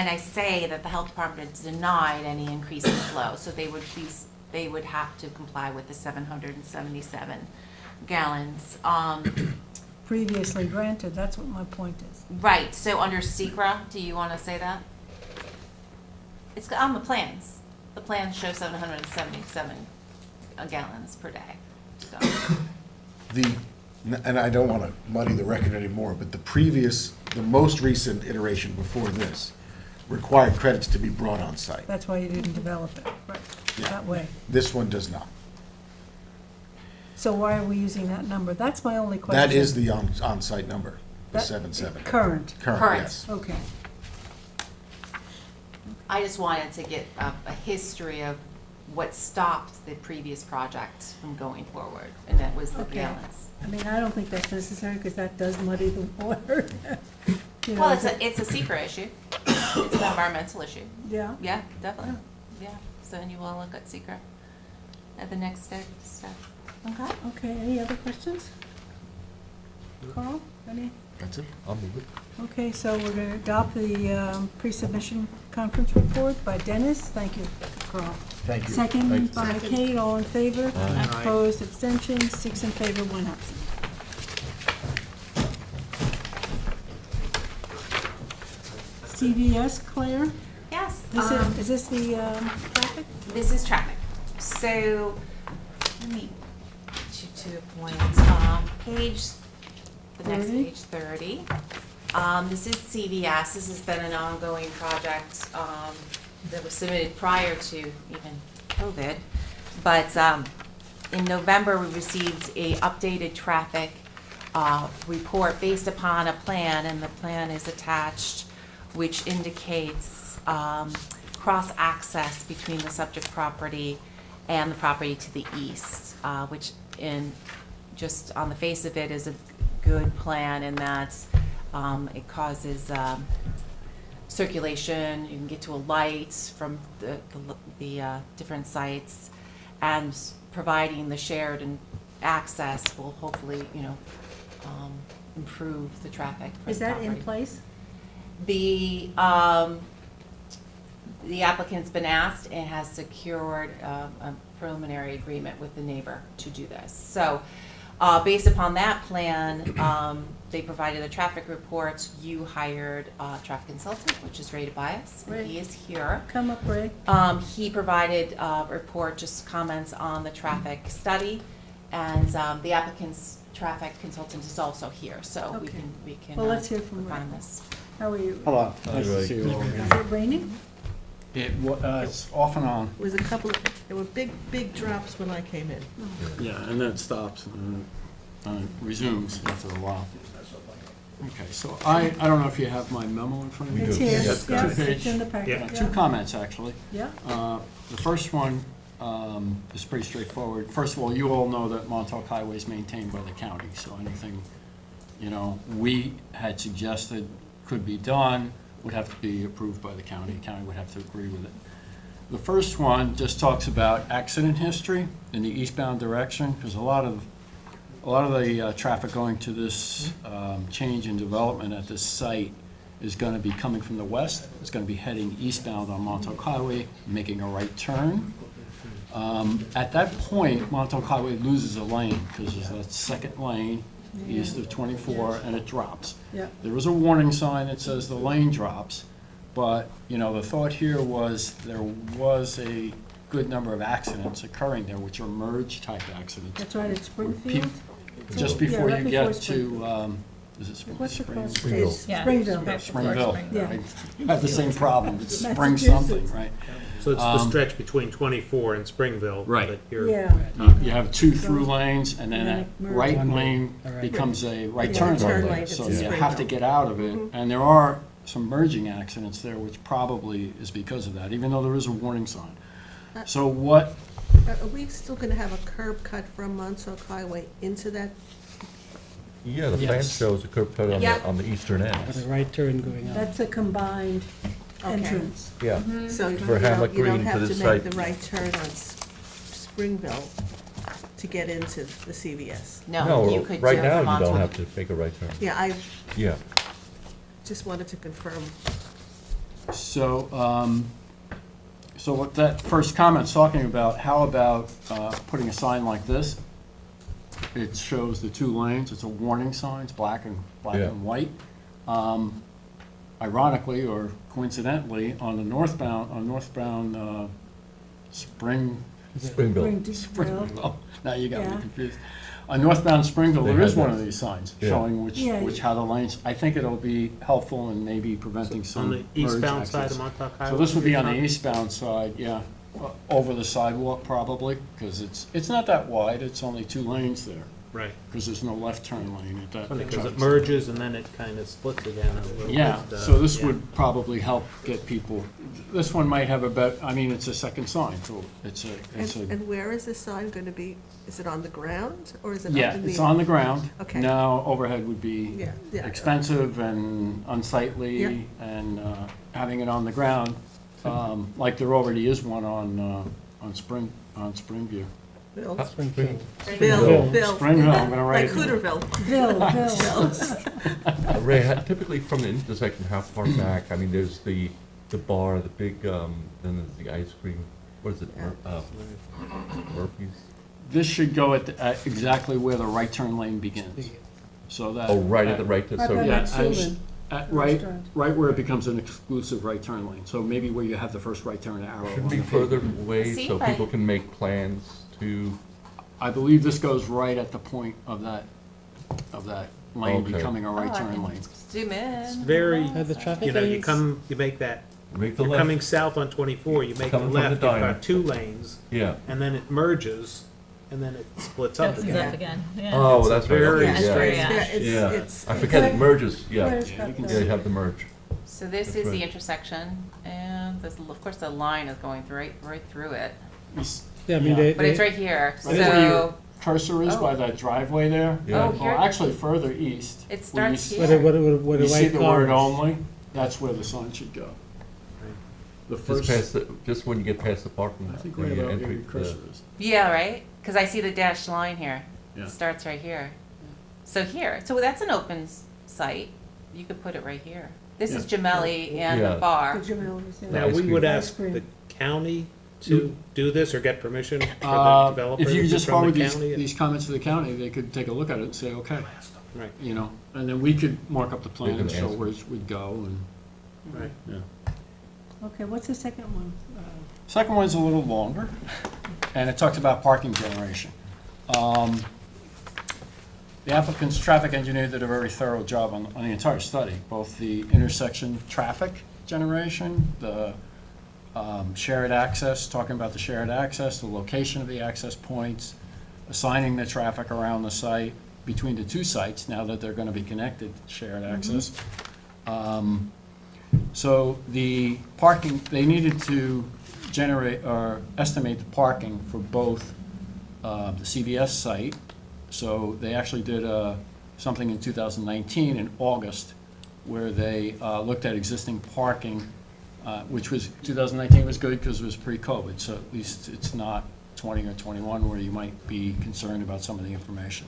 Speaker 10: I say that the health department denied any increase in flow, so they would have to comply with the 777 gallons.
Speaker 3: Previously granted, that's what my point is.
Speaker 10: Right, so under SECRA, do you want to say that? It's on the plans. The plans show 777 gallons per day, so.
Speaker 14: And I don't want to muddy the record anymore, but the most recent iteration before this required credits to be brought on site.
Speaker 3: That's why you didn't develop it, right,
Speaker 14: Yeah.
Speaker 3: that way.
Speaker 14: This one does not.
Speaker 3: So why are we using that number? That's my only question.
Speaker 14: That is the on-site number, the
Speaker 3: That-
Speaker 14: 77.
Speaker 3: Current,
Speaker 10: Current.
Speaker 14: Yes.
Speaker 3: okay.
Speaker 10: I just wanted to get a history of what stopped the previous project from going forward, and that was the
Speaker 3: Okay.
Speaker 10: gallons.
Speaker 3: I mean, I don't think that's necessary, because that does muddy the water. You know,
Speaker 10: Well, it's a secret issue. It's an environmental issue.
Speaker 3: Yeah,
Speaker 10: Yeah, definitely. Yeah, so then you will look at secret at the next step. Okay?
Speaker 3: okay, any other questions? Carl, any?
Speaker 14: That's it.
Speaker 8: I'll move it.
Speaker 3: Okay, so we're going to adopt the pre-submission conference report by Dennis. Thank you, Carl.
Speaker 14: Thank you.
Speaker 3: Second
Speaker 14: Thank
Speaker 3: by Kate, all in favor.
Speaker 8: Aye.
Speaker 3: Opposed, abstentions, 6 in favor, 1 absent. CVS, Claire?
Speaker 10: Yes.
Speaker 3: Is this the traffic?
Speaker 10: This is traffic. So, let me get you to a point, the next
Speaker 3: 30.
Speaker 10: page 30. This is CVS. This has been an ongoing project that was submitted prior to even COVID. But in November, we received a updated traffic report based upon a plan, and the plan is attached, which indicates cross-access between the subject property and the property to the east, which just on the face of it is a good plan in that it causes circulation, you can get to a light from the different sites, and providing the shared and access will hopefully, improve the traffic for
Speaker 3: Is
Speaker 10: the
Speaker 3: that in
Speaker 10: property.
Speaker 3: place?
Speaker 10: The applicant's been asked and has secured a preliminary agreement with the neighbor to do this. So, based upon that plan, they provided a traffic report. You hired a traffic consultant, which is rated by us, and he is here.
Speaker 3: Come up, Ray.
Speaker 10: He provided a report, just comments on the traffic study, and the applicant's traffic consultant is also here, so we
Speaker 3: Okay.
Speaker 10: can
Speaker 3: Well, let's hear from Ray.
Speaker 10: refine this.
Speaker 3: How are you?
Speaker 12: Hello,
Speaker 8: Hi,
Speaker 12: nice
Speaker 8: Ray.
Speaker 12: to see you all again.
Speaker 3: Is it raining?
Speaker 12: It's off and on,
Speaker 2: It was there were big drops when I came in.
Speaker 12: yeah, and then it stops and resumes after a while. Okay, so I don't know if you have my memo in front of you.
Speaker 3: It's
Speaker 8: do.
Speaker 3: here,
Speaker 8: Yes,
Speaker 3: yes,
Speaker 12: Two-page.
Speaker 3: it's in the packet.
Speaker 12: Yeah, two comments, actually.
Speaker 3: Yeah,
Speaker 12: The first one is pretty straightforward. First of all, you all know that Montauk Highway is maintained by the county, so anything, we had suggested could be done would have to be approved by the county. The county would have to agree with it. The first one just talks about accident history in the eastbound direction, because a lot of the traffic going to this change in development at this site is going to be coming from the west. It's going to be heading eastbound on Montauk Highway, making a right turn. At that point, Montauk Highway loses a lane, because there's that second lane east of 24, and it drops.
Speaker 3: yeah.
Speaker 12: There was a warning sign that says the lane drops, but, the thought here was there was a good number of accidents occurring there, which are merge-type accidents.
Speaker 3: That's right, at Springfield?
Speaker 12: Just
Speaker 3: Yeah,
Speaker 12: before
Speaker 3: right
Speaker 12: you
Speaker 3: before
Speaker 12: get
Speaker 3: Springfield.
Speaker 12: to Is it Spring?
Speaker 3: What's
Speaker 12: Spring?
Speaker 3: across the
Speaker 8: Springville.
Speaker 3: street?
Speaker 9: Yeah.
Speaker 3: Springville.
Speaker 9: Yeah.
Speaker 12: Springville.
Speaker 3: Yeah.
Speaker 12: I have the same problem. It's Spring
Speaker 3: Massachusetts.
Speaker 12: something, right?
Speaker 7: So it's the stretch between 24 and Springville.
Speaker 12: Right.
Speaker 7: that you're-
Speaker 3: Yeah.
Speaker 12: You have two through lanes, and then
Speaker 3: And then
Speaker 12: that
Speaker 3: it merges.
Speaker 12: right
Speaker 13: One lane.
Speaker 12: lane
Speaker 13: All right.
Speaker 12: becomes a right
Speaker 2: Yeah,
Speaker 12: turn
Speaker 2: turn
Speaker 12: lane.
Speaker 2: lane,
Speaker 12: So
Speaker 2: it's a
Speaker 12: you have to
Speaker 2: Springville.
Speaker 12: get out of it, and there are some merging accidents there, which probably is because of that, even though there is a warning sign. So what,
Speaker 2: Are we still gonna have a curb cut from Montauk Highway into that?
Speaker 8: Yeah, the plan
Speaker 12: Yes.
Speaker 8: shows a curb cut
Speaker 10: Yep.
Speaker 8: on the eastern
Speaker 13: With
Speaker 8: end.
Speaker 13: a right turn going out.
Speaker 3: That's a combined
Speaker 2: Okay.
Speaker 3: entrance.
Speaker 8: Yeah.
Speaker 2: So you
Speaker 8: For
Speaker 2: don't,
Speaker 8: Hamlet
Speaker 2: you don't
Speaker 8: Green to
Speaker 2: have to
Speaker 8: this
Speaker 2: make
Speaker 8: site.
Speaker 2: the right turn on Springville to get into the CVS.
Speaker 10: No, you could do
Speaker 8: right
Speaker 10: it
Speaker 8: now
Speaker 10: from
Speaker 8: you don't
Speaker 10: Montauk.
Speaker 8: have to make a right turn.
Speaker 2: Yeah, I
Speaker 8: Yeah.
Speaker 2: just wanted to confirm.
Speaker 12: so what that first comment's talking about, how about putting a sign like this? It shows the two lanes, it's a warning sign, it's black
Speaker 8: Yeah.
Speaker 12: and white. Ironically, or coincidentally, on the northbound,
Speaker 8: Springville.
Speaker 12: Springville, now you got me
Speaker 3: Yeah.
Speaker 12: confused. On northbound Springville,
Speaker 8: They
Speaker 12: there is
Speaker 8: had
Speaker 12: one
Speaker 8: that.
Speaker 12: of these signs
Speaker 8: Yeah.
Speaker 12: showing
Speaker 3: Yeah.
Speaker 12: which how the lanes, I think it'll be helpful in maybe preventing some
Speaker 7: On the
Speaker 12: merge
Speaker 7: eastbound side
Speaker 12: accidents.
Speaker 7: of Montauk Highway?
Speaker 12: So this would be on the
Speaker 7: you're
Speaker 12: eastbound side, yeah, over the sidewalk probably, because it's not that wide, it's only two lanes there,
Speaker 7: talking- Right,
Speaker 12: because there's no left turn lane at that.
Speaker 7: because it merges and then it kind of splits again a little bit.
Speaker 12: Yeah, so this
Speaker 7: yeah.
Speaker 12: would probably help get people, this one might have a I mean, it's a second sign, so it's a.
Speaker 2: And where is this sign gonna be? Is it on the ground or is it
Speaker 12: Yeah,
Speaker 2: up in the?
Speaker 12: it's on the ground.
Speaker 2: Okay.
Speaker 12: Now, overhead would be
Speaker 2: Yeah, yeah.
Speaker 12: expensive and unsightly,
Speaker 2: Yeah.
Speaker 12: and having it on the ground, like there already is one on Springview.
Speaker 2: Bill,
Speaker 8: Springfield.
Speaker 2: Bill.
Speaker 12: Springville, I'm gonna write
Speaker 2: Like
Speaker 12: it.
Speaker 2: Hooterville.
Speaker 3: Bill.
Speaker 8: Ray, typically from the intersection, how far back? I mean, there's the bar, the big, then there's the ice cream, what is it? Murphy's?
Speaker 12: This should go at exactly where the right turn lane begins. So that.
Speaker 8: Oh, right at the right,
Speaker 3: Right
Speaker 8: so,
Speaker 3: by
Speaker 12: Yeah,
Speaker 3: Maxuman
Speaker 12: right,
Speaker 3: Restaurant.
Speaker 12: right where it becomes an exclusive right turn lane. So maybe where you have the first right turn arrow.
Speaker 8: should
Speaker 12: on
Speaker 8: be
Speaker 12: the
Speaker 8: further
Speaker 12: pavement.
Speaker 8: away
Speaker 10: See,
Speaker 8: so
Speaker 10: if I-
Speaker 8: people can make plans to,
Speaker 12: I believe this goes right at the point of that lane
Speaker 8: Okay.
Speaker 12: becoming a right
Speaker 10: Oh, I
Speaker 12: turn
Speaker 10: can
Speaker 12: lane.
Speaker 10: Zoom in.
Speaker 7: It's very,
Speaker 13: The traffic
Speaker 7: you know, you
Speaker 13: lanes.
Speaker 7: make that,
Speaker 8: make the
Speaker 7: you're
Speaker 8: left.
Speaker 7: coming south on 24, you make a
Speaker 8: Coming from the
Speaker 7: left, you've
Speaker 8: diner.
Speaker 7: got two lanes,
Speaker 8: Yeah.
Speaker 7: and then it merges, and then it splits up
Speaker 9: Opens
Speaker 7: again.
Speaker 9: up again, yeah.
Speaker 8: Oh, that's right,
Speaker 7: very
Speaker 8: okay,
Speaker 7: strange.
Speaker 8: yeah.
Speaker 2: Yeah,
Speaker 8: Yeah,
Speaker 2: it's,
Speaker 8: I forget it merges, yeah.
Speaker 3: Where's
Speaker 12: Yeah,
Speaker 3: that
Speaker 12: you can
Speaker 3: though?
Speaker 8: Yeah, you have the merge.
Speaker 10: So this
Speaker 8: That's
Speaker 10: is the
Speaker 8: right.
Speaker 10: intersection, and there's, of course, the line is going right through it.
Speaker 13: Yeah, I mean,
Speaker 12: Yeah.
Speaker 13: they,
Speaker 10: But it's right here,
Speaker 12: Right where your
Speaker 10: so
Speaker 12: cursor is by
Speaker 10: Oh.
Speaker 12: that driveway there.
Speaker 8: Yeah.
Speaker 10: Oh,
Speaker 12: Well,
Speaker 10: here.
Speaker 12: actually further east.
Speaker 10: it
Speaker 12: where you
Speaker 10: starts
Speaker 12: see-
Speaker 13: where the,
Speaker 10: here.
Speaker 13: where the
Speaker 12: You see
Speaker 13: white
Speaker 12: the
Speaker 13: car
Speaker 12: word
Speaker 13: is.
Speaker 12: only, that's where the sign should go. The
Speaker 8: Just
Speaker 12: first,
Speaker 8: past the, just when you get past the parking
Speaker 12: I
Speaker 8: lot.
Speaker 12: think
Speaker 8: when
Speaker 12: right
Speaker 8: you
Speaker 12: about where
Speaker 8: enter
Speaker 12: your
Speaker 8: the-
Speaker 12: cursor is.
Speaker 10: Yeah, right? Because I see the dashed line here.
Speaker 12: Yeah.
Speaker 10: It starts right here. So here, so that's an open site. You could put it right here. This is
Speaker 12: Yeah.
Speaker 10: Gemelli and the
Speaker 8: Yeah.
Speaker 10: bar.
Speaker 3: The Jamelis, yeah.
Speaker 7: Now,
Speaker 8: Ice
Speaker 7: we
Speaker 8: cream.
Speaker 7: would
Speaker 3: Ice
Speaker 7: ask
Speaker 3: cream.
Speaker 7: the county to do this or get permission for the developer
Speaker 12: If you
Speaker 7: to-
Speaker 12: just
Speaker 7: from
Speaker 12: forward
Speaker 7: the
Speaker 12: these,
Speaker 7: county?
Speaker 12: these comments to the county, they could take a look at it and say, okay,
Speaker 7: Right,
Speaker 12: you know, and then we could mark up the plan
Speaker 8: can
Speaker 12: and show
Speaker 8: ask.
Speaker 12: where we'd go and,
Speaker 7: right.
Speaker 12: yeah.
Speaker 3: Okay, what's the second one?
Speaker 12: Second one's a little longer, and it talks about parking generation. The applicant's traffic engineer did a very thorough job on the entire study, both the intersection traffic generation, the shared access, talking about the shared access, the location of the access points, assigning the traffic around the site between the two sites, now that they're gonna be connected, shared access. So the parking, they needed to generate or estimate the parking for both the CVS site. So they actually did something in 2019 in August where they looked at existing parking, which was, 2019 was good because it was pre-COVID. So at least it's not 20 or 21 where you might be concerned about some of the information.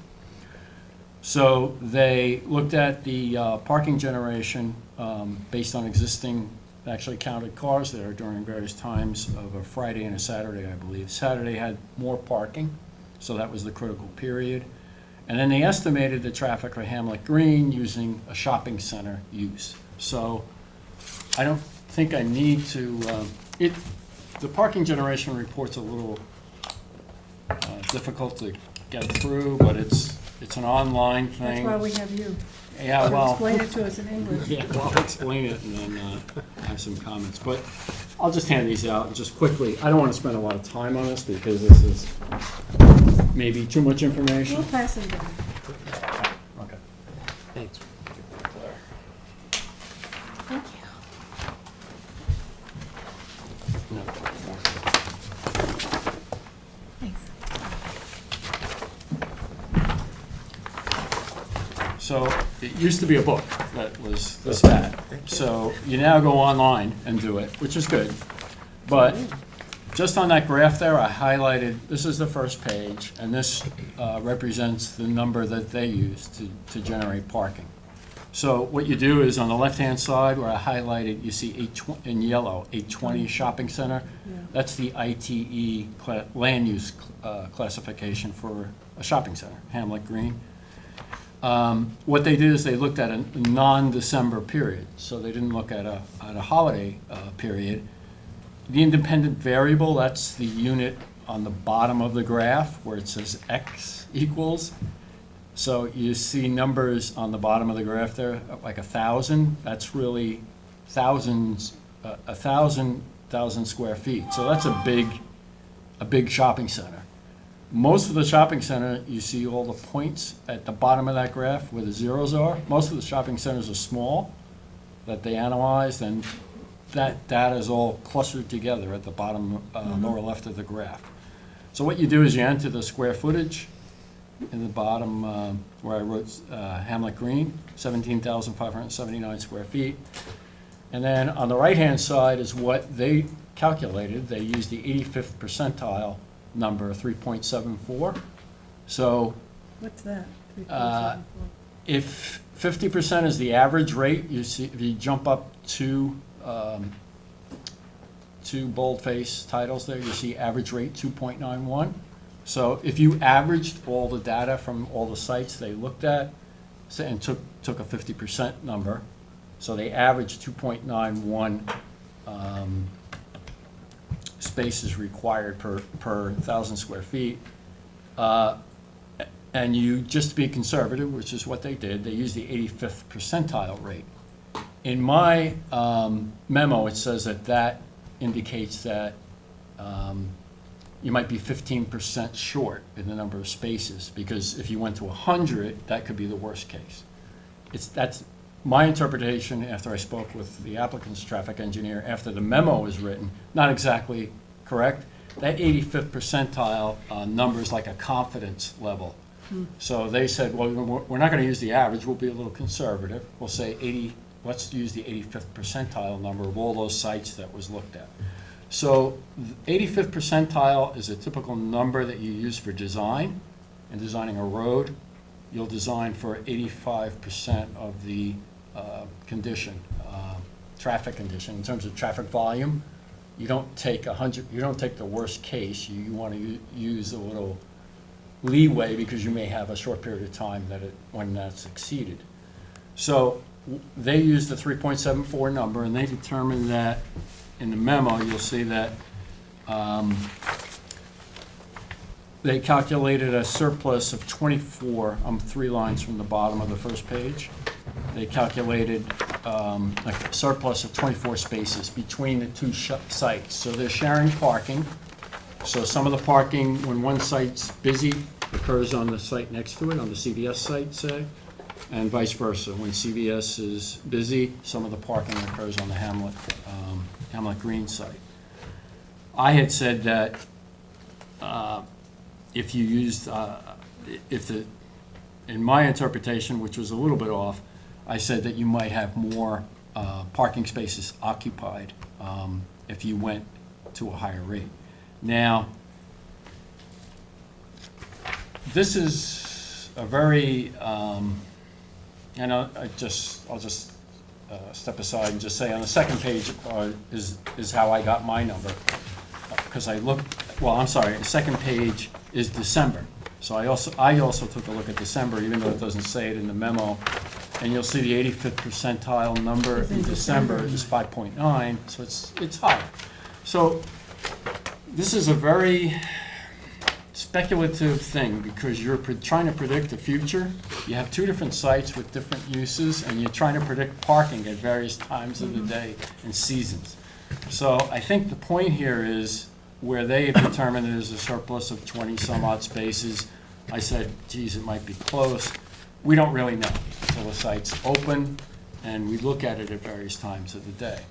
Speaker 12: So they looked at the parking generation based on existing, actually counted cars there during various times of a Friday and a Saturday, I believe. Saturday had more parking, so that was the critical period. And then they estimated the traffic for Hamlet Green using a shopping center use. So I don't think I need to, the parking generation report's a little difficult to get through, but it's an online
Speaker 3: That's
Speaker 12: thing.
Speaker 3: why we have you.
Speaker 12: Yeah,
Speaker 3: So
Speaker 12: well.
Speaker 3: explain it to us in English.
Speaker 12: Yeah, well, I'll explain it and then have some comments. But I'll just hand these out just quickly. I don't want to spend a lot of time on this because this is maybe too much information.
Speaker 3: We'll pass it down.
Speaker 12: Okay. Thanks.
Speaker 10: Thank you. So it used to be a book that was this fat. So you now go online and do it, which is good. But just on that graph there, I highlighted, this is the first page, and this represents the number that they use to generate parking. So what you do is on the left-hand side where I highlighted, you see in yellow, 820 shopping center. That's the ITE land use classification for a shopping center, Hamlet Green. What they did is they looked at a non-December period, so they didn't look at a holiday period. The independent variable, that's the unit on the bottom of the graph where it says X equals. So you see numbers on the bottom of the graph there, like 1,000. That's really thousands, 1,000 square feet. So that's a big shopping center. Most of the shopping center, you see all the points at the bottom of that graph where the zeros are. Most of the shopping centers are small that they analyzed, and that data is all clustered together at the bottom lower left of the graph. So what you do is you enter the square footage in the bottom where I wrote Hamlet Green, 17,579 square feet. And then on the right-hand side is what they calculated. They used the 85th percentile number, 3.74. So
Speaker 3: What's that?
Speaker 12: if 50% is the average rate, you see, if you jump up two boldface titles there, you see average rate 2.91. So if you averaged all the data from all the sites they looked at and took a 50% number, so they averaged 2.91 spaces required per 1,000 square feet. And you, just to be conservative, which is what they did, they used the 85th percentile rate. In my memo, it says that indicates that you might be 15% short in the number of spaces, because if you went to 100, that could be the worst case. That's my interpretation after I spoke with the applicant's traffic engineer, after the memo was written, not exactly correct. That 85th percentile number is like a confidence level. So they said, well, we're not going to use the average, we'll be a little conservative. We'll say 80, let's use the 85th percentile number of all those sites that was looked at. So 85th percentile is a typical number that you use for design. And designing a road, you'll design for 85% of the condition, traffic condition. In terms of traffic volume, you don't take 100, you don't take the worst case. You want to use a little leeway because you may have a short period of time when that's exceeded. So they used the 3.74 number, and they determined that in the memo, you'll see that they calculated a surplus of 24, 3 lines from the bottom of the first page. They calculated a surplus of 24 spaces between the two sites. So they're sharing parking. So some of the parking, when one site's busy, occurs on the site next to it, on the CVS site, say, and vice versa. When CVS is busy, some of the parking occurs on the Hamlet Green site. I had said that if you used, in my interpretation, which was a little bit off, I said that you might have more parking spaces occupied if you went to a higher rate. Now, this is a very, and I'll just step aside and just say on the second page is how I got my number. Because I looked, well, I'm sorry, the second page is December. So I also took a look at December, even though it doesn't say it in the memo. And you'll see the 85th percentile number in December is 5.9, so it's higher. So this is a very speculative thing, because you're trying to predict the future. You have two different sites with different uses, and you're trying to predict parking at various times of the day and seasons. So I think the point here is, where they have determined there's a surplus of 20-some-odd spaces, I said, geez, it might be close. We don't really know until the site's open, and we look at it at various times of the day.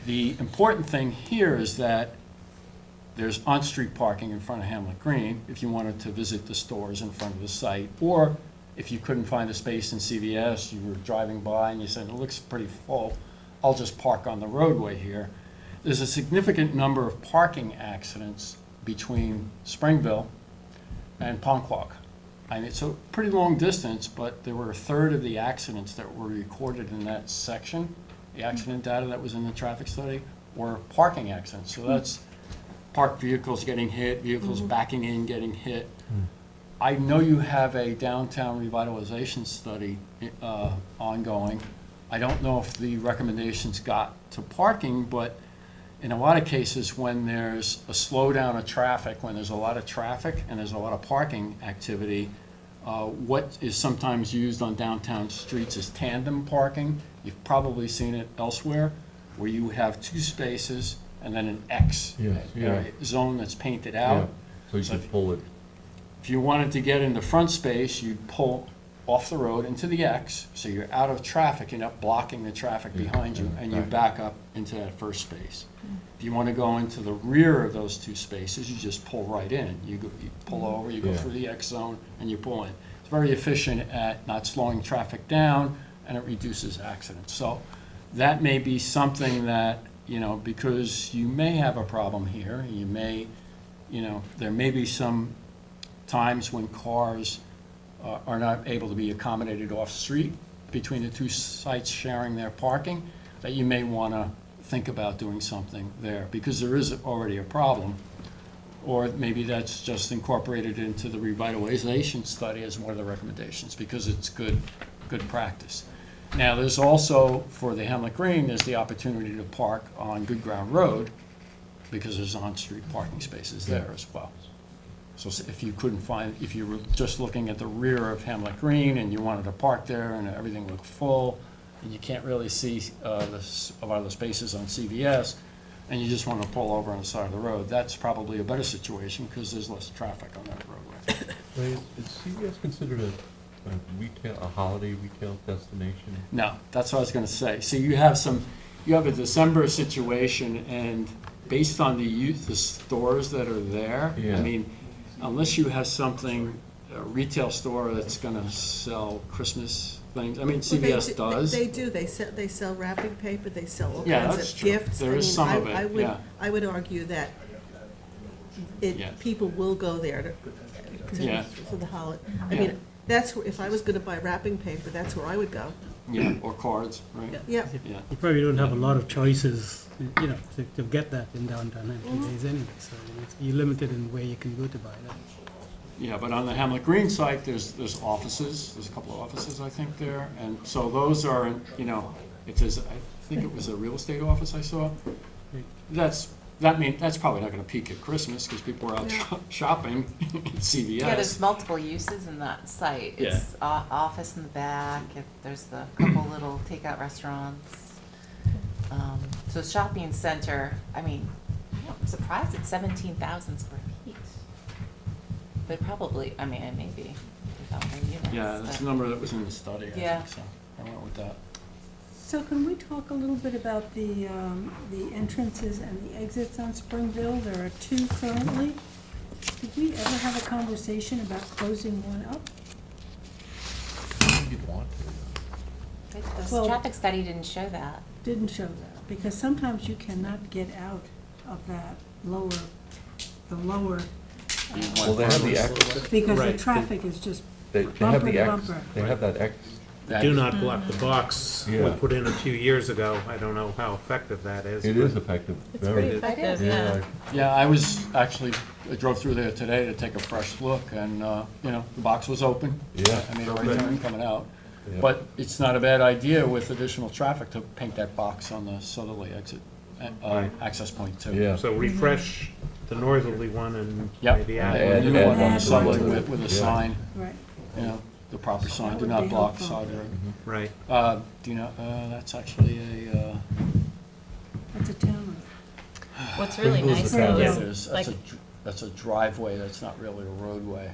Speaker 12: The important thing here is that there's on-street parking in front of Hamlet Green if you wanted to visit the stores in front of the site, or if you couldn't find a space in CVS, you were driving by and you said, it looks pretty full, I'll just park on the roadway here. There's a significant number of parking accidents between Springville and Ponquag. And it's a pretty long distance, but there were a third of the accidents that were recorded in that section, the accident data that was in the traffic study, were parking accidents. So that's parked vehicles getting hit, vehicles backing in, getting hit. I know you have a downtown revitalization study ongoing. I don't know if the recommendations got to parking, but in a lot of cases, when there's a slowdown of traffic, when there's a lot of traffic and there's a lot of parking activity, what is sometimes used on downtown streets is tandem parking. You've probably seen it elsewhere, where you have two spaces and then an X zone that's painted out.
Speaker 8: So you
Speaker 12: So
Speaker 8: can pull it.
Speaker 12: if you wanted to get in the front space, you'd pull off the road into the X, so you're out of traffic, you're not blocking the traffic behind you, and you back up into that first space. If you want to go into the rear of those two spaces, you just pull right in. You pull over, you go through the X zone, and you pull in. It's very efficient at not slowing traffic down, and it reduces accidents. So that may be something that, because you may have a problem here, there may be some times when cars are not able to be accommodated off-street between the two sites sharing their parking, that you may want to think about doing something there, because there is already a problem. Or maybe that's just incorporated into the revitalization study as one of the recommendations, because it's good practice. Now, there's also, for the Hamlet Green, there's the opportunity to park on Good Ground Road, because there's on-street parking spaces there as well. So if you if you were just looking at the rear of Hamlet Green and you wanted to park there and everything looked full, and you can't really see a lot of the spaces on CVS, and you just want to pull over on the side of the road, that's probably a better situation because there's less traffic on that roadway.
Speaker 8: Is CVS considered a holiday retail destination?
Speaker 12: No, that's what I was going to say. See, you have a December situation, and based on the stores that are there, I mean, unless you have a retail store that's going to sell Christmas things. I mean, CVS does.
Speaker 2: They do. They sell wrapping paper. They sell all
Speaker 12: that's
Speaker 2: kinds of
Speaker 12: true.
Speaker 2: gifts.
Speaker 12: There is some of it,
Speaker 2: I would argue that people will go there for the holiday. I mean, if I was going to buy wrapping paper, that's where I would go.
Speaker 12: Yeah, or cards, right?
Speaker 2: Yeah.
Speaker 15: You probably don't have a lot of choices, to get that in downtown Hampton Bays anyway, so you're limited in where you can go to buy that.
Speaker 12: Yeah, but on the Hamlet Green site, there's offices, there's a couple of offices, I think, there, and so those are, it says, I think it was a real estate office I saw. That's probably not gonna peak at Christmas, because people are out shopping at CVS.
Speaker 10: Yeah, there's multiple uses in that site. It's office in the back, there's the couple little takeout restaurants. So shopping center, I'm surprised it's 17,000 square feet. But probably, it may be without their units.
Speaker 12: Yeah, that's the number that was in the study, I think, so I went with that.
Speaker 3: So can we talk a little bit about the entrances and the exits on Springville? There are two currently. Did we ever have a conversation about closing one up?
Speaker 8: You'd want to.
Speaker 10: The traffic study didn't show that.
Speaker 3: Didn't show that, because sometimes you cannot get out of that lower.
Speaker 8: Well, they have the X.
Speaker 3: Because the traffic is just
Speaker 8: They have
Speaker 3: bumper
Speaker 8: the
Speaker 3: to
Speaker 8: X.
Speaker 3: bumper.
Speaker 8: They have that X.
Speaker 7: Do not block the box
Speaker 8: Yeah.
Speaker 7: was put in a few years ago. I don't know how effective that is.
Speaker 8: It
Speaker 7: but-
Speaker 8: is effective.
Speaker 9: It's
Speaker 8: Very.
Speaker 9: pretty effective,
Speaker 8: Yeah.
Speaker 12: Yeah, I drove through there today to take a fresh look, and, the box was open.
Speaker 8: Yeah.
Speaker 12: I made a right turn coming out.
Speaker 8: Yeah.
Speaker 12: But it's not a bad idea with additional traffic to paint that box on the southerly exit, access point too.
Speaker 8: Yeah.
Speaker 7: So refresh the northerly one and
Speaker 12: Yep.
Speaker 7: maybe
Speaker 12: Add
Speaker 7: add.
Speaker 12: a new
Speaker 8: add
Speaker 12: one,
Speaker 8: one
Speaker 12: something
Speaker 8: to
Speaker 12: with a
Speaker 8: yeah.
Speaker 12: sign,
Speaker 3: Right.
Speaker 12: you know, the proper sign,
Speaker 3: That
Speaker 12: do
Speaker 3: would
Speaker 12: not
Speaker 3: be
Speaker 12: block
Speaker 3: helpful.
Speaker 12: side road.
Speaker 7: Right.
Speaker 12: Do you know, that's actually a,
Speaker 3: That's a town road.
Speaker 9: What's really
Speaker 8: Springville's
Speaker 9: nice
Speaker 8: a
Speaker 9: though
Speaker 8: town
Speaker 12: yeah,
Speaker 8: road.
Speaker 9: is,
Speaker 12: that's
Speaker 9: like,
Speaker 12: that's a driveway, that's not really a roadway.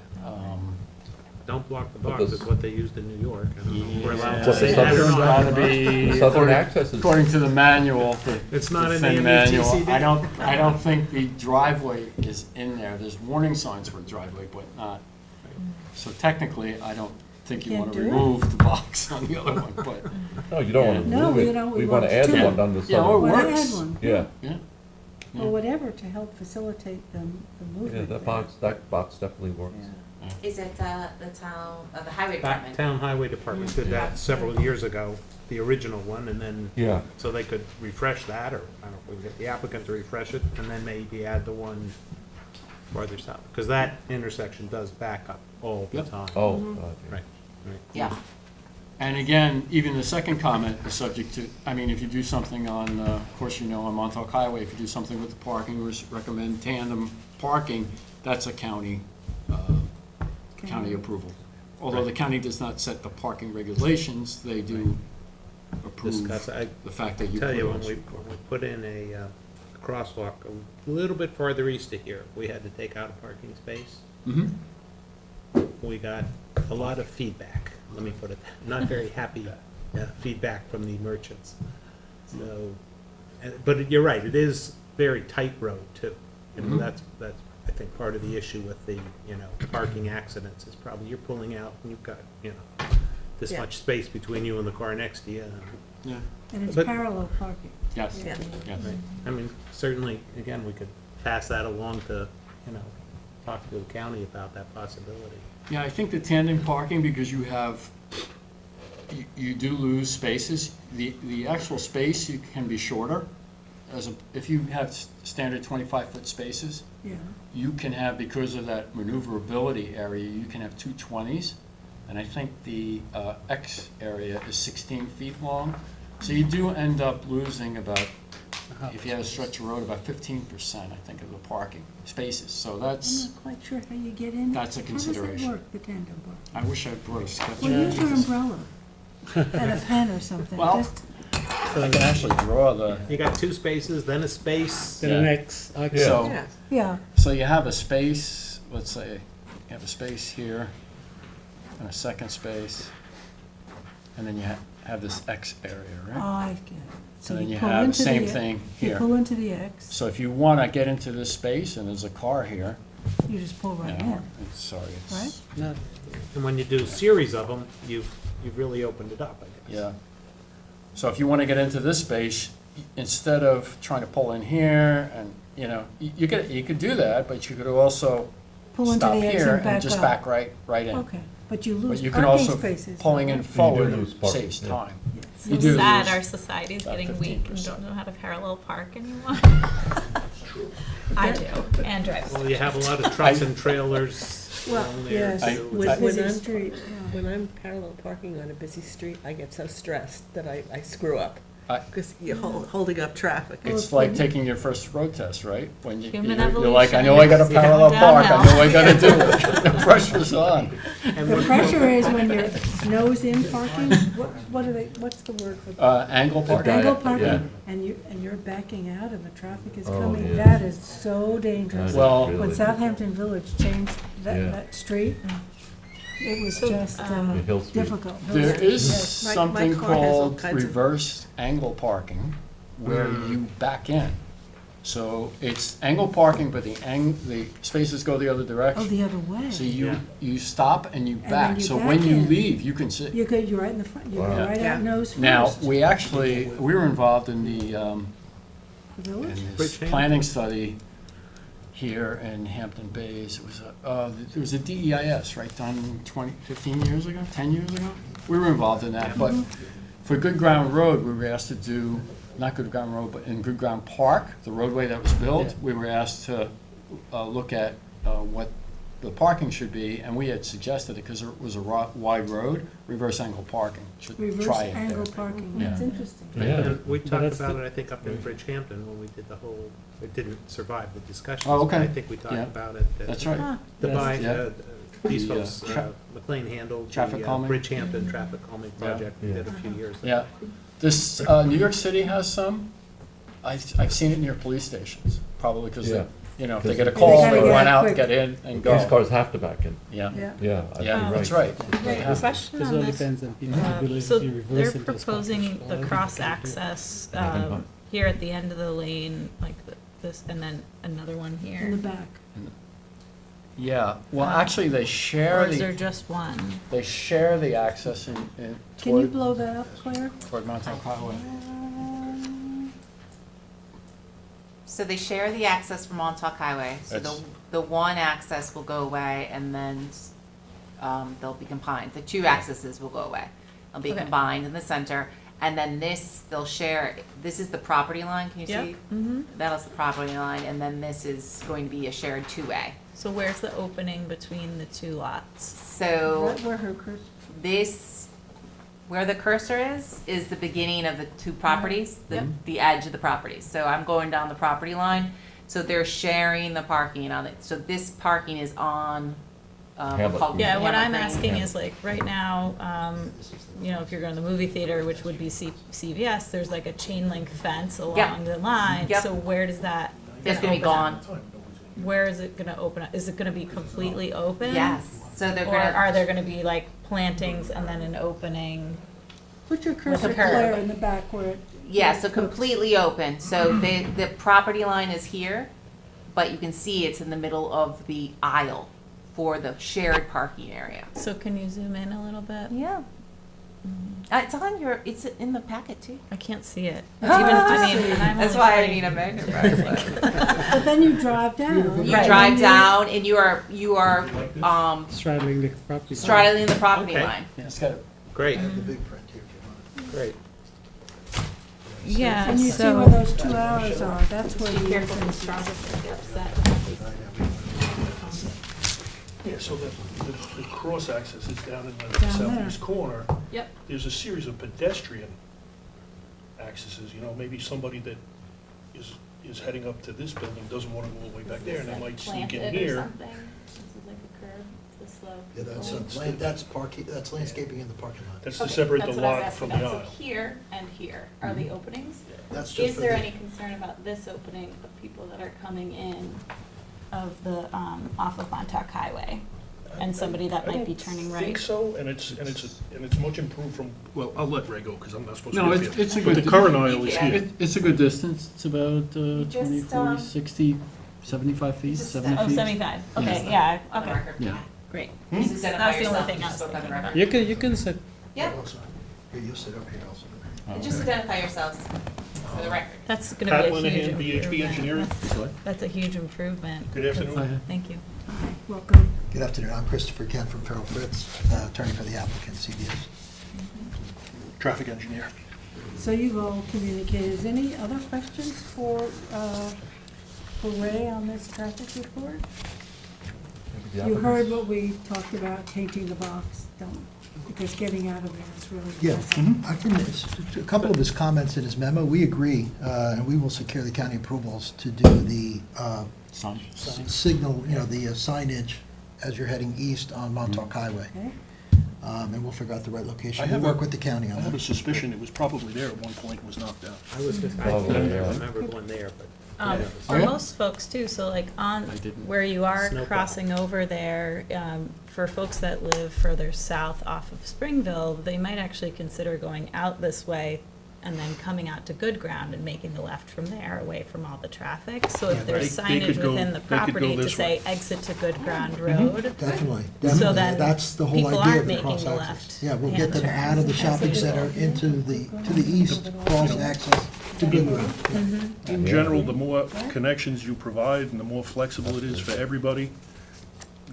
Speaker 7: Don't block the
Speaker 8: But
Speaker 7: box
Speaker 8: this-
Speaker 7: is what they used in New York. I don't know if we're allowed
Speaker 12: Yeah,
Speaker 7: to say that or
Speaker 8: Southern-
Speaker 7: not.
Speaker 12: Gotta be,
Speaker 8: Southern
Speaker 12: according,
Speaker 8: access is,
Speaker 12: according to the manual,
Speaker 7: It's
Speaker 12: the
Speaker 7: not in the
Speaker 12: thin manual,
Speaker 7: MUTCD.
Speaker 12: I don't think the driveway is in there. There's warning signs for driveway, but not. So technically, I don't think you
Speaker 3: Can't
Speaker 12: want to
Speaker 3: do it?
Speaker 12: remove the box on the other one, but,
Speaker 8: no, you don't want to
Speaker 3: No,
Speaker 8: move
Speaker 3: we
Speaker 8: it.
Speaker 3: don't-
Speaker 8: We
Speaker 3: we
Speaker 8: want
Speaker 3: want
Speaker 8: to add
Speaker 3: two.
Speaker 8: one on the
Speaker 12: Yeah, or
Speaker 8: southern.
Speaker 3: Well, I
Speaker 12: works.
Speaker 3: had one.
Speaker 8: Yeah,
Speaker 12: yeah.
Speaker 3: Or whatever to help facilitate the
Speaker 8: yeah,
Speaker 3: movement.
Speaker 8: that
Speaker 3: there.
Speaker 8: box definitely works.
Speaker 3: Yeah.
Speaker 10: Is it the town, the highway
Speaker 7: Back
Speaker 10: department?
Speaker 7: Town Highway Department did that several years ago, the original one, and then,
Speaker 8: Yeah,
Speaker 7: so they could refresh that, or I don't know if we can get the applicant to refresh it, and then maybe add the one farther south, because that intersection does back up all the
Speaker 12: Yep.
Speaker 7: time.
Speaker 8: oh,
Speaker 3: Mm-hmm.
Speaker 7: Right, right.
Speaker 10: Yeah.
Speaker 12: And again, even the second comment is subject to, I mean, if you do something on, of course, you know, on Montauk Highway, if you do something with the parking, we recommend tandem parking, that's a county approval. Although the county does not set the parking regulations, they do approve
Speaker 7: Discuss, I
Speaker 12: the fact that you put
Speaker 7: tell you,
Speaker 12: on.
Speaker 7: when we put in a crosswalk a little bit farther east of here, we had to take out a parking space.
Speaker 12: Mhm.
Speaker 7: We got a lot of feedback, let me put it, not very happy feedback from the merchants. So, but you're right, it is very tight road too. And that's, I think, part of the issue with the, parking accidents is probably you're pulling out and you've got, this
Speaker 2: Yeah.
Speaker 7: much space between you and the car next to you.
Speaker 12: Yeah,
Speaker 3: And it's
Speaker 7: But-
Speaker 3: parallel parking.
Speaker 12: yes,
Speaker 2: Yeah.
Speaker 12: yes.
Speaker 7: Right. I mean, certainly, again, we could pass that along to, talk to the county about that possibility.
Speaker 12: Yeah, I think the tandem parking, because you have, you do lose spaces. The actual space, you can be shorter. If you have standard 25-foot spaces,
Speaker 3: Yeah.
Speaker 12: you can have, because of that maneuverability area, you can have two 20s. And I think the X area is 16 feet long. So you do end up losing about, if you have a stretch of road, about 15%, I think, of the parking spaces. So
Speaker 3: I'm
Speaker 12: that's,
Speaker 3: not quite sure how you get in.
Speaker 12: That's a
Speaker 3: How
Speaker 12: consideration.
Speaker 3: does that work, the tandem park?
Speaker 12: I wish I brought a sketch.
Speaker 3: Well, use your umbrella and a pen or something.
Speaker 12: Well,
Speaker 3: Just-
Speaker 12: I can actually draw the,
Speaker 7: You got two spaces, then a space.
Speaker 15: Then
Speaker 12: Yeah.
Speaker 15: next, okay.
Speaker 12: so,
Speaker 2: Yeah.
Speaker 3: Yeah,
Speaker 12: so you have a space, let's say, you have a space here, and a second space, and then you have this X area,
Speaker 3: oh,
Speaker 12: right?
Speaker 3: I get it. So
Speaker 12: And then you
Speaker 3: pull
Speaker 12: have the
Speaker 3: into the
Speaker 12: same
Speaker 3: E-
Speaker 12: thing
Speaker 3: You
Speaker 12: here.
Speaker 3: pull into the X,
Speaker 12: So if you want to get into this space, and there's a car here,
Speaker 3: you just pull
Speaker 12: you
Speaker 3: right
Speaker 12: know,
Speaker 3: in,
Speaker 12: sorry,
Speaker 3: right?
Speaker 12: it's,
Speaker 7: And when you do a series of them, you've really opened it up, I guess.
Speaker 12: yeah. So if you want to get into this space, instead of trying to pull in here, and, you could do that, but you could also
Speaker 3: Pull into
Speaker 12: stop
Speaker 3: the X
Speaker 12: here
Speaker 3: and back
Speaker 12: and just
Speaker 3: up.
Speaker 12: back right in.
Speaker 3: Okay, but you
Speaker 12: But
Speaker 3: lose
Speaker 12: you can
Speaker 3: parking
Speaker 12: also,
Speaker 3: spaces.
Speaker 12: pulling
Speaker 3: though,
Speaker 12: in
Speaker 3: right?
Speaker 12: forward
Speaker 8: lose parking,
Speaker 12: saves
Speaker 8: yeah.
Speaker 12: time.
Speaker 3: Yes.
Speaker 12: You
Speaker 9: So
Speaker 12: do
Speaker 9: sad
Speaker 12: lose
Speaker 9: our society's
Speaker 12: about
Speaker 9: getting weak and
Speaker 12: 15%.
Speaker 9: don't know how to parallel park anymore. I do, and drive.
Speaker 7: Well, you have a lot of trucks and trailers
Speaker 2: Well,
Speaker 7: along there.
Speaker 2: yes,
Speaker 12: I-
Speaker 7: too.
Speaker 2: when
Speaker 12: I-
Speaker 2: when I'm,
Speaker 3: street,
Speaker 2: when I'm parallel parking on a busy street, I get so stressed that I screw up.
Speaker 12: I-
Speaker 2: Because you're holding up traffic.
Speaker 12: It's like taking your first road test, right? When
Speaker 9: Human
Speaker 12: you're like, I know I
Speaker 9: evolution.
Speaker 12: got to parallel
Speaker 9: Yeah.
Speaker 12: park, I
Speaker 9: Downhill.
Speaker 12: know I got to do it. The pressure's on.
Speaker 3: The pressure is when you're nose in parking, what's the word for that?
Speaker 12: Angle parking.
Speaker 3: Angle
Speaker 12: Yeah.
Speaker 3: parking, and you're backing out and the traffic is
Speaker 8: Oh,
Speaker 3: coming,
Speaker 8: yeah.
Speaker 3: that is so dangerous.
Speaker 12: Well-
Speaker 3: When
Speaker 8: Really.
Speaker 3: Southampton Village changed
Speaker 8: Yeah.
Speaker 3: that street, it was
Speaker 9: So,
Speaker 3: just
Speaker 8: The Hill Street.
Speaker 3: difficult.
Speaker 12: There is
Speaker 2: Yes, my
Speaker 12: something
Speaker 2: car has all
Speaker 12: called
Speaker 2: kinds of-
Speaker 12: reverse angle parking, where you back in. So it's angle parking, but the spaces go the other
Speaker 3: Oh,
Speaker 12: direction.
Speaker 3: the other way.
Speaker 12: So
Speaker 3: You
Speaker 12: you stop and you
Speaker 3: then
Speaker 12: back.
Speaker 3: you
Speaker 12: So
Speaker 3: back
Speaker 12: when you
Speaker 3: in.
Speaker 12: leave, you can sit.
Speaker 3: go, you're right in the front, you go
Speaker 8: Wow.
Speaker 3: right
Speaker 2: Yeah.
Speaker 3: out nose first.
Speaker 12: Now, we were involved in
Speaker 3: The
Speaker 12: in
Speaker 3: village?
Speaker 12: this
Speaker 7: Bridgehampton?
Speaker 12: planning study here in Hampton Bays. There was a DEIS, right, done 15 years ago, 10 years ago? We were involved in that, but for Good Ground Road, we were asked to do, not Good Ground Road, but in Good Ground Park, the roadway that was built, we were asked to look at what the parking should be, and we had suggested it because it was a wide road, reverse angle parking. Should
Speaker 3: Reverse
Speaker 12: try it
Speaker 3: angle
Speaker 12: there.
Speaker 3: parking,
Speaker 12: Yeah.
Speaker 3: that's interesting.
Speaker 7: And we
Speaker 15: But
Speaker 7: talked
Speaker 15: that's
Speaker 7: about
Speaker 15: the-
Speaker 7: it, I think, up in Bridgehampton when we did the whole, it didn't survive the discussions.
Speaker 12: Oh,
Speaker 7: but
Speaker 12: okay.
Speaker 7: I think we talked
Speaker 12: Yeah.
Speaker 7: about it.
Speaker 12: That's right.
Speaker 9: Huh.
Speaker 7: The by,
Speaker 12: Yeah.
Speaker 7: these
Speaker 12: The,
Speaker 7: folks,
Speaker 12: tra-
Speaker 7: McLean handled
Speaker 12: traffic
Speaker 7: the
Speaker 12: calming.
Speaker 7: Bridgehampton traffic calming
Speaker 12: Yeah.
Speaker 7: project we did a few years ago.
Speaker 12: Yeah. This, New York City has some. I've seen it near police stations, probably because,
Speaker 8: Yeah.
Speaker 12: you know, if they get a
Speaker 8: They
Speaker 12: call,
Speaker 3: gotta
Speaker 12: they
Speaker 3: get
Speaker 12: run
Speaker 3: out
Speaker 12: out,
Speaker 3: quick.
Speaker 12: get in and
Speaker 8: These
Speaker 12: go.
Speaker 8: cars have to back in.
Speaker 12: Yeah,
Speaker 3: Yeah.
Speaker 8: Yeah, I think
Speaker 12: yeah,
Speaker 8: you're
Speaker 12: that's right.
Speaker 9: Wait,
Speaker 12: Yeah.
Speaker 9: question
Speaker 15: This
Speaker 9: on
Speaker 15: all
Speaker 9: this.
Speaker 15: depends on people's ability
Speaker 9: So
Speaker 15: to reverse
Speaker 9: they're
Speaker 15: into a spot
Speaker 9: proposing
Speaker 15: push.
Speaker 9: the
Speaker 15: All
Speaker 9: cross
Speaker 15: they can do.
Speaker 9: access,
Speaker 8: Mhm.
Speaker 9: here at the end of the lane, like this, and then another one
Speaker 3: In the
Speaker 9: here.
Speaker 3: back.
Speaker 12: Yeah, well, actually, they
Speaker 9: Or
Speaker 12: share
Speaker 9: is there
Speaker 12: the,
Speaker 9: just one?
Speaker 12: they share the access in
Speaker 3: Can you
Speaker 12: toward,
Speaker 3: blow that up, Claire?
Speaker 12: toward Montauk Highway.
Speaker 10: So they share the access from Montauk Highway, so
Speaker 12: That's-
Speaker 10: the one access will go away and then, they'll be combined. The two accesses will go away. They'll be
Speaker 9: Okay.
Speaker 10: combined in the center, and then this, they'll share, this is the property line, can you
Speaker 9: Yep.
Speaker 10: see?
Speaker 9: Mm-hmm.
Speaker 10: That is the property line, and then this is going to be a shared two-way.
Speaker 9: So where's the opening between the two lots?
Speaker 10: So
Speaker 3: Right where her cursor.
Speaker 10: this, where the cursor is the beginning of the two properties,
Speaker 9: Yep.
Speaker 10: the edge of the properties. So I'm going down the property line, so they're sharing the parking on it. So this parking is on,
Speaker 8: Hamlet.
Speaker 10: called
Speaker 9: Yeah, what I'm
Speaker 10: Hamlet Green.
Speaker 9: asking is like, right now, you know, if you're going to the movie theater, which would be CVS, there's like a chain link fence along the line.
Speaker 10: Yep.
Speaker 9: So where does that?
Speaker 10: It's gonna be
Speaker 9: open up?
Speaker 10: gone.
Speaker 9: Where is it gonna open up? Is it gonna be completely open?
Speaker 10: Yes, so they're
Speaker 9: Or
Speaker 10: gonna.
Speaker 9: are there gonna be like plantings and then an opening?
Speaker 3: Put your
Speaker 9: With
Speaker 3: cursor,
Speaker 9: a curb.
Speaker 3: Claire, in the back where it.
Speaker 10: Yeah, so completely open, so the property line is here, but you can see it's in the middle of the aisle for the shared parking area.
Speaker 9: So can you zoom in a little bit?
Speaker 10: Yeah. It's on your, it's in the packet too.
Speaker 9: I can't see it. Even, I mean, and I'm
Speaker 10: That's
Speaker 9: only
Speaker 10: why I
Speaker 9: 40.
Speaker 10: need a magnifying glass.
Speaker 3: But then you drive down.
Speaker 10: You
Speaker 9: Right.
Speaker 10: drive down and you are,
Speaker 15: Straddling the property.
Speaker 10: straddling the property
Speaker 7: Okay.
Speaker 10: line.
Speaker 12: It's got it.
Speaker 7: Great,
Speaker 16: The big print here if you want.
Speaker 7: great.
Speaker 9: Yeah,
Speaker 3: And you see
Speaker 9: so.
Speaker 3: where those 2 hours are, that's where the
Speaker 9: Careful,
Speaker 3: entrance
Speaker 9: Mr.
Speaker 3: is.
Speaker 9: Officer, get upset.
Speaker 16: Yeah, so the cross access is down in the
Speaker 3: Down there.
Speaker 16: southeast corner.
Speaker 9: Yep.
Speaker 16: There's a series of pedestrian accesses, you know, maybe somebody that is heading up to this building doesn't want to go all the way back there, and they might sneak in here.
Speaker 9: This is like a curb, this slope.
Speaker 16: Yeah,
Speaker 14: That's parking, that's landscaping in the parking lot.
Speaker 16: That's to separate the lot from the aisle.
Speaker 9: So here and here are the openings.
Speaker 14: That's just
Speaker 9: Is
Speaker 14: for
Speaker 9: there
Speaker 14: the-
Speaker 9: any concern about this opening of people that are coming in of the, off of Montauk Highway? And somebody that might be turning
Speaker 16: I think
Speaker 9: right?
Speaker 16: so, and it's much improved from, well, I'll let Ray go, because I'm not supposed to
Speaker 12: No,
Speaker 16: get
Speaker 12: it's-
Speaker 16: there.
Speaker 12: it's a
Speaker 16: But
Speaker 12: good-
Speaker 16: the current aisle is
Speaker 10: Yeah.
Speaker 16: here.
Speaker 12: It's a good distance. It's about 20,
Speaker 10: Just,
Speaker 12: 40, 60, 75 feet,
Speaker 10: just
Speaker 12: 70
Speaker 9: Oh,
Speaker 12: feet.
Speaker 9: 75, okay,
Speaker 12: Yeah.
Speaker 9: yeah,
Speaker 10: On the
Speaker 9: okay,
Speaker 10: record.
Speaker 12: Yeah.
Speaker 9: great.
Speaker 10: Please
Speaker 9: That
Speaker 10: identify
Speaker 9: was the only
Speaker 10: yourself.
Speaker 9: thing I
Speaker 10: Just
Speaker 9: was
Speaker 10: spoke on the
Speaker 9: thinking
Speaker 10: record.
Speaker 15: You can sit.
Speaker 10: Yep,
Speaker 14: Here, you sit over here also.
Speaker 10: just identify yourselves for the record.
Speaker 9: That's gonna
Speaker 16: Pat
Speaker 9: be a huge
Speaker 16: Linehan, BHP Engineering.
Speaker 9: improvement. That's a huge improvement.
Speaker 16: Good afternoon.
Speaker 9: Thank you.
Speaker 3: Welcome.
Speaker 14: Good afternoon, I'm Christopher Kent from Farrell Fritz, attorney for the applicant, CBS.
Speaker 16: Traffic engineer.
Speaker 3: So you've all communicated. Is any other questions for Ray on this traffic report? You heard what we talked about, painting the box, because getting out of there is really.
Speaker 14: Yeah,
Speaker 3: messy.
Speaker 14: I can, a couple of his comments in his memo, we agree, and we will secure the county approvals to do the
Speaker 12: Sign.
Speaker 14: signal, you know, the signage as you're heading east on Montauk Highway.
Speaker 3: Okay.
Speaker 14: And we'll figure out the right location.
Speaker 16: I
Speaker 14: We'll
Speaker 16: have a-
Speaker 14: work with the county
Speaker 16: I
Speaker 14: on
Speaker 16: have a
Speaker 14: that.
Speaker 16: suspicion it was probably there at one point and was knocked down.
Speaker 7: I was just, I
Speaker 8: Probably,
Speaker 7: couldn't
Speaker 8: yeah.
Speaker 7: remember one there, but.
Speaker 9: For
Speaker 14: Yeah.
Speaker 9: most folks too, so like on,
Speaker 12: I didn't.
Speaker 9: where you are
Speaker 7: Snowplow.
Speaker 9: crossing over there, for folks that live further south off of Springville, they might actually consider going out this way and then coming out to Good Ground and making the left from there, away from all the traffic. So if there's
Speaker 16: They
Speaker 9: signage
Speaker 16: could go-
Speaker 9: within the
Speaker 16: they could go
Speaker 9: property to
Speaker 16: this way.
Speaker 9: say exit to Good Ground Road,
Speaker 14: Definitely,
Speaker 9: So
Speaker 14: definitely.
Speaker 9: then
Speaker 14: That's the whole
Speaker 9: people
Speaker 14: idea
Speaker 9: aren't
Speaker 14: of the
Speaker 9: making the
Speaker 14: cross
Speaker 9: left
Speaker 14: access. Yeah, we'll get them
Speaker 9: hand
Speaker 14: out of the
Speaker 9: turn.
Speaker 14: shopping center into the east, cross access to Good Ground.
Speaker 16: In general, the more connections you provide and the more flexible it is for everybody,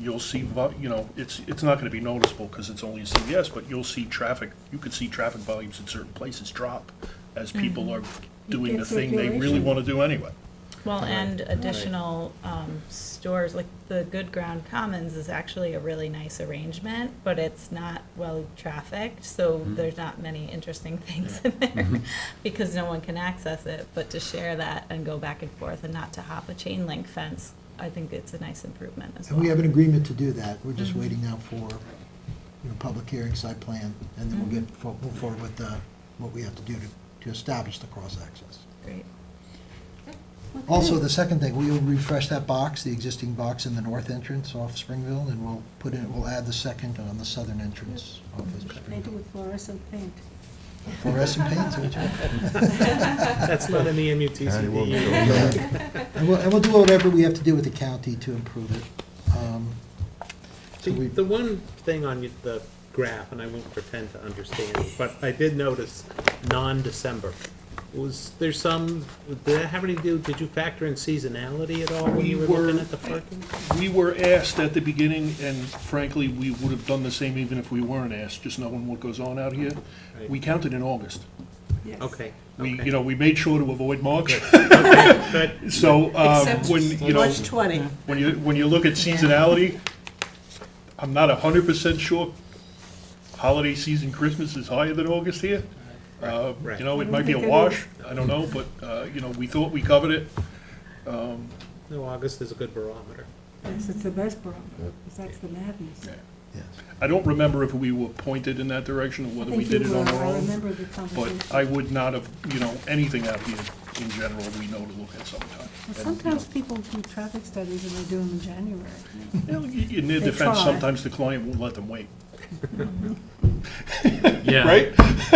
Speaker 16: you'll see, you know, it's not gonna be noticeable because it's only a CVS, but you'll see traffic, you could see traffic volumes in certain places drop as people are doing the
Speaker 3: get
Speaker 16: thing they really
Speaker 3: circulation.
Speaker 16: wanna do anyway.
Speaker 9: Well, and additional stores, like the Good Ground Commons is actually a really nice arrangement, but it's not well trafficked, so there's not many interesting things in there because no one can access it. But to share that and go back and forth and not to hop a chain link fence, I think it's a nice improvement as well.
Speaker 17: And we have an agreement to do that. We're just waiting now for, public hearing, site plan, and then we'll move forward with what we have to do to establish the cross-access.
Speaker 9: Great.
Speaker 17: Also, the second thing, we will refresh that box, the existing box in the north entrance off Springville, and we'll add the second on the southern entrance off of
Speaker 3: Paint it
Speaker 17: Springville.
Speaker 3: with fluorescent paint.
Speaker 17: Fluorescent paint, is that what you
Speaker 7: That's not in the
Speaker 8: And it will be
Speaker 7: MUTCD.
Speaker 17: And we'll do whatever we have to do with the county to improve it. So we,
Speaker 7: The one thing on the graph, and I won't pretend to understand, but I did notice non-December. Was there did that have any to do, did you factor in seasonality at all when you were looking at the parking?
Speaker 16: We were asked at the beginning, and frankly, we would have done the same even if we weren't asked, just knowing what goes on out here.
Speaker 7: Right.
Speaker 16: We counted in August.
Speaker 3: Yes.
Speaker 7: Okay.
Speaker 16: We made sure to avoid March.
Speaker 7: Good.
Speaker 16: So,
Speaker 2: Except
Speaker 16: when,
Speaker 2: March 20.
Speaker 16: when you look at seasonality, I'm not 100% sure holiday season Christmas is higher than August here.
Speaker 7: Right.
Speaker 16: It might be a wash, I don't know, but, we thought we covered it.
Speaker 7: No, August is a good barometer.
Speaker 3: Yes, it's the best barometer, because that's the madness.
Speaker 17: yes.
Speaker 16: I don't remember if we were pointed in that direction or whether we did it on our
Speaker 3: I
Speaker 16: own.
Speaker 3: remember the conversation.
Speaker 16: But I would not have, anything out here in general, we know to look at sometime.
Speaker 3: Well,
Speaker 16: And,
Speaker 3: sometimes people do traffic studies and they do them in January.
Speaker 16: In their
Speaker 3: They
Speaker 16: defense,
Speaker 3: try.
Speaker 16: sometimes the client won't let them wait,
Speaker 12: Yeah.
Speaker 16: right?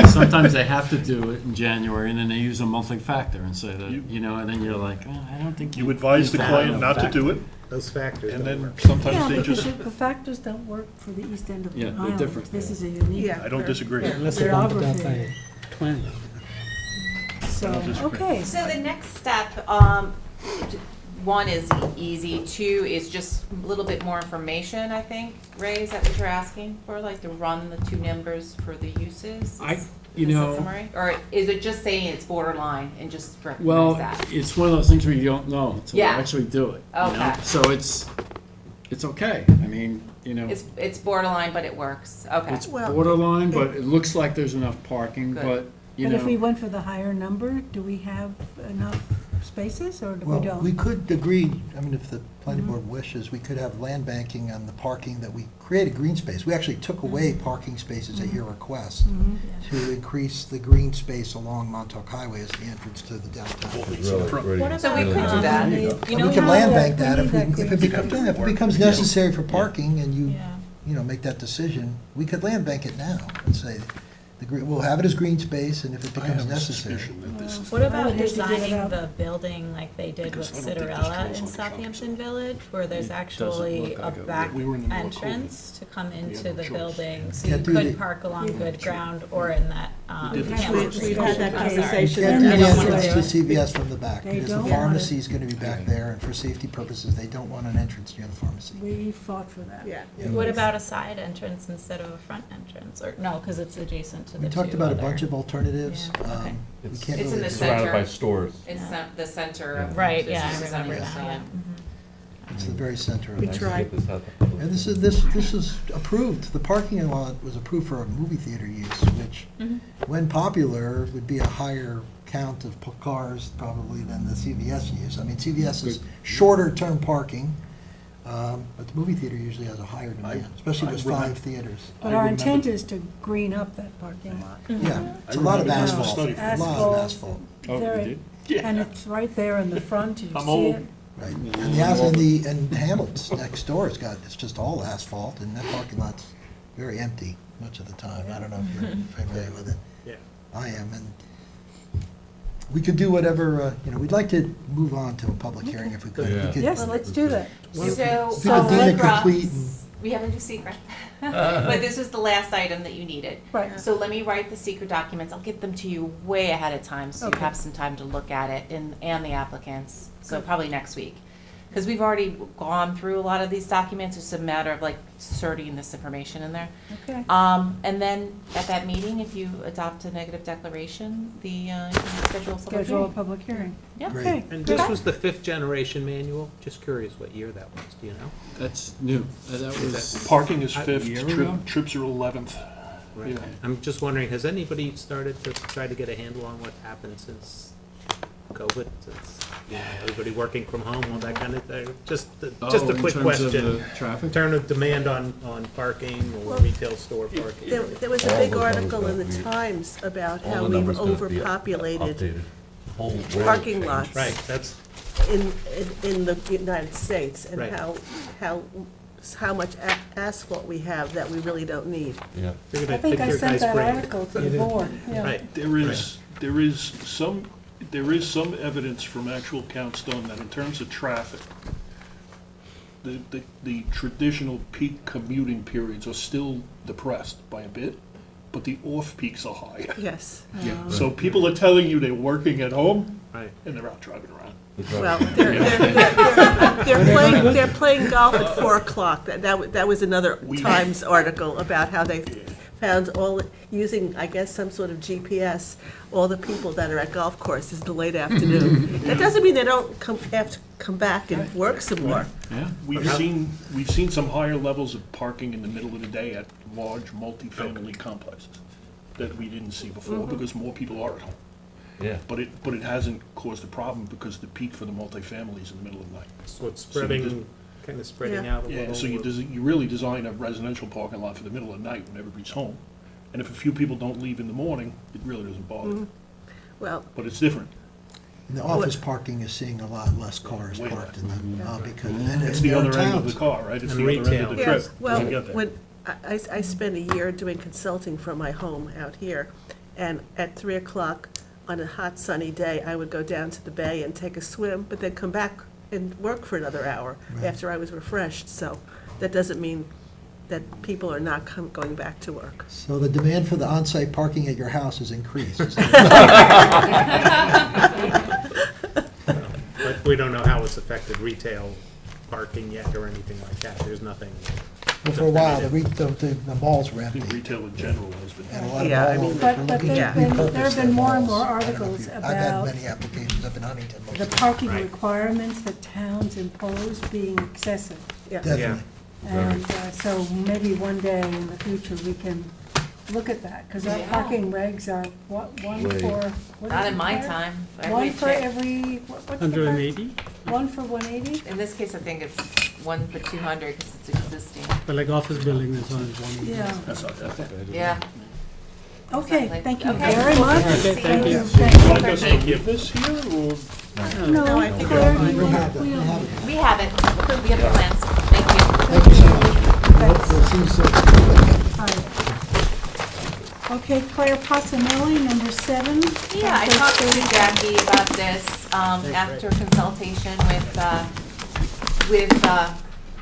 Speaker 12: Sometimes they have to do it in January, and then they use a monthly factor and say that, and then you're like, oh, I don't think
Speaker 16: You advise the
Speaker 12: use that
Speaker 16: client
Speaker 12: enough
Speaker 16: not to
Speaker 12: factor."
Speaker 16: do it,
Speaker 7: Those factors
Speaker 16: and
Speaker 7: don't
Speaker 16: then
Speaker 7: work.
Speaker 16: sometimes
Speaker 3: Yeah,
Speaker 16: they
Speaker 3: because
Speaker 16: just,
Speaker 3: the factors don't work for the east end of
Speaker 12: Yeah,
Speaker 3: the
Speaker 12: they're
Speaker 3: island.
Speaker 12: different.
Speaker 3: This is a unique.
Speaker 2: Yeah.
Speaker 16: I don't disagree.
Speaker 15: Unless you bump it up
Speaker 3: Geography.
Speaker 15: by 20.
Speaker 3: So,
Speaker 16: disagree.
Speaker 3: okay.
Speaker 10: So the next step, one is easy, two is just a little bit more information, I think. Ray, is that what you're asking for, like to run the two numbers for the uses?
Speaker 12: You
Speaker 10: Is that
Speaker 12: know,
Speaker 10: summary? Or is it just saying it's borderline and just
Speaker 12: well,
Speaker 10: recognize that?
Speaker 12: it's one of those things where you don't know until you
Speaker 10: Yeah.
Speaker 12: actually do it. you know?
Speaker 10: Okay.
Speaker 12: So it's okay. I mean,
Speaker 10: It's borderline, but it works, okay.
Speaker 12: it's
Speaker 2: Well,
Speaker 12: borderline, but it looks like there's enough parking,
Speaker 10: Good.
Speaker 12: but,
Speaker 3: But if we went for the higher number, do we have enough spaces or do we
Speaker 17: Well,
Speaker 3: don't?
Speaker 17: we could agree, if the planning board wishes, we could have land banking on the parking that we created green space. We actually took away parking spaces at your request to increase the green space along Montauk Highway as the entrance to the downtown.
Speaker 10: So we could do that.
Speaker 17: And
Speaker 10: You know
Speaker 17: we can
Speaker 10: how-
Speaker 17: land bank that
Speaker 3: we
Speaker 17: if
Speaker 3: need that
Speaker 17: it becomes necessary for parking and
Speaker 9: Yeah.
Speaker 17: make that decision. We could land bank it now and say, we'll have it as green space, and if it
Speaker 16: I
Speaker 17: becomes
Speaker 16: have a
Speaker 17: necessary.
Speaker 16: suspicion that this is.
Speaker 9: What
Speaker 3: I
Speaker 9: about
Speaker 3: would hate to give it
Speaker 9: designing
Speaker 3: up.
Speaker 9: the building like they did with
Speaker 16: Because I don't think this
Speaker 9: Cinderella
Speaker 16: goes
Speaker 9: in
Speaker 16: on the
Speaker 9: Southampton Village, where there's
Speaker 12: It
Speaker 9: actually
Speaker 12: doesn't look
Speaker 9: a
Speaker 12: like it.
Speaker 9: back
Speaker 16: We were in the middle of
Speaker 9: entrance to come into
Speaker 16: no
Speaker 9: the
Speaker 16: choice.
Speaker 9: building, so
Speaker 17: Yeah,
Speaker 9: you
Speaker 17: do
Speaker 9: could
Speaker 17: the-
Speaker 9: park along good ground or in that,
Speaker 16: did this
Speaker 9: Hamilton
Speaker 16: first.
Speaker 9: Street.
Speaker 2: We've had that
Speaker 9: I'm sorry.
Speaker 2: conversation.
Speaker 17: Can't do
Speaker 3: And
Speaker 17: the
Speaker 3: they
Speaker 17: entrance
Speaker 3: want
Speaker 17: to
Speaker 3: it.
Speaker 17: CVS from the back,
Speaker 3: They
Speaker 17: because the
Speaker 3: don't want
Speaker 17: pharmacy
Speaker 3: it.
Speaker 17: is gonna be back there, and for safety purposes, they don't want an entrance near the pharmacy.
Speaker 3: We fought for that.
Speaker 2: Yeah.
Speaker 9: What about a side entrance instead of a front entrance, or, no, because it's adjacent to the
Speaker 17: We
Speaker 9: two
Speaker 17: talked about a
Speaker 9: other-
Speaker 17: bunch of alternatives.
Speaker 9: Yeah, okay.
Speaker 17: We
Speaker 8: It's
Speaker 17: can't
Speaker 10: It's in
Speaker 17: really
Speaker 10: the
Speaker 17: do-
Speaker 10: center.
Speaker 8: Surrounded by stores.
Speaker 10: It's
Speaker 9: Yeah.
Speaker 10: the center of.
Speaker 9: Right, yeah, I
Speaker 10: businesses on
Speaker 9: remember
Speaker 10: either
Speaker 9: that,
Speaker 10: side.
Speaker 9: yeah.
Speaker 17: It's the very center of
Speaker 2: We
Speaker 17: it.
Speaker 2: tried.
Speaker 17: And this is approved, the parking lot was approved for a movie theater use, which, when popular, would be a higher count of cars probably than the CVS use. CVS is shorter-term parking, but the movie theater usually has a higher demand, especially with 5 theaters.
Speaker 3: But our intent is to green up that parking lot.
Speaker 17: Yeah, it's a lot of
Speaker 16: remember the
Speaker 17: asphalt,
Speaker 16: study.
Speaker 17: a lot of asphalt.
Speaker 12: Oh, you
Speaker 3: Very-
Speaker 12: did?
Speaker 3: And it's right there in the front, you
Speaker 12: I'm
Speaker 3: see
Speaker 12: old.
Speaker 3: it.
Speaker 17: Right, and Hamlet's next door it's just all asphalt, and that parking lot's very empty much of the time. I don't know if you're familiar with it.
Speaker 7: Yeah.
Speaker 17: I am, and we could do whatever, we'd like to move on to a public hearing if we could.
Speaker 8: Yeah.
Speaker 17: We could-
Speaker 3: Yes, let's do that.
Speaker 10: So,
Speaker 17: If we could deem it
Speaker 10: secret-
Speaker 17: complete
Speaker 10: we haven't do secret. But this was the last item that you needed.
Speaker 3: Right.
Speaker 10: So let me write the secret documents. I'll get them to you way ahead of time, so you
Speaker 3: Okay.
Speaker 10: have some time to look at it and the applicants, so
Speaker 3: Good.
Speaker 10: probably next week. Because we've already gone through a lot of these documents, it's a matter of like inserting this information in there.
Speaker 3: Okay.
Speaker 10: And then at that meeting, if you adopt a negative declaration, you can schedule a public
Speaker 3: Schedule a
Speaker 10: hearing.
Speaker 3: public hearing.
Speaker 10: Yeah.
Speaker 17: Great.
Speaker 3: Okay.
Speaker 7: And this was the 5th generation manual? Just curious what year that was, do you know?
Speaker 12: That's new. That was.
Speaker 16: Parking is
Speaker 12: A
Speaker 16: 5th,
Speaker 12: year ago?
Speaker 16: trips are 11th.
Speaker 7: Right.
Speaker 16: Yeah.
Speaker 7: I'm just wondering, has anybody started to try to get a handle on what happened since COVID? Since, you know, everybody working from home, all that kind of thing? Just a
Speaker 12: In
Speaker 7: quick
Speaker 12: terms of
Speaker 7: question.
Speaker 12: the traffic?
Speaker 7: Turn of demand on parking or
Speaker 2: Well,
Speaker 7: retail store parking.
Speaker 2: There was a
Speaker 8: All
Speaker 2: big
Speaker 8: the numbers
Speaker 2: article in
Speaker 8: that
Speaker 2: the
Speaker 8: we-
Speaker 2: Times about
Speaker 8: All
Speaker 2: how
Speaker 8: the
Speaker 2: we've
Speaker 8: numbers gotta be
Speaker 2: overpopulated
Speaker 8: updated. The whole world
Speaker 2: parking
Speaker 8: changed.
Speaker 2: lots.
Speaker 7: Right, that's,
Speaker 2: in the United States, and
Speaker 7: Right.
Speaker 2: how much asphalt we have that we really don't need.
Speaker 8: Yeah.
Speaker 7: figured
Speaker 3: I
Speaker 7: I'd
Speaker 3: think
Speaker 7: pick
Speaker 3: I
Speaker 7: your
Speaker 3: sent
Speaker 7: guys'
Speaker 3: that
Speaker 7: brain.
Speaker 3: article to
Speaker 7: You
Speaker 3: the
Speaker 7: did.
Speaker 3: board, yeah.
Speaker 7: Right.
Speaker 16: There is some evidence from actual counts done that in terms of traffic, the traditional peak commuting periods are still depressed by a bit, but the off-peaks are high.
Speaker 2: Yes.
Speaker 16: So people are telling you they're working at home,
Speaker 7: Right.
Speaker 16: and they're out driving around.
Speaker 2: Well, they're playing golf at 4 o'clock. That was another Times article about how they found using, I guess, some sort of GPS, all the people that are at golf courses in the late afternoon. That doesn't mean they don't have to come back and work some more.
Speaker 12: Yeah.
Speaker 16: We've seen some higher levels of parking in the middle of the day at large multifamily complexes that we didn't see before because more people are at home.
Speaker 8: Yeah.
Speaker 16: But it hasn't caused a problem because the peak for the multifamily is in the middle of the night.
Speaker 7: So it's
Speaker 16: So you
Speaker 7: kind of spreading
Speaker 2: Yeah.
Speaker 7: out a little.
Speaker 16: Yeah, so you really design a residential parking lot for the middle of the night when everybody's home. And if a few people don't leave in the morning, it really doesn't bother.
Speaker 2: Well,
Speaker 16: But it's different.
Speaker 17: And the office parking is seeing a lot less cars
Speaker 16: Way
Speaker 17: parked
Speaker 16: less.
Speaker 17: in them, because, and
Speaker 16: It's
Speaker 17: in
Speaker 16: the
Speaker 17: their
Speaker 16: other end of the
Speaker 17: towns.
Speaker 16: car, right? It's
Speaker 7: And
Speaker 16: the other end
Speaker 7: retail.
Speaker 16: of the
Speaker 2: yes,
Speaker 16: trip.
Speaker 2: well,
Speaker 16: Doesn't get there.
Speaker 2: when, I spent a year doing consulting from my home out here, and at 3 o'clock on a hot sunny day, I would go down to the bay and take a swim, but then come back and work for another hour
Speaker 17: Right.
Speaker 2: after I was refreshed. So that doesn't mean that people are not going back to work.
Speaker 17: So the demand for the on-site parking at your house has increased.
Speaker 7: But we don't know how it's affected retail parking yet or anything like that. There's nothing.
Speaker 17: Well, for a while, the malls were
Speaker 16: I think
Speaker 17: empty.
Speaker 16: retail in general has been.
Speaker 17: And a lot of
Speaker 2: Yeah, I
Speaker 17: mall
Speaker 2: mean-
Speaker 17: owners were
Speaker 3: But
Speaker 17: looking to
Speaker 2: Yeah.
Speaker 3: there have
Speaker 17: repurpose
Speaker 3: been
Speaker 17: their
Speaker 3: more and
Speaker 17: malls.
Speaker 3: more
Speaker 17: I don't know if
Speaker 3: articles
Speaker 17: you- I've
Speaker 3: about
Speaker 17: had many applications up in Huntington. most
Speaker 3: the
Speaker 17: of them.
Speaker 3: parking
Speaker 7: Right.
Speaker 3: requirements that towns impose being excessive.
Speaker 2: Yeah.
Speaker 17: Definitely.
Speaker 3: And so maybe one day in the future, we can look at that, because our
Speaker 10: Yeah.
Speaker 3: parking regs are, what, one
Speaker 8: Way.
Speaker 3: for? what
Speaker 10: Not
Speaker 3: is
Speaker 10: in
Speaker 3: it,
Speaker 10: my
Speaker 3: Claire?
Speaker 10: time.
Speaker 3: One for
Speaker 10: check.
Speaker 3: every, what's the?
Speaker 15: 180,
Speaker 3: One for 180?
Speaker 10: In this case, I think it's 1 for 200 because it's existing.
Speaker 15: but like office building, there's only one.
Speaker 3: Yeah.
Speaker 16: That's not that bad.
Speaker 10: Yeah.
Speaker 3: Okay,
Speaker 10: Exactly.
Speaker 3: thank you
Speaker 10: Okay.
Speaker 3: very much.
Speaker 2: Okay,
Speaker 3: Thank you.
Speaker 16: Would you like us to leave this here, or?
Speaker 3: No,
Speaker 2: I think
Speaker 3: Claire,
Speaker 2: we're fine.
Speaker 3: do you
Speaker 17: We'll
Speaker 3: want-
Speaker 17: have that, we'll have it.
Speaker 10: We have it. We have the plans. Thank you.
Speaker 17: Thank you so much. We'll see you soon.
Speaker 3: Fine. Okay, Claire Passanelli, number 7.
Speaker 10: Yeah, I talked to Jackie about this, after consultation with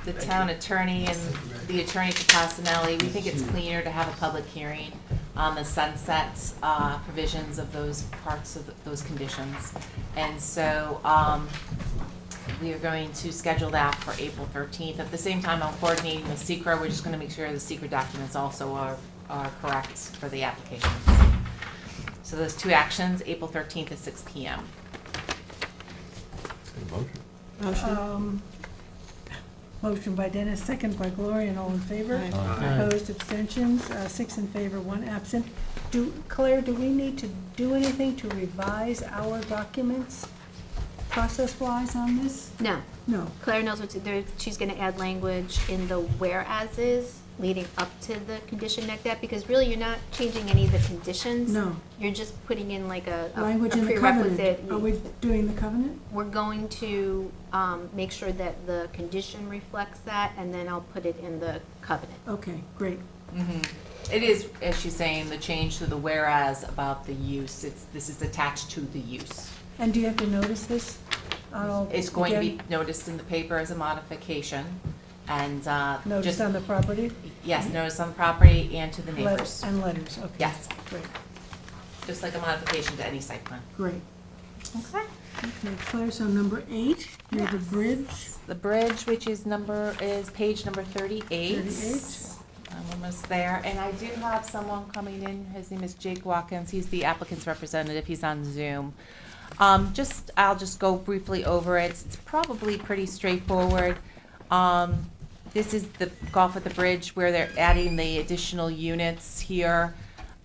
Speaker 10: the town attorney and the attorney for Casanelli. We think it's cleaner to have a public hearing on the sunset provisions of those parts of those conditions. And so, we are going to schedule that for April 13th. At the same time, I'm coordinating with SECR. We're just gonna make sure the SECR documents also are correct for the applications. So those two actions, April 13th at 6 PM.
Speaker 8: Motion.
Speaker 3: Motion by Dennis, second by Gloria, and all in favor.
Speaker 2: Aye.
Speaker 15: Aye.
Speaker 3: Opposed, abstentions, 6 in favor, 1 absent. Claire, do we need to do anything to revise our documents process-wise on this?
Speaker 4: No,
Speaker 3: No.
Speaker 4: Claire knows what to do. She's gonna add language in the whereases leading up to the condition like that, because really you're not changing any of the conditions.
Speaker 3: No.
Speaker 4: You're just putting in like a
Speaker 3: Language in the covenant.
Speaker 4: prerequisite.
Speaker 3: Are we doing the covenant?
Speaker 4: We're going to make sure that the condition reflects that, and then I'll put it in the covenant.
Speaker 3: Okay, great.
Speaker 10: It is, as she's saying, the change to the whereas about the use. This is attached to the use.
Speaker 3: And do you have to notice this?
Speaker 10: It's going to be
Speaker 3: Again,
Speaker 10: noticed in the paper as a modification, and
Speaker 3: Notice
Speaker 10: just,
Speaker 3: on the property?
Speaker 10: yes, notice on the property and to the neighbors.
Speaker 3: And letters, okay.
Speaker 10: Yes.
Speaker 3: Great,
Speaker 10: Just like a modification to any site plan.
Speaker 3: great.
Speaker 4: Okay.
Speaker 3: Okay, Claire, so number 8, you have the bridge.
Speaker 10: The bridge, which is page number 38.
Speaker 3: 38.
Speaker 10: I'm almost there, and I do have someone coming in, his name is Jake Watkins, he's the applicant's representative, he's on Zoom. I'll just go briefly over it, it's probably pretty straightforward. This is the Golf at the Bridge where they're adding the additional units here.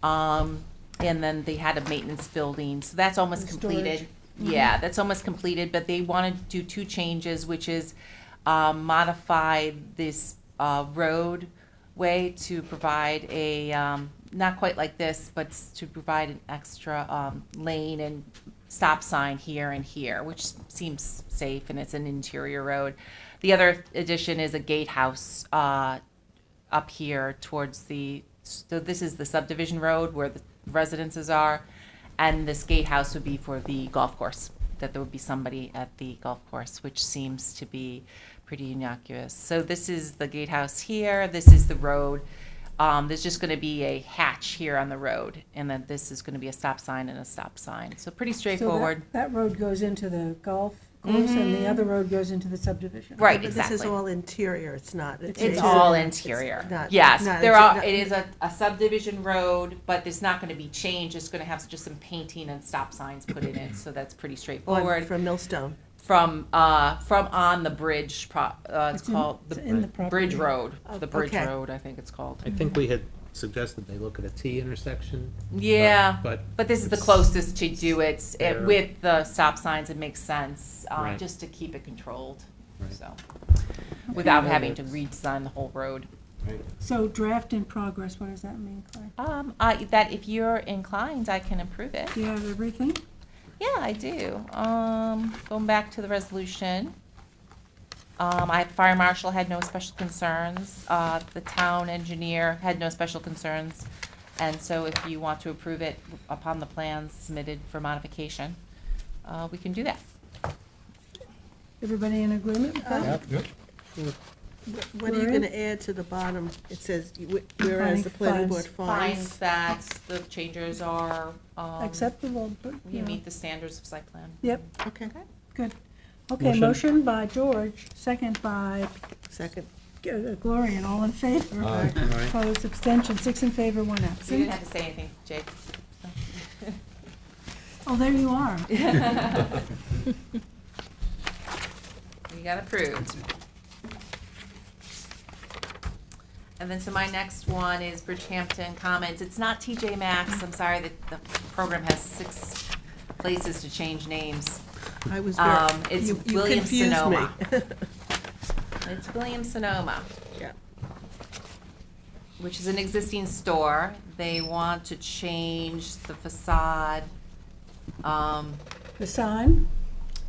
Speaker 10: And then they had a maintenance building, so that's almost
Speaker 3: And
Speaker 10: completed.
Speaker 3: storage.
Speaker 10: Yeah, that's almost completed, but they want to do 2 changes, which is modify this roadway to provide a, not quite like this, but to provide an extra lane and stop sign here and here, which seems safe, and it's an interior road. The other addition is a gatehouse up here towards so this is the subdivision road where the residences are, and this gatehouse would be for the golf course, that there would be somebody at the golf course, which seems to be pretty innocuous. So this is the gatehouse here, this is the road. There's just going to be a hatch here on the road, and then this is going to be a stop sign and a stop sign. So pretty straightforward.
Speaker 3: So that road goes into the golf course, and the other road goes into the subdivision.
Speaker 10: Right,
Speaker 2: But
Speaker 10: exactly.
Speaker 2: this is all interior, it's not.
Speaker 10: It's all interior.
Speaker 2: not-
Speaker 10: Yes,
Speaker 2: not-
Speaker 10: it is a subdivision road, but it's not gonna be changed, it's gonna have just some painting and stop signs put in it, so that's pretty straightforward.
Speaker 2: From Millstone.
Speaker 10: From on the bridge, it's
Speaker 3: It's in-
Speaker 10: called
Speaker 3: it's in the property.
Speaker 10: Bridge Road,
Speaker 2: Oh,
Speaker 10: the Bridge
Speaker 2: okay.
Speaker 10: Road, I think it's called.
Speaker 7: I think we had suggested they look at a T intersection.
Speaker 10: Yeah,
Speaker 7: But
Speaker 10: but this is the
Speaker 7: it's-
Speaker 10: closest to do it,
Speaker 7: There.
Speaker 10: with the stop signs, it makes sense,
Speaker 7: Right.
Speaker 10: just to keep it controlled,
Speaker 7: Right.
Speaker 10: so. Without having to redesign the whole road.
Speaker 3: So draft in progress, what does that mean, Claire?
Speaker 10: That if you're inclined, I can approve it.
Speaker 3: Do you have everything?
Speaker 10: Yeah, I do. Going back to the resolution. Fire marshal had no special concerns. The town engineer had no special concerns. And so if you want to approve it upon the plans submitted for modification, we can do that.
Speaker 3: Everybody in agreement with that?
Speaker 2: What are you
Speaker 3: Gloria?
Speaker 2: gonna add to the bottom? It says, whereas the planning board finds.
Speaker 10: Finds that the changes are,
Speaker 3: Acceptable, but,
Speaker 10: you meet the standards of site plan.
Speaker 3: Yep,
Speaker 2: Okay,
Speaker 3: good. Okay, motion by George, second by
Speaker 2: second.
Speaker 3: Gloria, and all in favor.
Speaker 8: Aye.
Speaker 3: Opposed, abstention, 6 in favor, 1
Speaker 10: You didn't
Speaker 3: absent.
Speaker 10: have to say anything, Jake.
Speaker 3: Oh, there you are.
Speaker 10: You got approved. And then, so my next one is Bridgehampton Commons. It's not TJ Maxx. I'm sorry that the program has 6 places to change names.
Speaker 2: I was
Speaker 10: It's
Speaker 2: you
Speaker 10: Williams
Speaker 2: confused me.
Speaker 10: Sonoma. It's Williams Sonoma,
Speaker 2: Yeah.
Speaker 10: which is an existing store. They want to change the facade.
Speaker 3: The sign?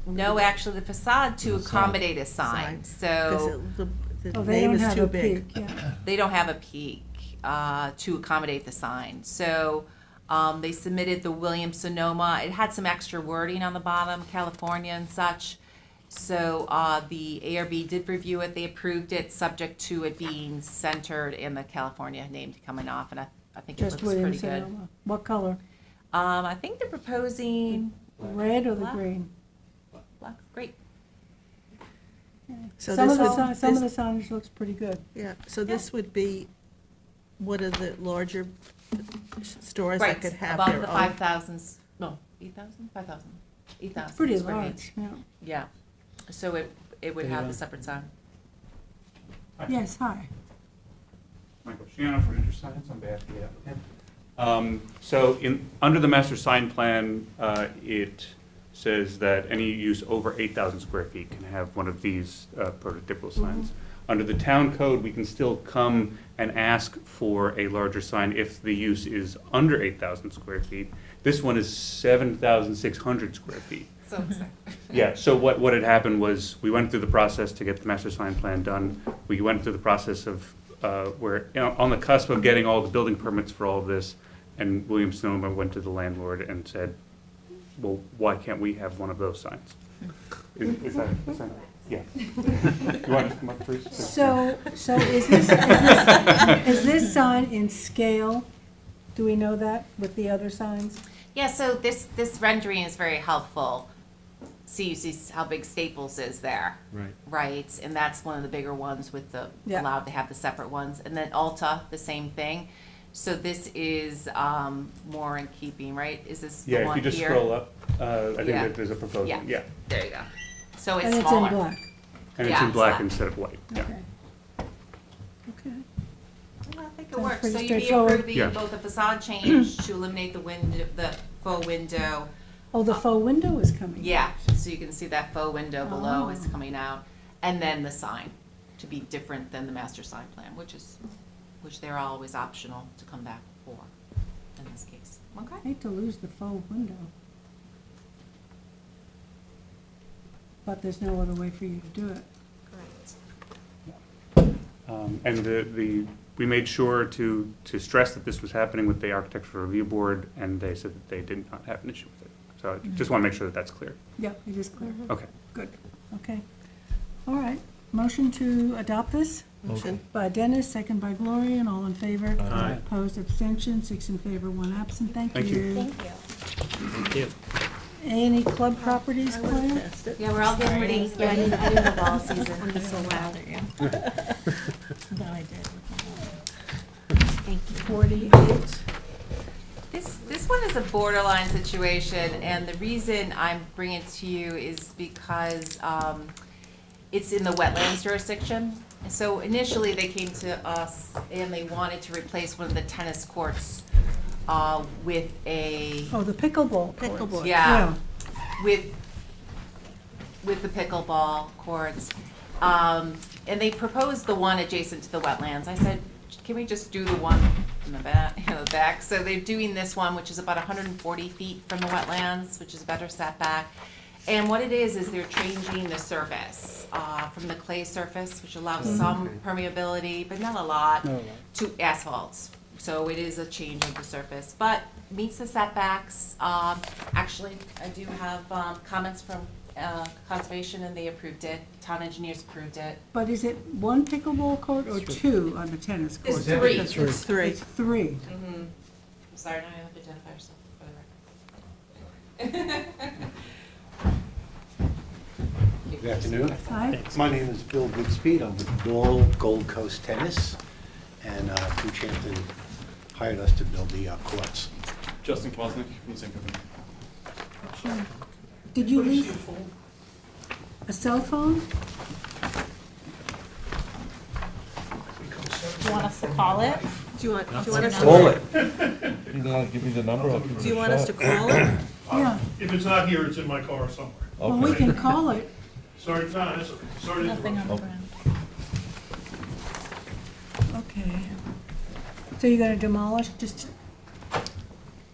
Speaker 10: No, actually, the facade to accommodate a sign.
Speaker 2: 'Cause
Speaker 10: So
Speaker 2: the
Speaker 3: Oh, they
Speaker 2: name
Speaker 3: don't
Speaker 2: is
Speaker 3: have
Speaker 2: too
Speaker 3: a
Speaker 2: big.
Speaker 3: peak, yeah.
Speaker 10: they don't have a peak to accommodate the sign. So they submitted the Williams Sonoma. It had some extra wording on the bottom, California and such. So the ARB did review it. They approved it, subject to it being centered and the California name coming off. And I think it
Speaker 3: Just
Speaker 10: looks pretty
Speaker 3: Williams
Speaker 10: good.
Speaker 3: Sonoma. What color?
Speaker 10: I think they're proposing
Speaker 3: Red or the
Speaker 10: Black.
Speaker 3: green?
Speaker 10: black. Great.
Speaker 2: So
Speaker 3: Some
Speaker 2: this
Speaker 3: of the,
Speaker 2: would-
Speaker 3: some of the
Speaker 2: this-
Speaker 3: signage looks pretty good.
Speaker 2: Yeah, so this would be one of the larger stores
Speaker 10: Right,
Speaker 2: that could have
Speaker 10: above
Speaker 2: their
Speaker 10: the
Speaker 2: own.
Speaker 10: 5,000, no, 8,000, 5,000, 8,000.
Speaker 3: It's pretty
Speaker 10: square feet.
Speaker 3: large, yeah.
Speaker 10: Yeah, so it would have the separate sign.
Speaker 3: Yes, hi.
Speaker 5: Michael Shiano from InterScience on behalf of the applicant. So under the master sign plan, it says that any use over 8,000 square feet can have one of these prototypical signs. Under the town code, we can still come and ask for a larger sign if the use is under 8,000 square feet. This one is 7,600 square feet.
Speaker 10: So excited.
Speaker 5: Yeah, so what had happened was, we went through the process to get the master sign plan done. We went through the process of, we're on the cusp of getting all the building permits for all of this, and Williams Sonoma went to the landlord and said, well, why can't we have one of those signs? Is that, yeah. You want to come up first?
Speaker 3: So is this sign in scale? Do we know that with the other signs?
Speaker 10: Yeah, so this rendering is very helpful. see, you see how big Staples is there.
Speaker 7: Right.
Speaker 10: Right, and that's one of the bigger ones with the,
Speaker 3: Yeah.
Speaker 10: allowed to have the separate ones. And then Ulta, the same thing. So this is more in keeping, right? Is this the
Speaker 5: Yeah, if
Speaker 10: one
Speaker 5: you just
Speaker 10: here?
Speaker 5: scroll up, I think
Speaker 10: Yeah.
Speaker 5: that there's a proposal,
Speaker 10: Yeah.
Speaker 5: yeah.
Speaker 10: There you go. So it's
Speaker 3: And it's
Speaker 10: smaller.
Speaker 3: in black.
Speaker 5: And it's
Speaker 10: Yeah,
Speaker 5: in
Speaker 10: it's
Speaker 5: black
Speaker 10: black.
Speaker 5: instead of white, yeah.
Speaker 3: Okay. Okay.
Speaker 10: Well, I think it
Speaker 3: Sounds
Speaker 10: works.
Speaker 3: pretty
Speaker 10: So you'd be
Speaker 3: straightforward.
Speaker 10: approving
Speaker 5: Yeah.
Speaker 10: both the facade change to eliminate the window, the faux window.
Speaker 3: Oh, the faux window is coming.
Speaker 10: Yeah, so you can see that faux window below is
Speaker 3: Oh.
Speaker 10: coming out. And then the sign to be different than the master sign plan, which they're always optional to come back for in this case. Okay.
Speaker 3: Hate to lose the faux window. But there's no other way for you to do it.
Speaker 10: Correct.
Speaker 5: And we made sure to stress that this was happening with the Architectural Review Board, and they said that they did not have an issue with it. So I just want to make sure that that's clear.
Speaker 3: Yeah, it is clear.
Speaker 5: Okay.
Speaker 3: Good, okay. All right, motion to adopt this?
Speaker 2: Motion.
Speaker 3: By Dennis, second by Gloria, and all in favor?
Speaker 7: Aye.
Speaker 3: Opposed, abstention, 6 in favor, 1 absent, thank you.
Speaker 5: Thank you.
Speaker 4: Thank you.
Speaker 7: Thank you.
Speaker 3: Any club properties,
Speaker 2: I would have
Speaker 3: Claire?
Speaker 2: passed it.
Speaker 10: Yeah, we're all getting ready. Yeah, I didn't have ball season.
Speaker 9: I'm just so loud at you. No, I did.
Speaker 10: Thank you.
Speaker 3: 48.
Speaker 10: This one is a borderline situation, and the reason I'm bringing it to you is because it's in the wetlands jurisdiction. And so initially, they came to us and they wanted to replace one of the tennis courts with a,
Speaker 3: Oh, the pickleball courts.
Speaker 2: Pickleball.
Speaker 10: yeah, with the pickleball courts. And they proposed the one adjacent to the wetlands. I said, can we just do the one in the back, So they're doing this one, which is about 140 feet from the wetlands, which is a better setback. And what it is they're changing the surface from the clay surface, which allows some permeability, but not a lot, to asphalt. So it is a change of the surface, but meets the setbacks. Actually, I do have comments from Conservation, and they approved it. Town engineers approved it.
Speaker 3: But is it one pickleball court or 2 on the tennis court?
Speaker 10: It's 3.
Speaker 2: It's 3.
Speaker 3: It's 3.
Speaker 10: Mm-hmm. I'm sorry, now you have to identify yourself for the record.
Speaker 18: Good afternoon.
Speaker 3: Hi.
Speaker 18: My name is Bill Goodspeed. I'm with Laurel Gold Coast Tennis, and Bouchampton hired us to build the courts.
Speaker 19: Justin Kwasnick from the same company.
Speaker 3: Did you leave a cell phone?
Speaker 9: You want us to call it?
Speaker 2: Do you want us to?
Speaker 8: Call it. You want to give me the number? I'll give it
Speaker 2: Do you
Speaker 8: a
Speaker 2: want us to
Speaker 8: shot.
Speaker 2: call it?
Speaker 3: Yeah,
Speaker 16: If it's not here, it's in my car somewhere.
Speaker 3: well, we can call it.
Speaker 16: Sorry, no, that's okay. Sorry to
Speaker 9: Nothing on
Speaker 16: interrupt.
Speaker 9: the ground.
Speaker 3: Okay. So you're gonna demolish just,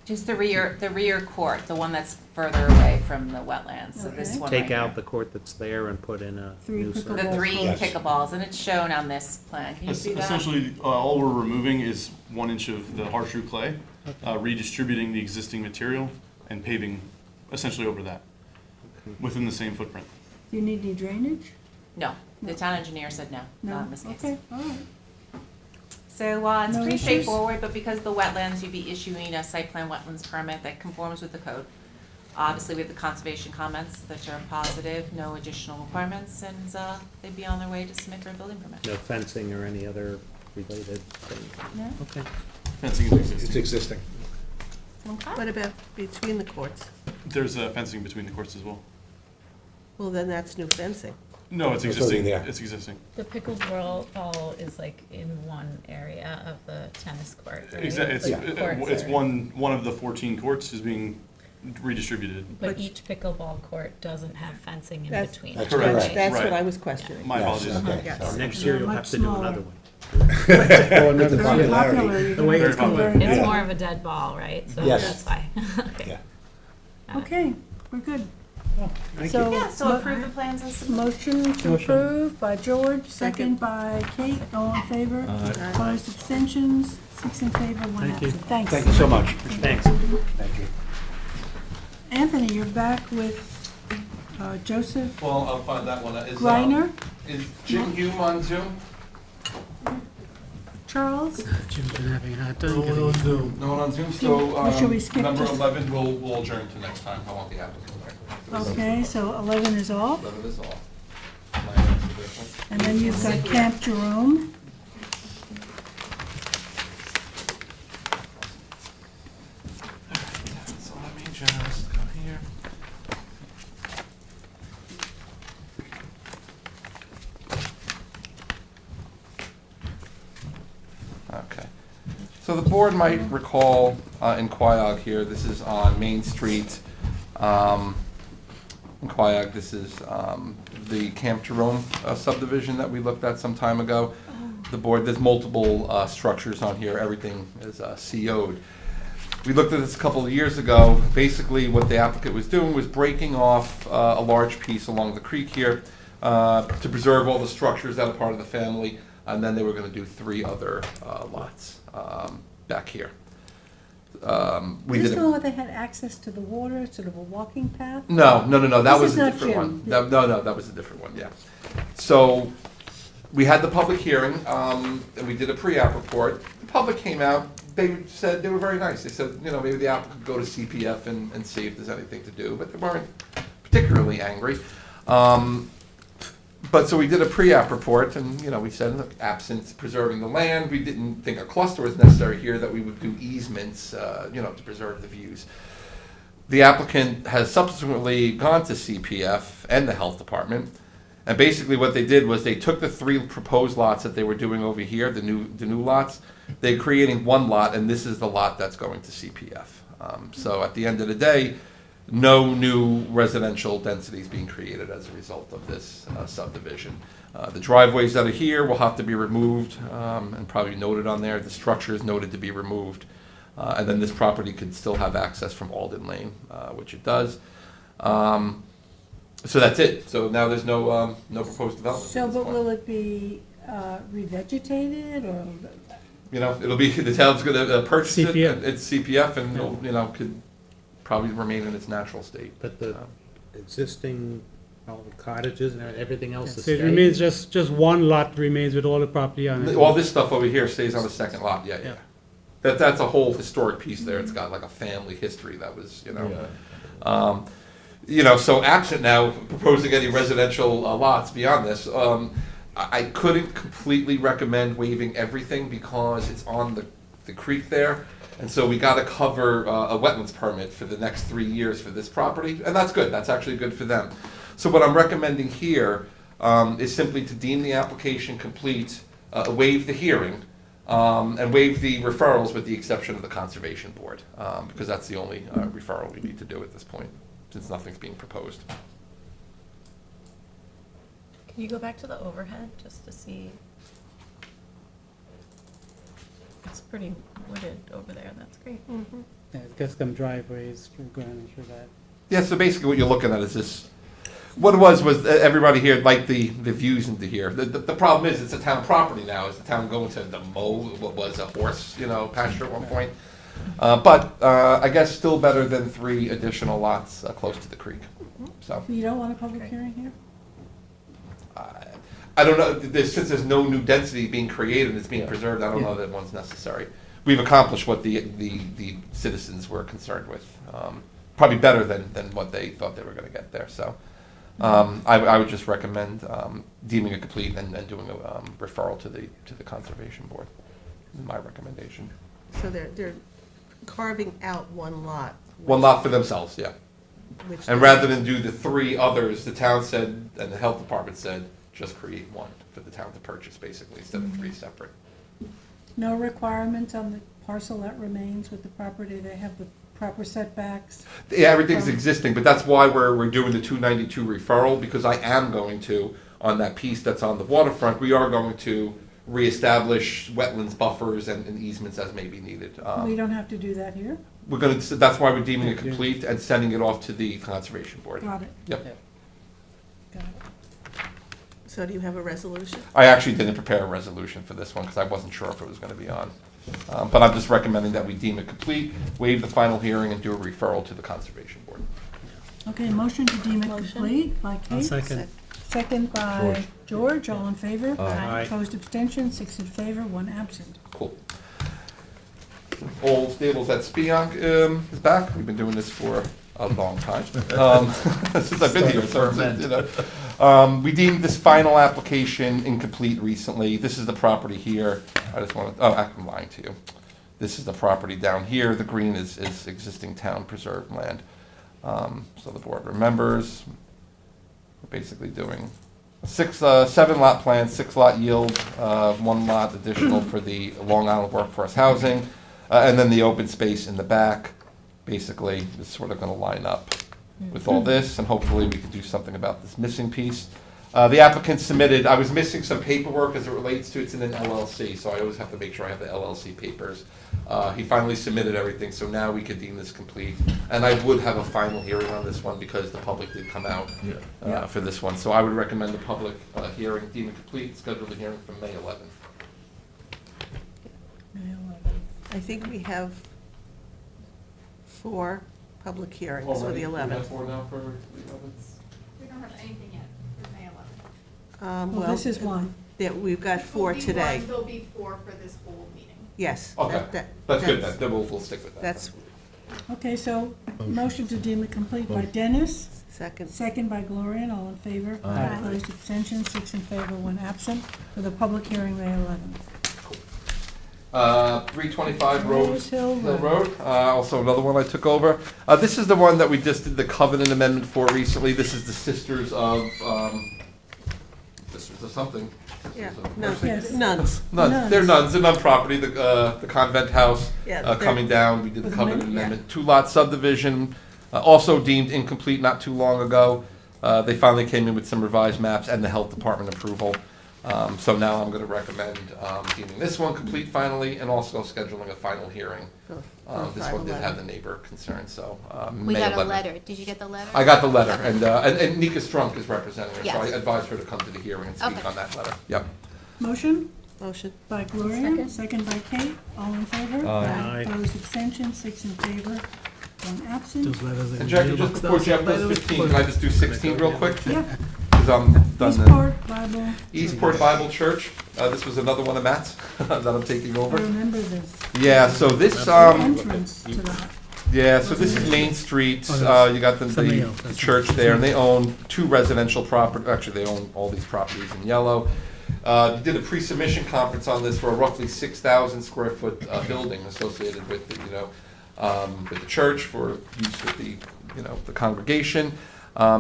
Speaker 10: Just the rear court, the one that's further away from the wetlands, so this
Speaker 3: Okay.
Speaker 10: one
Speaker 7: Take
Speaker 10: right
Speaker 7: out
Speaker 10: here.
Speaker 7: the court that's there and put in a
Speaker 3: 3
Speaker 7: new
Speaker 3: pickleball
Speaker 10: The
Speaker 7: surface.
Speaker 10: 3
Speaker 18: Yes.
Speaker 10: pickleballs, and it's shown on this plan. Can you see that?
Speaker 19: Essentially, all we're removing is 1 inch of the harsher clay, redistributing the existing material and paving essentially over that, within the same footprint.
Speaker 3: do you need any drainage?
Speaker 10: No, the town engineer said no,
Speaker 3: No?
Speaker 10: not in this case.
Speaker 3: Okay, all right.
Speaker 10: So it's
Speaker 3: No
Speaker 10: pretty
Speaker 3: issues?
Speaker 10: straightforward, but because of the wetlands, you'd be issuing a site plan wetlands permit that conforms with the code. Obviously, we have the conservation comments that are positive, no additional requirements, and they'd be on their way to submit for a building permit.
Speaker 7: No fencing or any other related thing.
Speaker 10: No?
Speaker 7: Okay.
Speaker 19: Fencing is
Speaker 18: It's
Speaker 19: existing.
Speaker 18: existing.
Speaker 10: Okay.
Speaker 2: What about between the courts?
Speaker 19: There's fencing between the courts as well.
Speaker 2: Well, then that's new fencing.
Speaker 19: No, it's
Speaker 18: There's nothing
Speaker 19: existing.
Speaker 18: there.
Speaker 19: It's existing.
Speaker 9: The pickleball ball is like in one area of the tennis court, right?
Speaker 19: Exactly.
Speaker 9: Like courts
Speaker 19: It's
Speaker 9: are-
Speaker 19: one of the 14 courts is being redistributed.
Speaker 9: But each pickleball court doesn't have fencing in
Speaker 2: That's-
Speaker 9: between.
Speaker 18: That's
Speaker 19: Correct.
Speaker 18: correct.
Speaker 2: That's what
Speaker 19: Right.
Speaker 2: I was questioning.
Speaker 19: My
Speaker 18: Yes,
Speaker 19: apologies.
Speaker 18: okay,
Speaker 2: Yes.
Speaker 18: sorry.
Speaker 7: Next year, you'll
Speaker 3: Much
Speaker 7: have to do
Speaker 3: smaller.
Speaker 7: another one.
Speaker 18: Another
Speaker 3: Very
Speaker 18: popularity.
Speaker 3: popular. You're
Speaker 7: The way
Speaker 3: gonna
Speaker 7: it's
Speaker 3: become
Speaker 19: going.
Speaker 3: very-
Speaker 9: It's
Speaker 18: Yeah.
Speaker 9: more of a dead ball, right? So
Speaker 18: Yes.
Speaker 9: that's why. Okay.
Speaker 18: Yeah.
Speaker 3: Okay, we're good.
Speaker 7: Thank
Speaker 3: So,
Speaker 10: Yeah, so
Speaker 3: mo-
Speaker 10: approve the plans and submit.
Speaker 3: Motion to approve by George, second by Kate, all in favor.
Speaker 7: Aye.
Speaker 3: Opposed, abstentions, 6 in favor, 1
Speaker 7: Thank you.
Speaker 3: absent. Thanks.
Speaker 18: Thank you so much.
Speaker 7: Thanks.
Speaker 18: Thank you.
Speaker 3: Anthony, you're back with Joseph
Speaker 11: Well, I'll find that one.
Speaker 3: Griner,
Speaker 11: Is Jim Hume on Zoom?
Speaker 3: Charles.
Speaker 15: Jim's been having a hard time
Speaker 11: No one
Speaker 15: getting
Speaker 11: on
Speaker 15: in.
Speaker 11: Zoom. No one on Zoom, so,
Speaker 3: Or should we skip
Speaker 11: number
Speaker 3: just-
Speaker 11: 11, we'll adjourn to next time. I want the applicant.
Speaker 3: Okay, so 11 is off,
Speaker 11: 11 is off. Minus the difference.
Speaker 3: and then you've got Camp Jerome.
Speaker 11: So let me just go here. Okay. So the board might recall in Quiog here, this is on Main Street. In Quiog, this is the Camp Jerome subdivision that we looked at some time ago. The board, there's multiple structures on here, everything is CO'd. We looked at this a couple of years ago. Basically, what the applicant was doing was breaking off a large piece along the creek here to preserve all the structures that are part of the family, and then they were going to do 3 other lots back here. We
Speaker 3: Is
Speaker 11: did
Speaker 3: this
Speaker 11: a-
Speaker 3: the one where they had access to the water, sort of a walking path?
Speaker 11: No, that
Speaker 3: This
Speaker 11: was
Speaker 3: is
Speaker 11: a
Speaker 3: not
Speaker 11: different
Speaker 3: Jim.
Speaker 11: one. No, that was a different one, yeah. So, we had the public hearing, and we did a pre-app report. The public came out, they said, they were very nice. They said, you know, maybe the applicant could go to CPF and see if there's anything to do, but they weren't particularly angry. But so we did a pre-app report, and, you know, we said, look, absent preserving the land, we didn't think a cluster was necessary here, that we would do easements, you know, to preserve the views. The applicant has subsequently gone to CPF and the health department, and basically what they did was they took the 3 proposed lots that they were doing over here, the new lots, they're creating 1 lot, and this is the lot that's going to CPF. So at the end of the day, no new residential densities being created as a result of this subdivision. The driveways that are here will have to be removed, and probably noted on there. The structure is noted to be removed. And then this property could still have access from Alden Lane, which it does. So that's it. So now there's no proposed development.
Speaker 3: So,
Speaker 11: at this
Speaker 3: but
Speaker 11: point.
Speaker 3: will it be revegetated, or?
Speaker 11: You know, it'll be, the town's gonna purchase it,
Speaker 15: CPF.
Speaker 11: and it's CPF, and it'll, you know, could probably remain in its natural state.
Speaker 7: But the existing, all the cottages and everything else is
Speaker 15: So it
Speaker 7: staying?
Speaker 15: remains, just one lot remains with all the property on it.
Speaker 11: All this stuff over here stays on the second lot, yeah.
Speaker 15: Yeah.
Speaker 11: That's a whole historic piece there, it's got like a family history that was, you know, so absent now proposing any residential lots beyond this, I couldn't completely recommend waiving everything because it's on the creek there. And so we gotta cover a wetlands permit for the next 3 years for this property, and that's good, that's actually good for them. So what I'm recommending here is simply to deem the application complete, waive the hearing, and waive the referrals with the exception of the Conservation Board, because that's the only referral we need to do at this point, since nothing's being proposed.
Speaker 9: Can you go back to the overhead just to see? It's pretty wooded over there, that's great.
Speaker 15: Yeah, just some driveways, we're going through that.
Speaker 11: Yeah, so basically what you're looking at is this, what it was everybody here liked the views into here. The problem is, it's a town property now. Is the town going to mow what was a horse, you know, pasture at one point? But I guess still better than 3 additional lots close to the creek, so.
Speaker 3: You don't want a public hearing here?
Speaker 11: I don't know, since there's no new density being created and it's being preserved, I don't know that one's necessary. We've accomplished what the citizens were concerned with, probably better than what they thought they were gonna get there, so. I would just recommend deeming it complete and doing a referral to the Conservation Board, is my recommendation.
Speaker 2: So they're carving out 1 lot.
Speaker 11: 1 lot for themselves, yeah.
Speaker 2: Which
Speaker 11: And rather than do the 3 others, the town said, and the health department said, just create 1 for the town to purchase, basically, instead of 3 separate.
Speaker 3: No requirements on the parcel that remains with the property, they have the proper setbacks?
Speaker 11: Yeah, everything's existing, but that's why we're doing the 292 referral, because I am going to, on that piece that's on the waterfront, we are going to reestablish wetlands buffers and easements as may be needed.
Speaker 3: We don't have to do that here?
Speaker 11: We're gonna, that's why we're deeming it complete and sending it off to the Conservation Board.
Speaker 3: Got it.
Speaker 11: Yep.
Speaker 3: Got it.
Speaker 2: So do you have a resolution?
Speaker 11: I actually didn't prepare a resolution for this one because I wasn't sure if it was gonna be on. But I'm just recommending that we deem it complete, waive the final hearing, and do a referral to the Conservation Board.
Speaker 3: Okay, motion to deem it complete by
Speaker 15: I'll
Speaker 3: Kate.
Speaker 15: second.
Speaker 3: Second by George, all in favor?
Speaker 7: Aye.
Speaker 3: Opposed, abstention, 6 in favor, 1 absent.
Speaker 11: Cool. Old Stables at Spionk is back. We've been doing this for a long time, since I've been here, so, you know. We deemed this final application incomplete recently. This is the property here. I just want to, I'm lying to you. This is the property down here. The green is existing town preserved land. So the board remembers, we're basically doing a 7-lot plan, 6-lot yield, 1 lot additional for the Long Island Workforce Housing, and then the open space in the back, basically is sort of gonna line up with all this, and hopefully we can do something about this missing piece. The applicant submitted, I was missing some paperwork as it relates to, it's in an LLC, so I always have to make sure I have the LLC papers. He finally submitted everything, so now we could deem this complete. And I would have a final hearing on this one because the public did come out for this one. So I would recommend the public hearing, deem it complete, schedule the hearing for May 11th.
Speaker 2: I think we have 4 public hearings for the 11th.
Speaker 11: We have 4 now for the 11th?
Speaker 20: We don't have anything yet for May 11th.
Speaker 3: Well, this is one.
Speaker 2: Yeah, we've got 4 today.
Speaker 20: There'll be 4 for this whole meeting.
Speaker 2: Yes.
Speaker 11: Okay, that's good then, we'll stick with that.
Speaker 2: That's,
Speaker 3: Okay, so motion to deem it complete by Dennis,
Speaker 2: second.
Speaker 3: second by Gloria, all in favor.
Speaker 8: Aye.
Speaker 3: Opposed, abstentions, 6 in favor, 1 absent, for the public hearing May 11th.
Speaker 11: 325
Speaker 3: Rose Hill
Speaker 11: Road, also another one I took over. This is the one that we just did the covenant amendment for recently. This is the Sisters of, Sisters of something.
Speaker 2: Yeah,
Speaker 11: Sisters of
Speaker 2: nuns.
Speaker 11: Mercy.
Speaker 3: Yes.
Speaker 2: Nuns.
Speaker 11: Nuns, they're nuns, they're nun property, the convent house,
Speaker 2: Yeah, they're-
Speaker 11: coming down, we did the
Speaker 3: With
Speaker 11: covenant
Speaker 3: men- yeah.
Speaker 11: amendment. 2-lot subdivision, also deemed incomplete not too long ago. They finally came in with some revised maps and the health department approval. So now I'm gonna recommend, deeming this one complete finally, and also scheduling a final hearing. This one did have the neighbor concern, so,
Speaker 4: We
Speaker 11: May
Speaker 4: got a
Speaker 11: 11th.
Speaker 4: letter. Did you get the letter?
Speaker 11: I got the letter, and Nika Strunk is representing her, so I
Speaker 4: Yes.
Speaker 11: advised her to come to the hearing and speak
Speaker 4: Okay.
Speaker 11: on that letter. Yep.
Speaker 3: Motion
Speaker 2: Motion.
Speaker 3: by Gloria,
Speaker 4: Second.
Speaker 3: second by Kate, all in favor.
Speaker 15: Aye.
Speaker 3: Opposed, abstentions, 6 in favor, 1 absent.
Speaker 15: Those letters in
Speaker 11: And
Speaker 15: the
Speaker 11: Jackie, just
Speaker 15: mailbox
Speaker 11: before
Speaker 15: now.
Speaker 11: Jeff does 15, can I just do 16 real quick?
Speaker 3: Yeah,
Speaker 11: Because I'm done then.
Speaker 3: Eastport Bible,
Speaker 11: Eastport Bible Church, this was another one of Matt's that I'm taking
Speaker 3: I
Speaker 11: over.
Speaker 3: remember this.
Speaker 11: Yeah, so this,
Speaker 3: The entrance to that.
Speaker 11: yeah, so this is Main Street,
Speaker 15: Oh,
Speaker 11: you got
Speaker 15: something
Speaker 11: the
Speaker 15: else, that's
Speaker 11: church there, and they own 2 residential property, actually, they own all these properties in yellow. Did a pre-submission conference on this for a roughly 6,000 square foot building associated with, with the church for use with the, the congregation.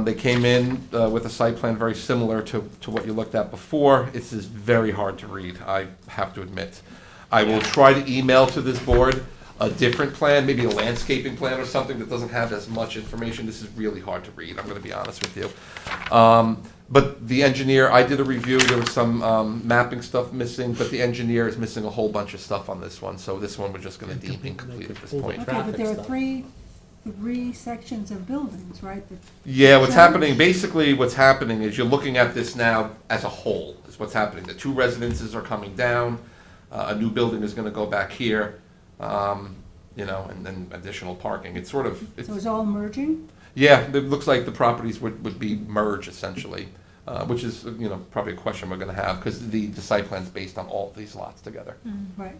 Speaker 11: They came in with a site plan very similar to what you looked at before. It's just very hard to read, I have to admit. I will try to email to this board a different plan, maybe a landscaping plan or something that doesn't have as much information. This is really hard to read, I'm gonna be honest with you. But the engineer, I did a review, there was some mapping stuff missing, but the engineer is missing a whole bunch of stuff on this one, so this one we're just gonna deem incomplete at this point.
Speaker 3: Okay, but there are three sections of buildings, right? The
Speaker 11: Yeah, what's
Speaker 3: church-
Speaker 11: happening, basically what's happening is you're looking at this now as a whole, is what's happening. The 2 residences are coming down, a new building is gonna go back here, and then additional parking. It's sort of,
Speaker 3: So it's all merging?
Speaker 11: yeah, it looks like the properties would be merged essentially, which is, probably a question we're gonna have, because the site plan's based on all of these lots together.
Speaker 3: Right.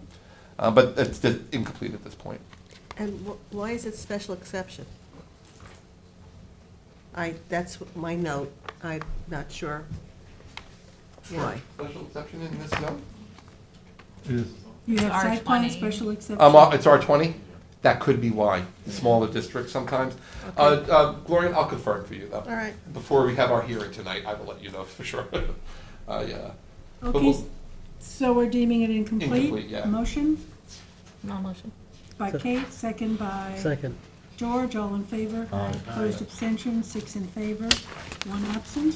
Speaker 11: But it's just incomplete at this point.
Speaker 2: And why is it special exception? That's my note, I'm not sure why.
Speaker 11: Special exception in this zone?
Speaker 3: You have
Speaker 9: R20.
Speaker 3: site plan special exception?
Speaker 11: It's R20? That could be why, smaller districts sometimes. Gloria, I'll confirm for you though.
Speaker 2: All right.
Speaker 11: Before we have our hearing tonight, I will let you know for sure. Yeah. But
Speaker 3: Okay,
Speaker 11: we'll-
Speaker 3: so we're deeming it incomplete?
Speaker 11: Incomplete, yeah.
Speaker 3: Motion
Speaker 9: No motion.
Speaker 3: by Kate, second by
Speaker 15: Second.
Speaker 3: George, all in favor?
Speaker 8: Aye.
Speaker 3: Opposed, abstentions, 6 in favor, 1 absent.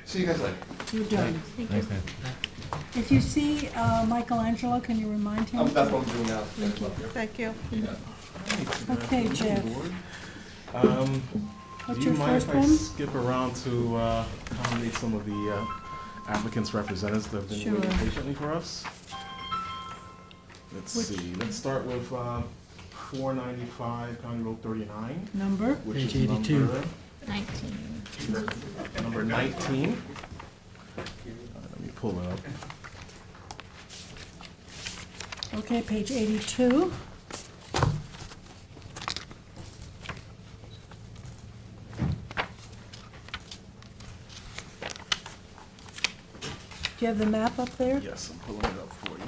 Speaker 11: See you guys later.
Speaker 3: You're done.
Speaker 8: Thanks, man.
Speaker 3: If you see Michelangelo, can you remind him?
Speaker 11: That's what I'm doing now.
Speaker 3: Thank you.
Speaker 2: Thank you.
Speaker 3: Okay, Jeff. What's
Speaker 21: Do
Speaker 3: your
Speaker 21: you mind
Speaker 3: first
Speaker 21: if I
Speaker 3: one?
Speaker 21: skip around to accommodate some of the applicant's representatives that have been
Speaker 3: Sure.
Speaker 21: waiting patiently for us? Let's
Speaker 3: Which-
Speaker 21: see, let's start with 495 County Road 39,
Speaker 3: Number?
Speaker 21: which
Speaker 15: Page
Speaker 21: is
Speaker 15: 82.
Speaker 21: number 19. Let me pull it up.
Speaker 3: Okay, page 82. you have the map up there?
Speaker 21: Yes, I'm pulling it up for you.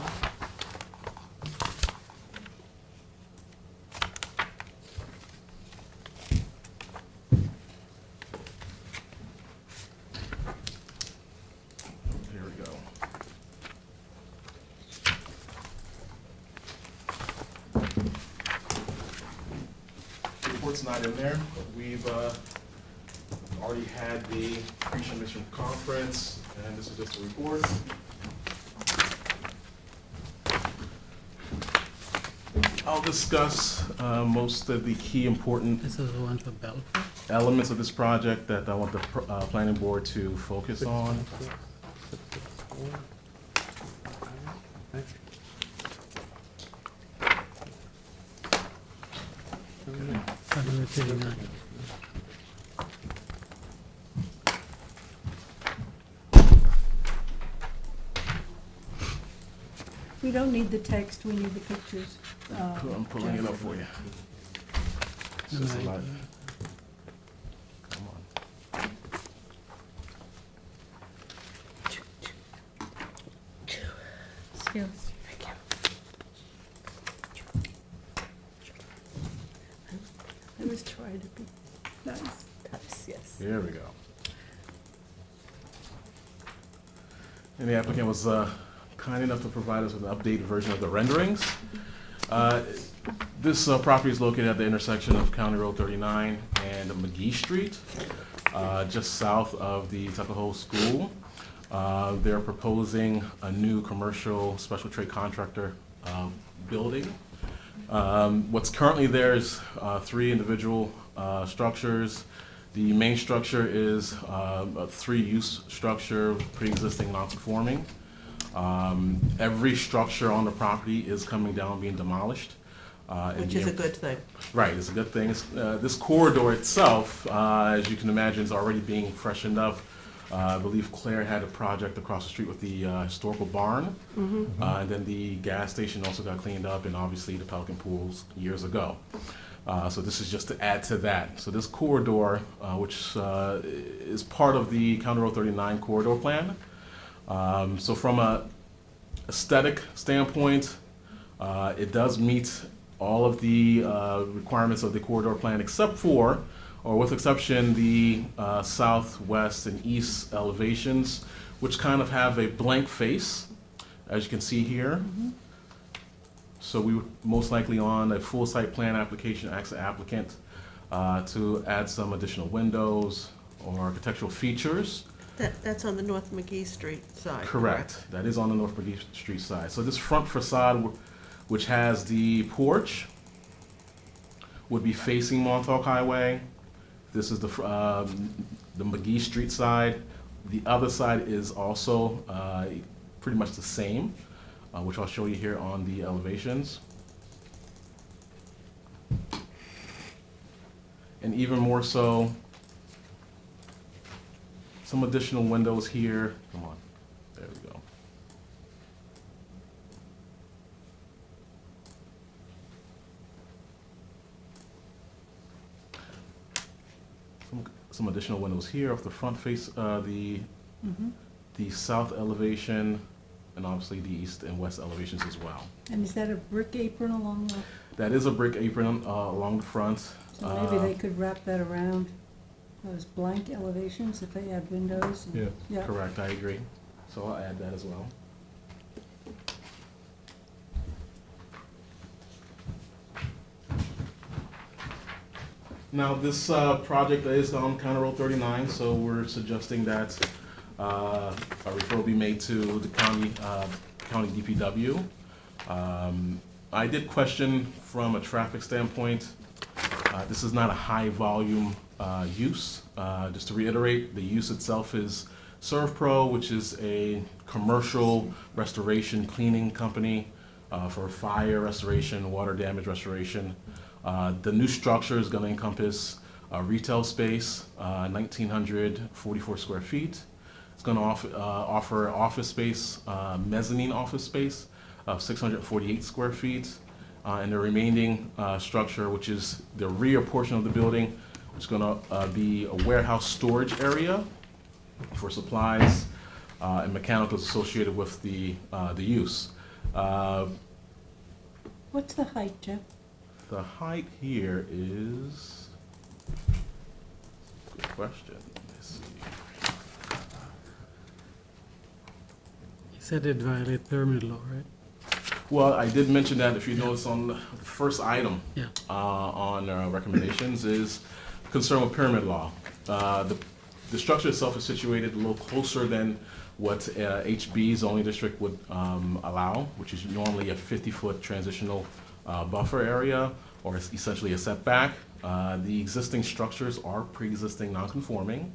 Speaker 21: Here we go. The report's not in there, but we've already had the pre-submission conference, and this is just a report. I'll discuss most of the key important
Speaker 15: This is the one for Belfast.
Speaker 21: elements of this project that I want the planning board to focus on.
Speaker 15: 139.
Speaker 3: We don't need the text, we need the pictures.
Speaker 21: I'm pulling it up for you. It's just a lot. Come on.
Speaker 9: Excuse.
Speaker 2: I was trying to be
Speaker 3: Nice.
Speaker 2: nice, yes.
Speaker 21: Here we go. And the applicant was kind enough to provide us with an updated version of the renderings. This property is located at the intersection of County Road 39 and McGee Street, just south of the Tuckahoe School. They're proposing a new commercial special trade contractor building. What's currently there is 3 individual structures. The main structure is a 3-use structure, pre-existing non-conforming. Every structure on the property is coming down, being demolished.
Speaker 2: Which is a good thing.
Speaker 21: Right, it's a good thing. This corridor itself, as you can imagine, is already being freshened up. I believe Claire had a project across the street with the historical barn. And then the gas station also got cleaned up, and obviously the Pelican pools years ago. So this is just to add to that. So this corridor, which is part of the County Road 39 corridor plan. So from a aesthetic standpoint, it does meet all of the requirements of the corridor plan, except for, or with exception, the southwest and east elevations, which kind of have a blank face, as you can see here. So we would most likely on a full site plan application ask the applicant to add some additional windows or architectural features.
Speaker 2: That's on the North McGee Street side.
Speaker 21: Correct. That is on the North McGee Street side. So this front facade, which has the porch, would be facing Montauk Highway. This is the McGee Street side. The other side is also pretty much the same, which I'll show you here on the elevations. And even more so, some additional windows here. Come on, there we go. Some additional windows here off the front face, the south elevation, and obviously the east and west elevations as well.
Speaker 3: And is that a brick apron along the,
Speaker 21: That is a brick apron along the front.
Speaker 3: so maybe they could wrap that around those blank elevations if they had windows? and- Yeah.
Speaker 21: Correct, I agree. So I'll add that as well. Now, this project is on County Road 39, so we're suggesting that a referral be made to the county DPW. I did question from a traffic standpoint, this is not a high volume use. Just to reiterate, the use itself is ServPro, which is a commercial restoration cleaning company for fire restoration, water damage restoration. The new structure is going to encompass a retail space, 1,944 square feet. It's going to offer office space, mezzanine office space of 648 square feet. And the remaining structure, which is the rear portion of the building, which is going to be a warehouse storage area for supplies, and mechanicals associated with the use.
Speaker 3: What's the height, Jeff?
Speaker 21: The height here is, good question, let's see.
Speaker 15: You said it violated pyramid law, right?
Speaker 21: Well, I did mention that, if you notice on the first item
Speaker 15: Yeah.
Speaker 21: on recommendations is concern with pyramid law. The structure itself is situated a little closer than what HB zoning district would allow, which is normally a 50-foot transitional buffer area, or essentially a setback. The existing structures are pre-existing non-conforming,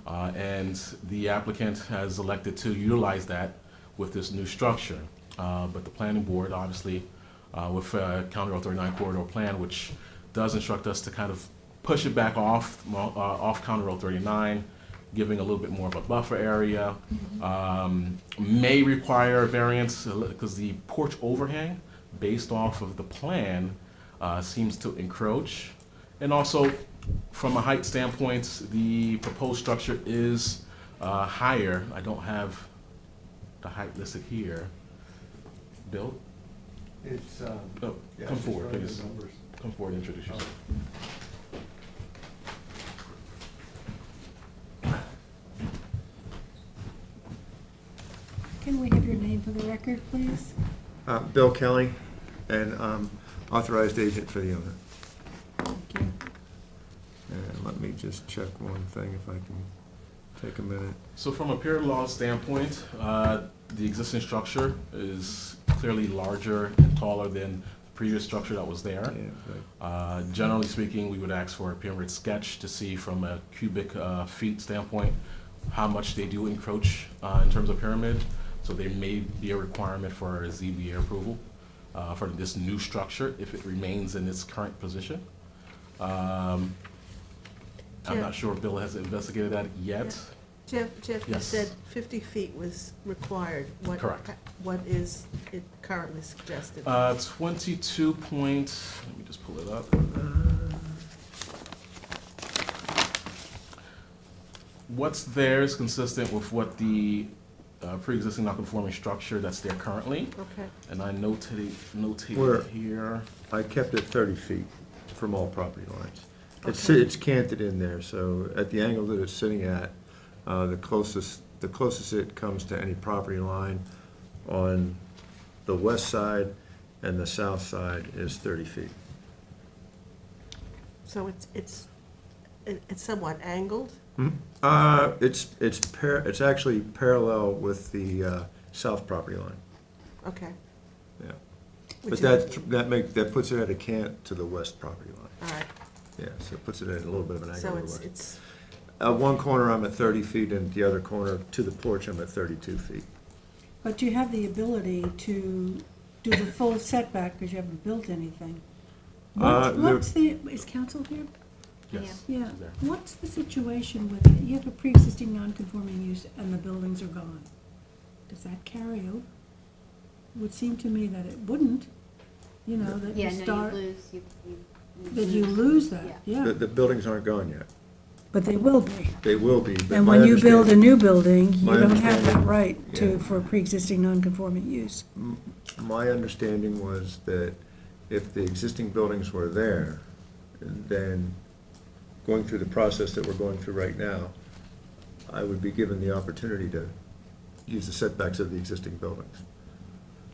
Speaker 21: and the applicant has elected to utilize that with this new structure. But the planning board, obviously, with County Road 39 corridor plan, which does instruct us to kind of push it back off County Road 39, giving a little bit more of a buffer area, may require a variance because the porch overhang, based off of the plan, seems to encroach. And also, from a height standpoint, the proposed structure is higher. I don't have the height listed here. Bill?
Speaker 18: It's,
Speaker 21: Come forward, please. Come forward and introduce yourself.
Speaker 3: Can we have your name for the record, please?
Speaker 6: Bill Kelly, and authorized agent for the owner.
Speaker 3: Thank you.
Speaker 6: And let me just check one thing if I can take a minute.
Speaker 21: So from a pyramid law standpoint, the existing structure is clearly larger and taller than the previous structure that was there. Generally speaking, we would ask for a pyramid sketch to see from a cubic feet standpoint how much they do encroach in terms of pyramid. So there may be a requirement for a ZBA approval for this new structure if it remains in its current position. I'm not sure if Bill has investigated that yet.
Speaker 2: Jeff, you
Speaker 21: Yes.
Speaker 2: said 50 feet was required.
Speaker 21: Correct.
Speaker 2: What is it currently suggested?
Speaker 21: 22 point, let me just pull it up. What's there is consistent with what the pre-existing non-conforming structure that's there currently.
Speaker 2: Okay.
Speaker 21: And I notated
Speaker 6: Where-
Speaker 21: here.
Speaker 6: I kept it 30 feet from all property lines.
Speaker 2: Okay.
Speaker 6: It's canted in there, so at the angle that it's sitting at, the closest it comes to any property line on the west side and the south side is 30 feet.
Speaker 2: So it's somewhat angled?
Speaker 6: It's actually parallel with the south property line.
Speaker 2: Okay.
Speaker 6: Yeah.
Speaker 2: Which
Speaker 6: But
Speaker 2: is-
Speaker 6: that puts it at a cant to the west property line.
Speaker 2: All right.
Speaker 6: Yeah, so it puts it at a little bit of an angle
Speaker 2: So
Speaker 6: to the
Speaker 2: it's,
Speaker 6: west.
Speaker 2: it's,
Speaker 6: At one corner, I'm at 30 feet, and the other corner to the porch, I'm at 32 feet.
Speaker 3: But you have the ability to do the full setback because you haven't built anything. What's the, is council here?
Speaker 21: Yes.
Speaker 3: Yeah,
Speaker 21: she's there.
Speaker 3: what's the situation with, you have a pre-existing non-conforming use and the buildings are gone? Does that carry over? Would seem to me that it wouldn't, you know, that you
Speaker 4: Yeah, no,
Speaker 3: start,
Speaker 4: you lose, you
Speaker 3: that you lose that,
Speaker 4: Yeah.
Speaker 3: yeah.
Speaker 6: The buildings aren't gone yet.
Speaker 3: But they will be.
Speaker 6: They will be, but
Speaker 3: And
Speaker 6: my
Speaker 3: when you build a
Speaker 6: understanding-
Speaker 3: new building, you
Speaker 6: my
Speaker 3: don't have that
Speaker 6: understanding-
Speaker 3: right
Speaker 6: yeah.
Speaker 3: to, for pre-existing non-conforming use.
Speaker 6: My understanding was that if the existing buildings were there, then going through the process that we're going through right now, I would be given the opportunity to use the setbacks of the existing buildings.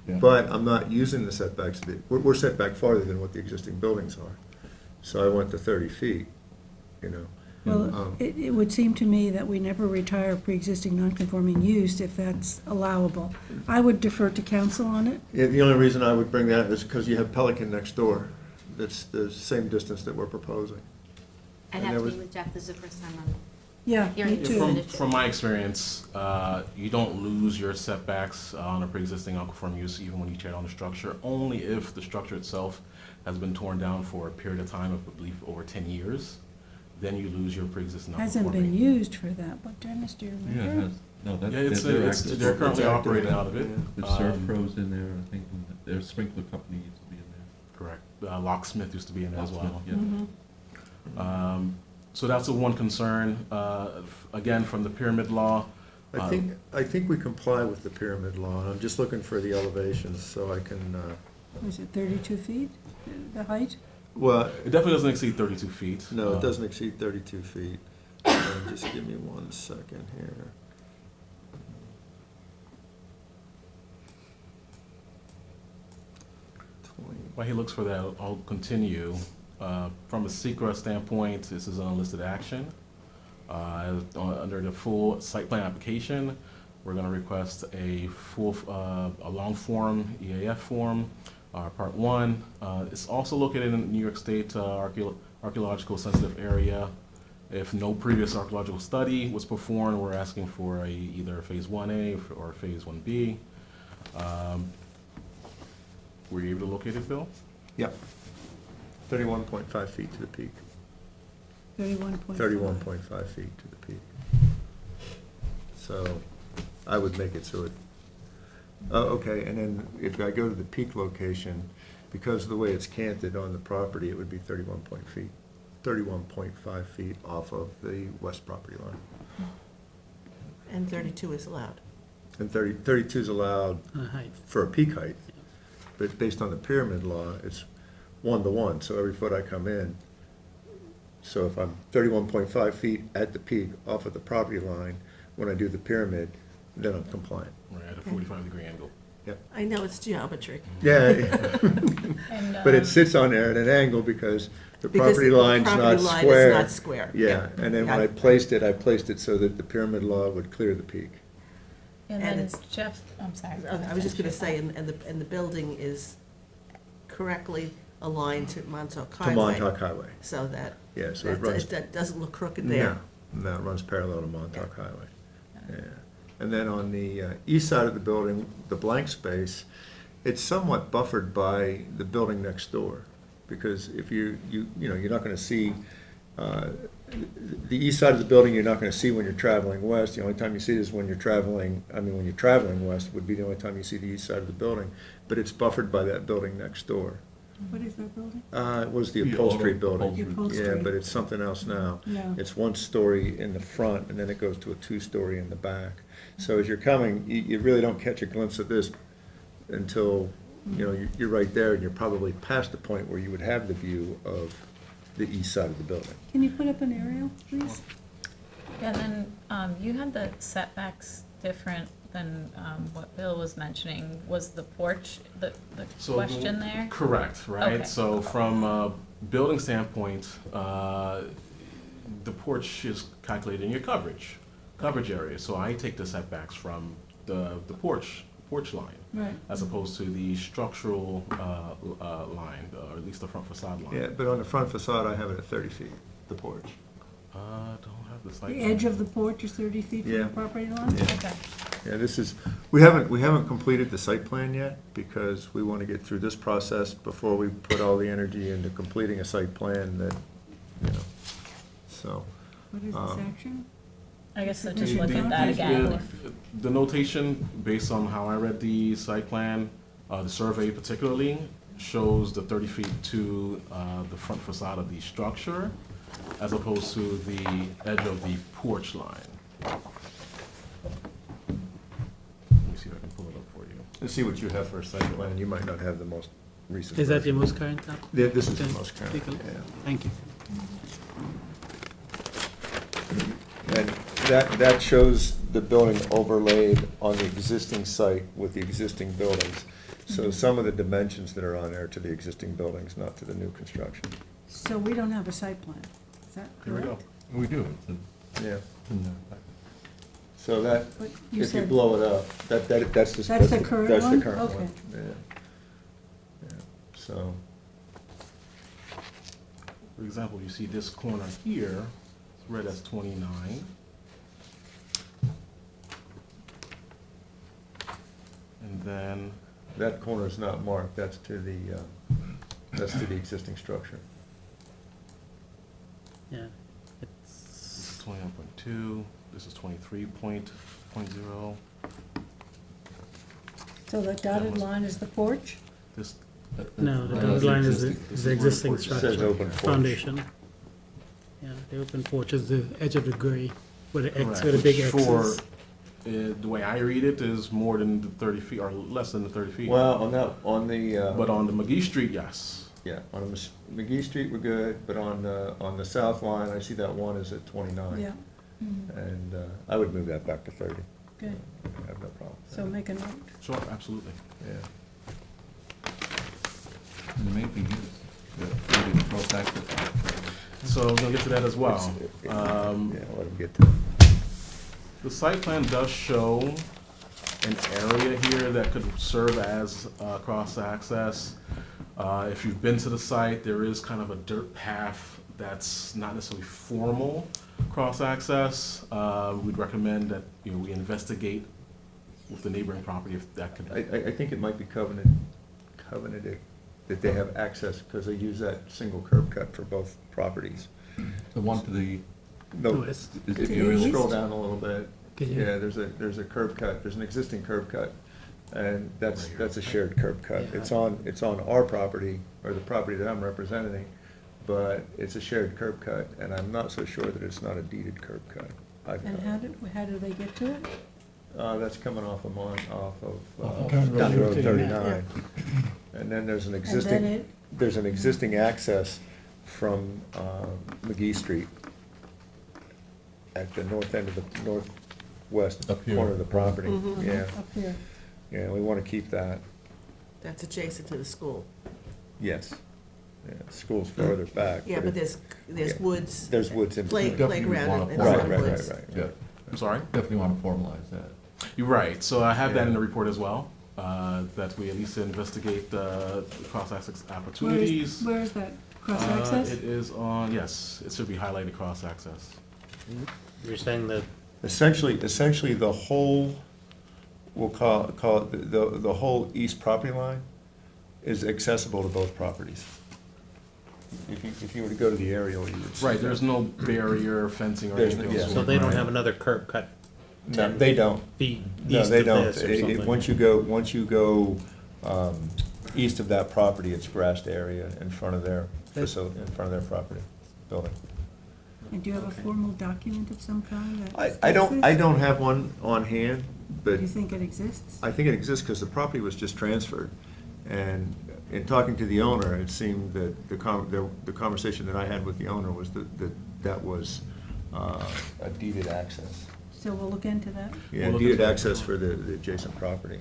Speaker 8: Yeah.
Speaker 6: But I'm not using the setbacks, we're set back farther than what the existing buildings are. So I went to 30 feet, you know.
Speaker 3: Well, it would seem to me that we never retire pre-existing non-conforming use if that's allowable. I would defer to council on it.
Speaker 6: Yeah, the only reason I would bring that is because you have Pelican next door. That's the same distance that we're proposing.
Speaker 4: I'd
Speaker 6: And
Speaker 4: have
Speaker 6: there
Speaker 4: to
Speaker 6: was-
Speaker 4: meet with Jeff, this is the first time I'm
Speaker 3: Yeah,
Speaker 4: hearing
Speaker 3: me
Speaker 4: this
Speaker 3: too.
Speaker 4: definition.
Speaker 21: From my experience, you don't lose your setbacks on a pre-existing non-conforming use even when you tear down the structure, only if the structure itself has been torn down for a period of time of, I believe, over 10 years. Then you lose your pre-existing
Speaker 3: Hasn't
Speaker 21: non-conforming.
Speaker 3: been used for that, but Dennis, do you
Speaker 8: Yeah, it
Speaker 3: remember?
Speaker 8: has, no, that,
Speaker 21: Yeah, it's,
Speaker 8: they're
Speaker 21: it's,
Speaker 8: active.
Speaker 21: they're currently
Speaker 6: It's active.
Speaker 21: operating out of it.
Speaker 8: The surf pros in there, I think, and their sprinkler company used to be in there.
Speaker 21: Correct. Locksmith used to be in there as well.
Speaker 8: Locksmith, yeah.
Speaker 3: Mhm.
Speaker 21: So that's the one concern. Again, from the pyramid law,
Speaker 6: I think we comply with the pyramid law. I'm just looking for the elevations so I can,
Speaker 3: Was it 32 feet, the height?
Speaker 6: well,
Speaker 21: It definitely doesn't exceed 32 feet.
Speaker 6: no, it doesn't exceed 32 feet. Just give me 1 second here.
Speaker 21: While he looks for that, I'll continue. From a secret standpoint, this is an unlisted action. Under the full site plan application, we're going to request a long form, EAF form, Part 1. It's also located in New York State archaeological sensitive area. If no previous archaeological study was performed, we're asking for either a Phase 1A or a Phase 1B. Were you able to locate it, Phil?
Speaker 6: Yep. 31.5 feet to the peak.
Speaker 3: 31.5.
Speaker 6: 31.5 feet to the peak. So I would make it so it, oh, okay, and then if I go to the peak location, because of the way it's canted on the property, it would be 31.5 feet off of the west property line.
Speaker 2: And 32 is allowed.
Speaker 6: And 32 is allowed
Speaker 15: Height.
Speaker 6: for a peak height, but based on the pyramid law, it's 1 to 1, so every foot I come in. So if I'm 31.5 feet at the peak off of the property line, when I do the pyramid, then I'm compliant.
Speaker 21: Right, at a 45-degree angle.
Speaker 6: Yep.
Speaker 2: I know it's geometry.
Speaker 6: Yeah,
Speaker 9: And,
Speaker 6: but it sits on there at an angle because the
Speaker 2: Because
Speaker 6: property
Speaker 2: the
Speaker 6: line's
Speaker 2: property
Speaker 6: not
Speaker 2: line is
Speaker 6: square.
Speaker 2: not square.
Speaker 6: Yeah,
Speaker 2: Yeah.
Speaker 6: and then when
Speaker 2: Yeah.
Speaker 6: I placed it so that the pyramid law would clear the peak.
Speaker 9: And
Speaker 2: And
Speaker 9: then
Speaker 2: it's-
Speaker 9: Jeff, I'm sorry.
Speaker 2: I was just gonna say, and the building is correctly aligned to Montauk
Speaker 6: To
Speaker 2: Highway.
Speaker 6: Montauk Highway.
Speaker 2: So that,
Speaker 6: Yeah, so it runs.
Speaker 2: that doesn't look crooked there.
Speaker 6: No, it runs parallel to Montauk Highway. Yeah. And then on the east side of the building, the blank space, it's somewhat buffered by the building next door. Because if you're not gonna see, the east side of the building, you're not gonna see when you're traveling west. The only time you see it is when you're traveling west would be the only time you see the east side of the building. But it's buffered by that building next door.
Speaker 3: What is that building?
Speaker 6: It was the
Speaker 21: The
Speaker 6: upholstery
Speaker 21: auto
Speaker 6: building.
Speaker 3: The upholstery.
Speaker 6: Yeah, but it's something else now.
Speaker 3: No.
Speaker 6: It's 1 story in the front, and then it goes to a 2-story in the back. So as you're coming, you really don't catch a glimpse of this until, you're right there, and you're probably past the point where you would have the view of the east side of the building.
Speaker 3: Can you put up an aerial, please?
Speaker 9: And then you had the setbacks different than what Bill was mentioning. Was the porch the
Speaker 21: So,
Speaker 9: question there?
Speaker 21: Correct, right?
Speaker 9: Okay.
Speaker 21: So from a building standpoint, the porch is calculated in your coverage area. So I take the setbacks from the porch line.
Speaker 3: Right.
Speaker 21: As opposed to the structural line, or at least the front facade line.
Speaker 6: Yeah, but on the front facade, I have it at 30 feet, the porch.
Speaker 21: Don't have the site.
Speaker 3: The edge of the porch is 30 feet from
Speaker 6: Yeah.
Speaker 3: the property line?
Speaker 6: Yeah.
Speaker 9: Okay.
Speaker 6: Yeah, we haven't completed the site plan yet, because we want to get through this process before we put all the energy into completing a site plan that, so.
Speaker 3: What is this action?
Speaker 9: I guess so
Speaker 3: The-
Speaker 9: just
Speaker 3: the-
Speaker 9: look at that again.
Speaker 21: The notation, based on how I read the site plan, the survey particularly, shows the 30 feet to the front facade of the structure, as opposed to the edge of the porch line. Let me see if I can pull it up for you.
Speaker 6: Let's see what you have for a site plan. You might not have the most recent.
Speaker 15: Is that
Speaker 6: version.
Speaker 15: your most current?
Speaker 6: Yeah, this is the
Speaker 15: Okay.
Speaker 6: most current,
Speaker 15: Take a look.
Speaker 6: yeah.
Speaker 15: Thank you.
Speaker 6: And that shows the building overlaid on the existing site with the existing buildings. So some of the dimensions that are on there are to the existing buildings, not to the new construction.
Speaker 3: So we don't have a site plan, is that
Speaker 21: Here we go.
Speaker 3: correct?
Speaker 8: We do.
Speaker 6: Yeah.
Speaker 8: It's in the-
Speaker 6: So that,
Speaker 3: But
Speaker 6: if you
Speaker 3: said-
Speaker 6: blow it up, that's the.
Speaker 3: That's the current
Speaker 6: That's the
Speaker 3: one?
Speaker 6: current
Speaker 3: Okay.
Speaker 6: one, yeah. Yeah. So,
Speaker 21: For example, you see this corner here, it's read as 29. And then,
Speaker 6: that corner is not marked, that's to the existing structure.
Speaker 15: Yeah.
Speaker 21: this is 21.2, this is 23.0.
Speaker 3: So the dotted line is the porch?
Speaker 21: This,
Speaker 15: No, the
Speaker 21: uh,
Speaker 15: dotted line is
Speaker 21: this
Speaker 15: the
Speaker 21: where
Speaker 15: existing
Speaker 21: porch is.
Speaker 6: Says
Speaker 15: structure,
Speaker 6: open porch.
Speaker 15: foundation. Yeah, the open porch is the edge of the gray, where the X,
Speaker 21: Correct,
Speaker 15: where the big X
Speaker 21: which
Speaker 15: is.
Speaker 21: the way I read it, is more than the 30 feet, or less than the 30 feet.
Speaker 6: Well, on the.
Speaker 21: But on the McGee Street, yes.
Speaker 6: Yeah, on McGee Street, we're good, but on the south line, I see that one is at 29.
Speaker 3: Yeah,
Speaker 6: And I would move that back to 30.
Speaker 3: good.
Speaker 6: I have no problem. with
Speaker 3: So
Speaker 6: that.
Speaker 3: make a note.
Speaker 21: Sure, absolutely.
Speaker 6: Yeah.
Speaker 8: And the main thing is, maybe the cross access.
Speaker 21: So I'm gonna get to that as well.
Speaker 6: Yeah, let him get to it.
Speaker 21: The site plan does show an area here that could serve as cross-access. If you've been to the site, there is kind of a dirt path that's not necessarily formal cross-access. We'd recommend that, you know, we investigate with the neighboring property if that could.
Speaker 6: I think it might be covenanted that they have access, because they use that single curb cut for both properties.
Speaker 8: The one to the,
Speaker 6: No,
Speaker 15: West.
Speaker 6: if
Speaker 3: To
Speaker 6: you
Speaker 3: the
Speaker 6: scroll
Speaker 3: east?
Speaker 6: down a little bit,
Speaker 15: Can you-
Speaker 6: yeah, there's a curb cut, there's an existing curb cut, and that's a shared curb cut.
Speaker 15: Yeah.
Speaker 6: It's on our property, or the property that I'm representing, but it's a shared curb cut, and I'm not so sure that it's not a deeded curb cut.
Speaker 3: And how do they get to it?
Speaker 6: That's coming off of
Speaker 15: County Road
Speaker 6: 39. And then there's an
Speaker 3: it-
Speaker 6: existing access from McGee Street at the north end of the northwest
Speaker 8: Up here.
Speaker 6: corner of the property. Yeah,
Speaker 3: Up here.
Speaker 6: yeah, we want to keep that,
Speaker 2: That's adjacent to the school.
Speaker 6: yes. Yeah, school's further back.
Speaker 2: Yeah, but there's
Speaker 6: yeah,
Speaker 2: woods.
Speaker 6: There's woods in between.
Speaker 8: Definitely
Speaker 2: Playground
Speaker 8: wanna
Speaker 2: and
Speaker 8: formalize
Speaker 2: some
Speaker 6: Right,
Speaker 2: woods.
Speaker 6: right.
Speaker 8: Yeah,
Speaker 21: I'm sorry?
Speaker 8: definitely want to formalize that.
Speaker 21: You're right, so I have that in the
Speaker 6: Yeah.
Speaker 21: report as well, that we at least investigate the cross-access opportunities.
Speaker 3: Where is that? Cross-access?
Speaker 21: It is on, yes, it should be highlighted cross-access.
Speaker 7: You're saying that
Speaker 6: Essentially, the whole, we'll call it, the whole east property line is accessible to both properties. If you were to go to the aerial, you would see.
Speaker 21: Right,
Speaker 6: that.
Speaker 21: there's no barrier, fencing, or
Speaker 6: There's
Speaker 21: anything.
Speaker 6: no- yeah.
Speaker 21: else.
Speaker 7: so they don't
Speaker 6: Right.
Speaker 7: have another curb cut
Speaker 6: No,
Speaker 7: 10
Speaker 6: they don't.
Speaker 7: feet
Speaker 6: No,
Speaker 7: east
Speaker 6: they
Speaker 7: of
Speaker 6: don't.
Speaker 7: this or something?
Speaker 6: Once you go east of that property, it's grassed area in front of their facility, in front of their property, building.
Speaker 3: And do you have a formal document of some kind that
Speaker 6: I
Speaker 3: discusses?
Speaker 6: don't have one on hand,
Speaker 3: Do
Speaker 6: but
Speaker 3: you think it exists?
Speaker 6: I think it exists because the property was just transferred. And in talking to the owner, it seemed that the conversation that I had with the owner was that was a deeded access.
Speaker 3: So we'll look into that.
Speaker 6: Yeah,
Speaker 21: We'll look
Speaker 6: deeded
Speaker 21: into that.
Speaker 6: access for the adjacent property.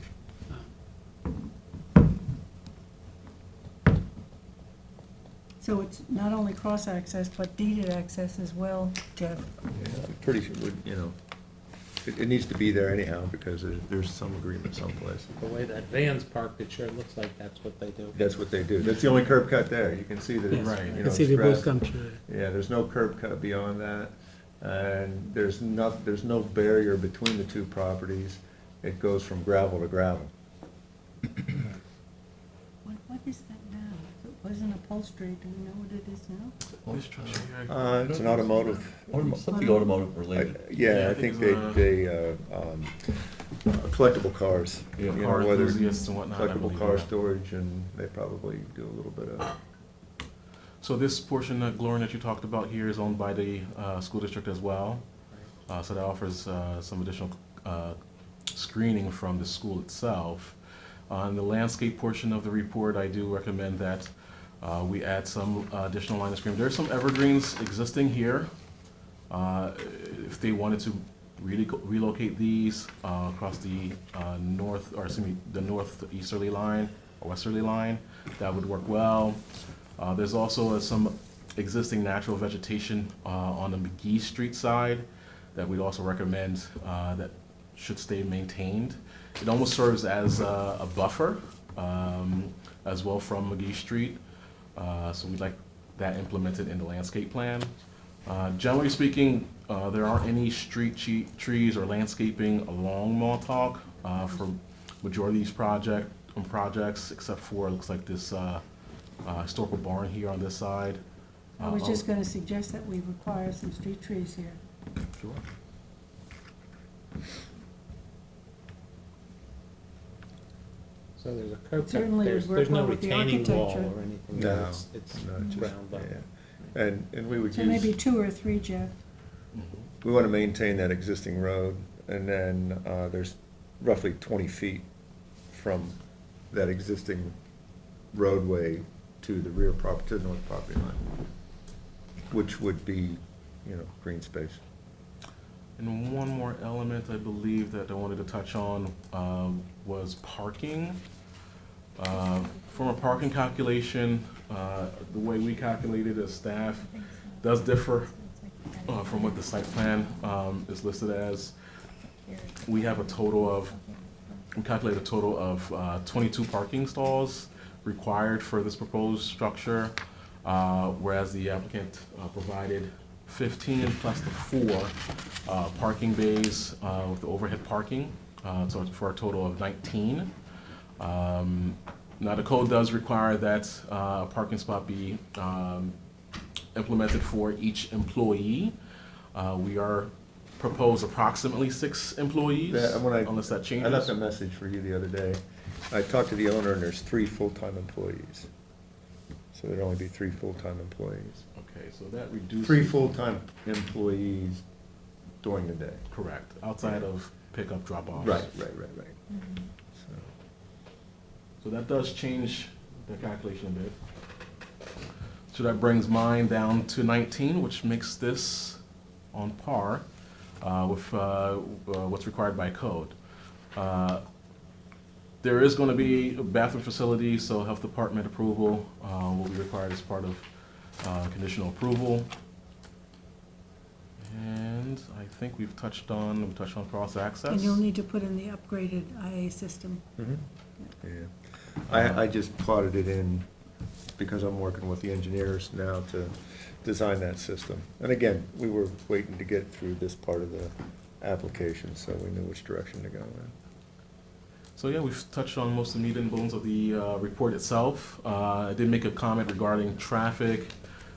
Speaker 3: So it's not only cross-access, but deeded access as well, Jeff.
Speaker 6: Yeah, I'm pretty sure, it needs to be there anyhow, because there's some agreement someplace.
Speaker 7: The way that van's parked, it sure looks like that's what they do.
Speaker 6: That's what they do. That's the only curb cut there. You can see that it's,
Speaker 21: Right.
Speaker 6: you
Speaker 15: I
Speaker 6: know,
Speaker 15: can see
Speaker 6: it's
Speaker 15: they both
Speaker 6: grass.
Speaker 15: come through.
Speaker 6: Yeah, there's no curb cut beyond that, and there's no barrier between the two properties. It goes from gravel to gravel.
Speaker 3: What is that now? If it wasn't upholstery, do we know what it is now?
Speaker 21: This structure here,
Speaker 6: It's an automotive.
Speaker 8: Something automotive related.
Speaker 6: Yeah, I
Speaker 21: I
Speaker 6: think
Speaker 21: think
Speaker 6: they, collectible cars.
Speaker 8: Yeah,
Speaker 6: you know,
Speaker 21: car
Speaker 6: whether
Speaker 21: enthusiasts and whatnot, I
Speaker 6: Collectible
Speaker 21: believe,
Speaker 6: car
Speaker 21: yeah.
Speaker 6: storage, and they probably do a little bit of,
Speaker 21: So this portion, Gloria, that you talked about here is owned by the school district as well. So that offers some additional screening from the school itself. On the landscape portion of the report, I do recommend that we add some additional line of screening. There's some evergreens existing here. If they wanted to really relocate these across the the northeasterly line or westerly line, that would work well. There's also some existing natural vegetation on the McGee Street side that we'd also recommend that should stay maintained. It almost serves as a buffer as well from McGee Street. So we'd like that implemented in the landscape plan. Generally speaking, there aren't any street trees or landscaping along Montauk for majority of these projects, except for, it looks like this historical barn here on this side.
Speaker 3: I was just gonna suggest that we require some street trees here.
Speaker 21: Sure.
Speaker 7: So there's a curb cut,
Speaker 3: Certainly would
Speaker 7: there's
Speaker 3: work
Speaker 7: no
Speaker 3: well with the
Speaker 7: retaining wall
Speaker 3: architecture.
Speaker 7: or anything,
Speaker 6: No,
Speaker 7: it's
Speaker 6: no, it's just-
Speaker 7: ground up.
Speaker 6: yeah. And we would
Speaker 3: So maybe
Speaker 6: use,
Speaker 3: 2 or 3, Jeff.
Speaker 6: we want to maintain that existing road, and then there's roughly 20 feet from that existing roadway to the rear prop, to the north property line, which would be, green space.
Speaker 21: And one more element I believe that I wanted to touch on was parking. From a parking calculation, the way we calculated as staff does differ from what the site plan is listed as. We have we calculate a total of 22 parking stalls required for this proposed structure, whereas the applicant provided 15 plus the 4 parking bays with the overhead parking, so for a total of 19. Now, the code does require that a parking spot be implemented for each employee. We are proposed approximately 6 employees, unless that changes.
Speaker 6: I left a message for you the other day. I talked to the owner, and there's 3 full-time employees. So there'd only be 3 full-time employees.
Speaker 21: Okay, so that reduces.
Speaker 6: 3 full-time employees during the day.
Speaker 21: Correct, outside of pickup, drop-offs.
Speaker 6: Right.
Speaker 21: So that does change the calculation a bit. So that brings mine down to 19, which makes this on par with what's required by code. There is going to be a bathroom facility, so health department approval will be required as part of conditional approval. And I think we've touched on cross access.
Speaker 3: And you'll need to put in the upgraded IA system.
Speaker 6: Yeah. I just plotted it in because I'm working with the engineers now to design that system. And again, we were waiting to get through this part of the application, so we knew which direction to go in.
Speaker 21: So yeah, we've touched on most of the meat and bones of the report itself. I did make a comment regarding traffic.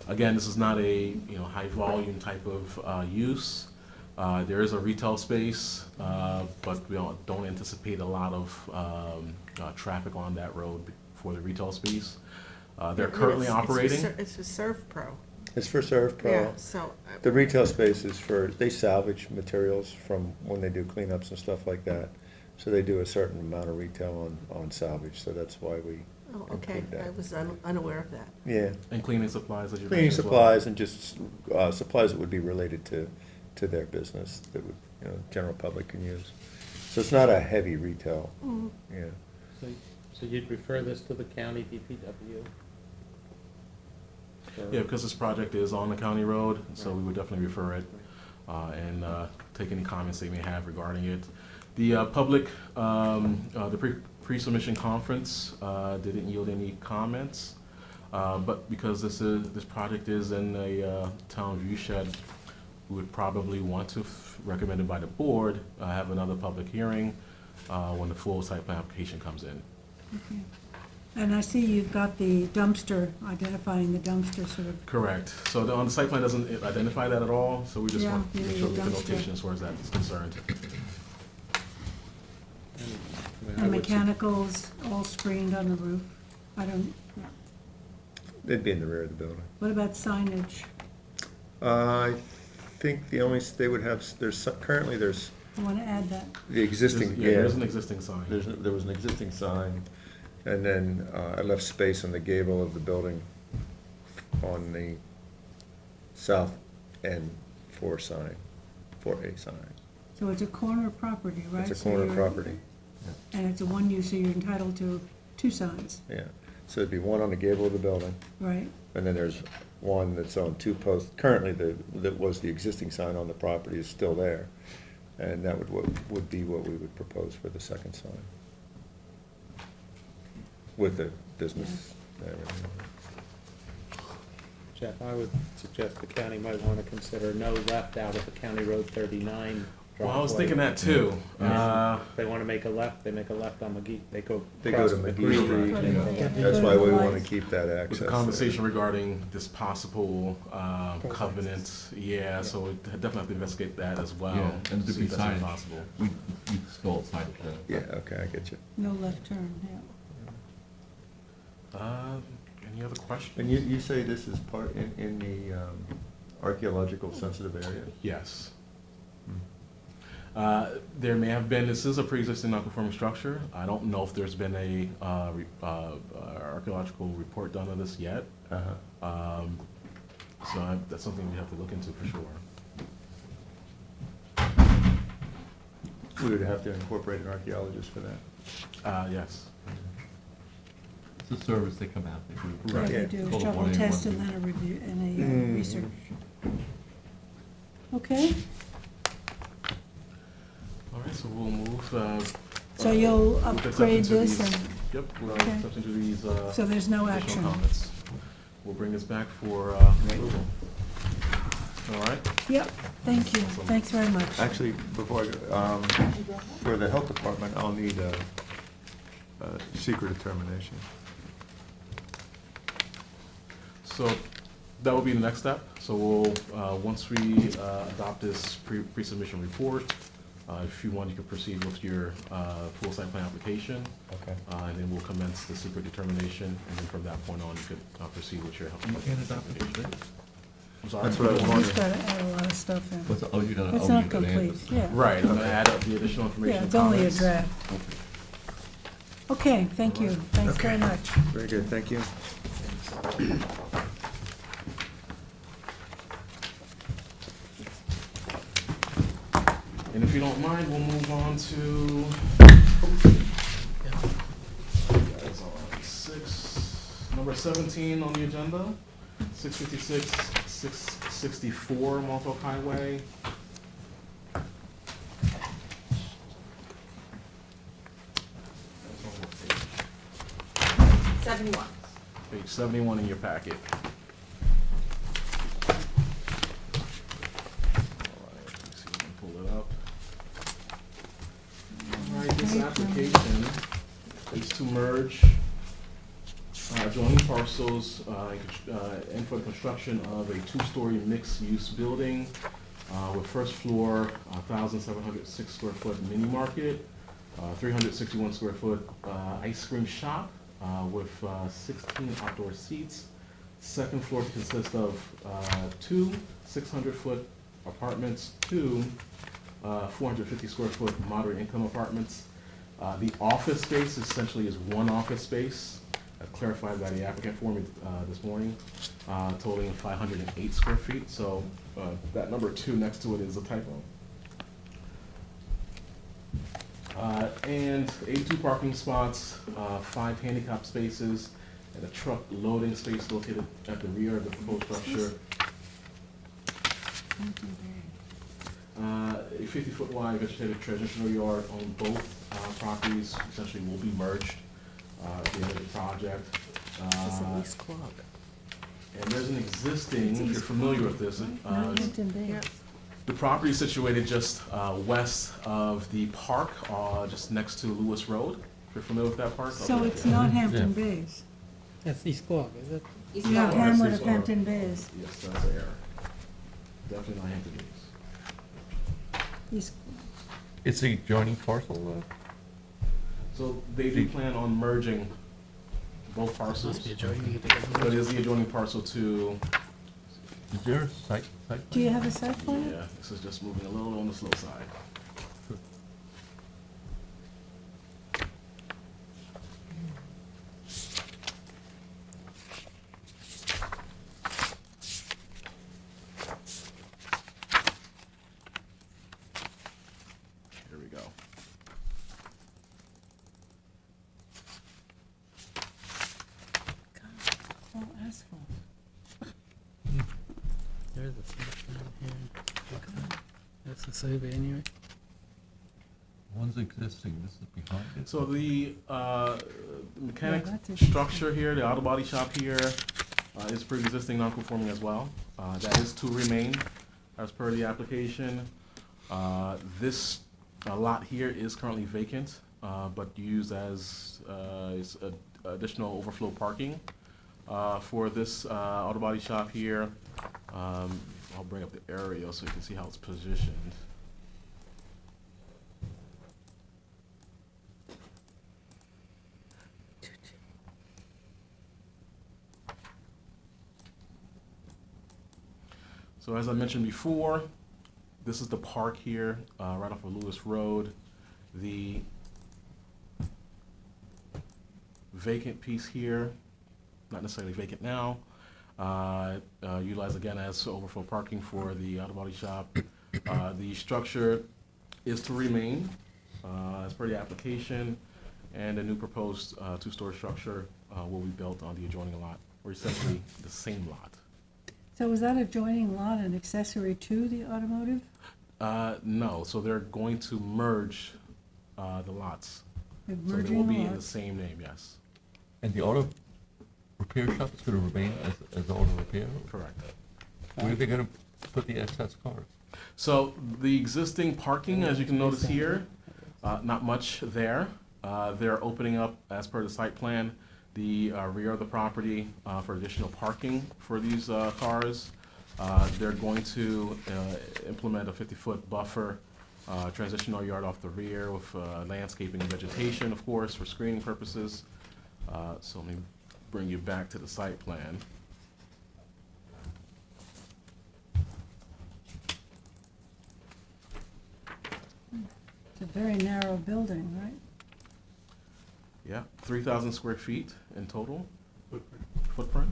Speaker 21: Again, this is not a high volume type of use. There is a retail space, but we don't anticipate a lot of traffic on that road for the retail space. They're currently operating.
Speaker 2: It's for Serve Pro.
Speaker 6: It's for Serve Pro.
Speaker 2: Yeah, so.
Speaker 6: The retail space is they salvage materials from when they do cleanups and stuff like that. So they do a certain amount of retail on salvage, so that's why we
Speaker 2: Oh, okay,
Speaker 6: include that.
Speaker 2: I was unaware of that.
Speaker 6: Yeah.
Speaker 21: And cleaning supplies, as you
Speaker 6: Cleaning
Speaker 21: mentioned as well.
Speaker 6: supplies and just supplies that would be related to their business that would, general public can use. So it's not a heavy retail,
Speaker 2: Mhm.
Speaker 6: yeah.
Speaker 7: So you'd refer this to the county DPW?
Speaker 21: Yeah, because this project is on the county road, so we would definitely refer it and take any comments they may have regarding it. The public, the pre-submission conference didn't yield any comments, but because this project is in a town viewshed, we would probably want to, recommended by the board, have another public hearing when the full site plan application comes in.
Speaker 3: Okay. And I see you've got the dumpster, identifying the dumpster sort of.
Speaker 21: Correct. So on the site plan doesn't identify that at all, so we just
Speaker 3: Yeah,
Speaker 21: want to make
Speaker 3: yeah,
Speaker 21: sure we get the
Speaker 3: dumpster.
Speaker 21: notation as far as that is concerned.
Speaker 3: And mechanicals all screened on the roof.
Speaker 6: They'd be in the rear of the building.
Speaker 3: What about signage?
Speaker 6: I think they would have, currently there's
Speaker 3: I want to add that.
Speaker 6: the existing, yeah.
Speaker 21: There's an existing sign.
Speaker 6: There was an existing sign, and then I left space on the gable of the building on the south end for a sign.
Speaker 3: So it's a corner property, right?
Speaker 6: It's a
Speaker 3: So
Speaker 6: corner
Speaker 3: you're-
Speaker 6: property,
Speaker 3: And it's a one use, so you're entitled to 2 signs,
Speaker 6: yeah. So it'd be one on the gable of the building,
Speaker 3: right?
Speaker 6: and then there's one that's on 2 posts. Currently, that was the existing sign on the property is still there, and that would be what we would propose for the second sign. With the business, everything.
Speaker 7: Jeff, I would suggest the county might want to consider no left out of the County Road 39
Speaker 21: Well, I was
Speaker 7: driveway.
Speaker 21: thinking that too.
Speaker 7: If they want to make a left, they make a left on McGee, they go
Speaker 6: They go
Speaker 7: across
Speaker 6: to
Speaker 7: the
Speaker 6: McGee Street,
Speaker 3: Yeah.
Speaker 6: that's why we want to keep that
Speaker 21: With
Speaker 6: access.
Speaker 21: the
Speaker 6: there.
Speaker 21: conversation regarding this possible covenant, yeah, so we definitely have to investigate that as well.
Speaker 8: Yeah, and to
Speaker 21: see
Speaker 8: be
Speaker 21: if that's even
Speaker 8: signed.
Speaker 21: possible.
Speaker 8: We still outside of the.
Speaker 6: Yeah, okay, I get you.
Speaker 3: No left turn, yeah.
Speaker 21: Any other questions?
Speaker 6: And you say this is part in the archaeological sensitive area?
Speaker 21: Yes. There may have been, this is a pre-existing non-conforming structure. I don't know if there's been a archaeological report done on this yet. So that's something we have to look into for sure.
Speaker 6: We would have to incorporate an archaeologist for that.
Speaker 21: Yes.
Speaker 8: It's a service, they come out, they do.
Speaker 3: Yeah, they
Speaker 6: Yeah.
Speaker 3: do a
Speaker 8: Call it
Speaker 3: shovel
Speaker 8: 1A,
Speaker 3: test
Speaker 8: 1B.
Speaker 3: and then a review, and a
Speaker 6: Mm.
Speaker 3: research. Okay,
Speaker 21: All right, so we'll move.
Speaker 3: So you'll
Speaker 21: move to
Speaker 3: upgrade
Speaker 21: acceptance
Speaker 3: this
Speaker 21: of these-
Speaker 3: and-
Speaker 21: Yep, we'll
Speaker 3: Okay.
Speaker 21: accept into these.
Speaker 3: So there's no
Speaker 21: additional
Speaker 3: action.
Speaker 21: comments. We'll bring this back for approval. All right?
Speaker 3: Yep, thank you, thanks very much.
Speaker 6: Actually, before I go, for the health department, I'll need a secret determination.
Speaker 21: So that will be the next step. So we'll, once we adopt this pre-submission report, if you want, you can proceed with your full site plan application.
Speaker 6: Okay.
Speaker 21: And then we'll commence the secret determination, and then from that point on, you could proceed with your health.
Speaker 8: You can't adopt it,
Speaker 21: application.
Speaker 8: right?
Speaker 21: I'm sorry?
Speaker 6: That's what I was
Speaker 3: We've
Speaker 6: wondering.
Speaker 3: got to add a lot of stuff in.
Speaker 8: What's, oh, you're gonna,
Speaker 3: It's
Speaker 8: oh,
Speaker 3: not
Speaker 8: you're gonna add
Speaker 3: complete,
Speaker 8: this.
Speaker 3: yeah.
Speaker 21: Right, I'm gonna add up the additional information.
Speaker 3: Yeah,
Speaker 21: and
Speaker 3: it's only a
Speaker 21: comments.
Speaker 3: draft. Okay, thank you, thanks very much.
Speaker 6: Very good, thank you.
Speaker 21: And if you don't mind, we'll move on to that's all right. Number 17 on the agenda, 656, 664 Montauk Highway.
Speaker 10: 71.
Speaker 21: Page 71 in your packet. Alright, let's see if I can pull it up. Alright, this application is to merge adjoining parcels and for the construction of a two-story mixed-use building with first floor 1,706 square foot mini market, 361 square foot ice cream shop, with 16 outdoor seats. Second floor consists of two 600-foot apartments, two 450 square foot moderate income apartments. The office space essentially is one office space, clarified by the applicant for me this morning, totaling 508 square feet. So that number two next to it is a typo. And 82 parking spots, 5 handicap spaces, and a truck loading space located at the rear of the proposed structure. A 50-foot wide vegetated transitional yard on both properties essentially will be merged at the end of the project.
Speaker 2: It's at East Quogue.
Speaker 21: And there's an existing, if you're familiar with this,
Speaker 3: Northampton Bay.
Speaker 21: the property is situated just west of the park, just next to Lewis Road. If you're familiar with that park?
Speaker 3: So it's not Hampton Bays.
Speaker 15: That's East Quogue, is it?
Speaker 3: Yeah, Hamlet of Hampton Bays.
Speaker 21: Yes, that's an error. Definitely not Hampton Bays.
Speaker 3: East-
Speaker 8: It's a joining parcel,
Speaker 21: So they do plan on merging both parcels.
Speaker 15: Must be adjoining it.
Speaker 21: So it is the adjoining parcel to,
Speaker 8: is there a site?
Speaker 3: Do you have a site plan?
Speaker 21: yeah, this is just moving a little on the slow side. Here we go.
Speaker 3: Oh, asphalt.
Speaker 15: There is a site plan here. Okay. That's the survey anyway.
Speaker 8: One's existing, this is behind it.
Speaker 21: So the mechanic
Speaker 3: Yeah, that's interesting.
Speaker 21: structure here, the auto body shop here, is pre-existing non-conforming as well. That is to remain as per the application. This lot here is currently vacant, but used as additional overflow parking for this auto body shop here. I'll bring up the aerial so you can see how it's positioned. So as I mentioned before, This is the park here, right off of Lewis Road. The vacant piece here, not necessarily vacant now, utilized again as overflow parking for the auto body shop. The structure is to remain as per the application, and a new proposed two-story structure will be built on the adjoining lot, or essentially the same lot.
Speaker 3: So is that adjoining lot an accessory to the automotive?
Speaker 21: No, so they're going to merge the lots.
Speaker 3: They're
Speaker 21: So they
Speaker 3: merging
Speaker 21: will
Speaker 3: the
Speaker 21: be in the
Speaker 3: lots.
Speaker 21: same name, yes.
Speaker 8: And the auto repair shop is going to remain as auto repair?
Speaker 21: Correct.
Speaker 8: Where are they going to put the excess cars?
Speaker 21: So the existing parking, as you can notice here, not much there. They're opening up, as per the site plan, the rear of the property for additional parking for these cars. They're going to implement a 50-foot buffer, transitional yard off the rear with landscaping and vegetation, of course, for screening purposes. So let me bring you back to the site plan.
Speaker 3: It's a very narrow building, right?
Speaker 21: Yeah, 3,000 square feet in total footprint.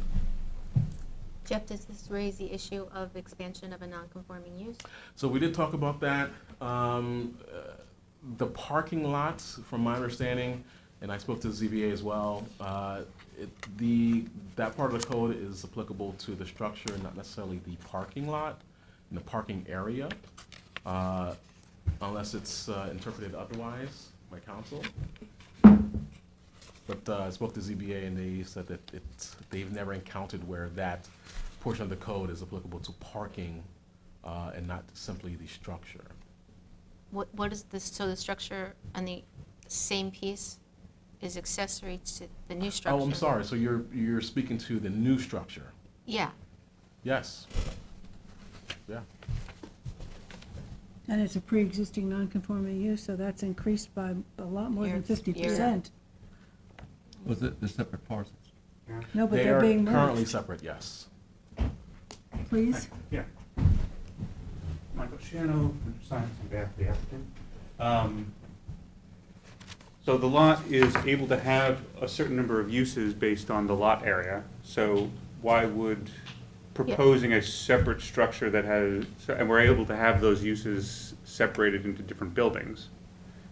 Speaker 4: Jeff, does this raise the issue of expansion of a non-conforming use?
Speaker 21: So we did talk about that. The parking lots, from my understanding, and I spoke to the ZBA as well, that part of the code is applicable to the structure, not necessarily the parking lot and the parking area, unless it's interpreted otherwise by council. But I spoke to ZBA and they said that they've never encountered where that portion of the code is applicable to parking and not simply the structure.
Speaker 4: What is this, so the structure on the same piece is accessory to the new structure?
Speaker 21: Oh, I'm sorry, so you're speaking to the new structure?
Speaker 4: Yeah.
Speaker 21: Yes. Yeah.
Speaker 3: And it's a pre-existing non-conforming use, so that's increased by a lot more than 50%.
Speaker 8: Was it the separate parcels?
Speaker 3: No, but
Speaker 21: They
Speaker 3: they're
Speaker 21: are
Speaker 3: being
Speaker 21: currently
Speaker 3: merged.
Speaker 21: separate, yes.
Speaker 3: Please?
Speaker 1: Yeah. Michael Shano, science on behalf of the applicant. So the lot is able to have a certain number of uses based on the lot area. So why would proposing a separate structure that has, and we're able to have those uses separated into different buildings.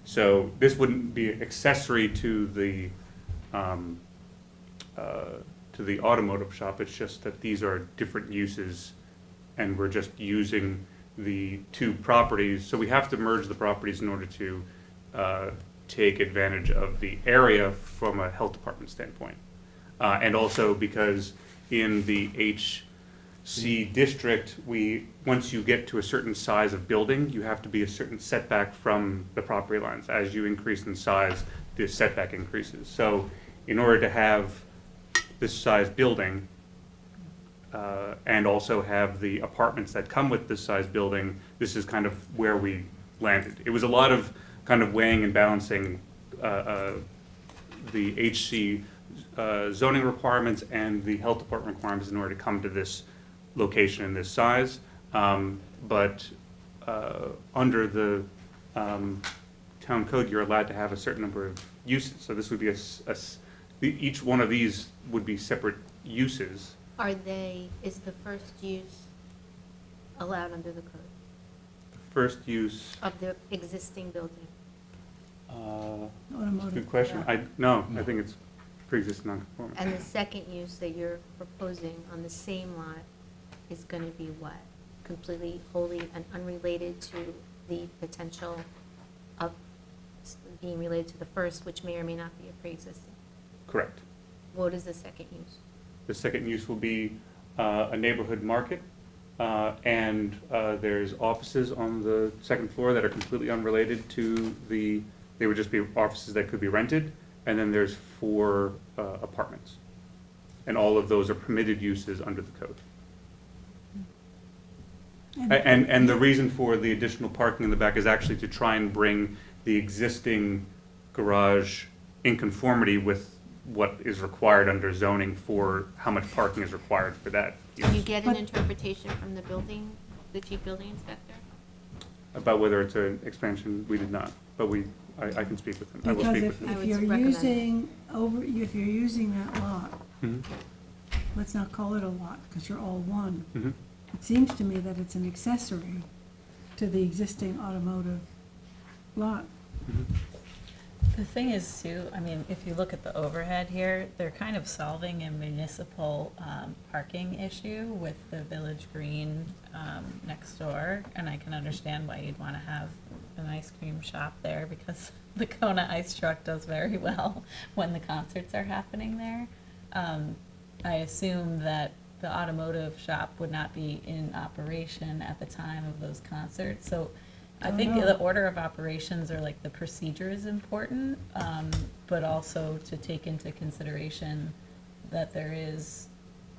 Speaker 1: So this wouldn't be accessory to the automotive shop. It's just that these are different uses, and we're just using the two properties. So we have to merge the properties in order to take advantage of the area from a health department standpoint. And also because in the HC district, once you get to a certain size of building, you have to be a certain setback from the property lines. As you increase in size, the setback increases. So in order to have this size building, and also have the apartments that come with this size building, this is kind of where we landed. It was a lot of kind of weighing and balancing the HC zoning requirements and the health department requirements in order to come to this location and this size. But under the town code, you're allowed to have a certain number of uses. So this would be each one of these would be separate uses.
Speaker 4: Is the first use allowed under the code
Speaker 1: First use,
Speaker 4: of the existing building?
Speaker 1: good question. I think it's pre-existing non-conforming.
Speaker 4: And the second use that you're proposing on the same lot is gonna be what? Completely, wholly, and unrelated to the potential of being related to the first, which may or may not be a pre-existing?
Speaker 1: Correct.
Speaker 4: What is the second use?
Speaker 1: The second use will be a neighborhood market, and there's offices on the second floor that are completely unrelated to they would just be offices that could be rented, and then there's 4 apartments. And all of those are permitted uses under the code. And the reason for the additional parking in the back is actually to try and bring the existing garage in conformity with what is required under zoning for how much parking is required for that use.
Speaker 4: Can you get an interpretation from the chief building inspector?
Speaker 1: About whether it's an expansion, we did not, but I can speak with him. I will
Speaker 3: Because
Speaker 1: speak with him.
Speaker 3: if
Speaker 4: I would
Speaker 3: you're
Speaker 4: recommend
Speaker 3: if you're using that lot,
Speaker 1: Mhm.
Speaker 3: let's not call it a lot, because you're all one.
Speaker 1: Mhm.
Speaker 3: It seems to me that it's an accessory to the existing automotive lot.
Speaker 9: The thing is too, I mean, if you look at the overhead here, they're kind of solving a municipal parking issue with the Village Green next door. And I can understand why you'd want to have an ice cream shop there, because the Kona ice truck does very well when the concerts are happening there. I assume that the automotive shop would not be in operation at the time of those concerts. So I think the order of operations, or like the procedure, is important, but also to take into consideration that there is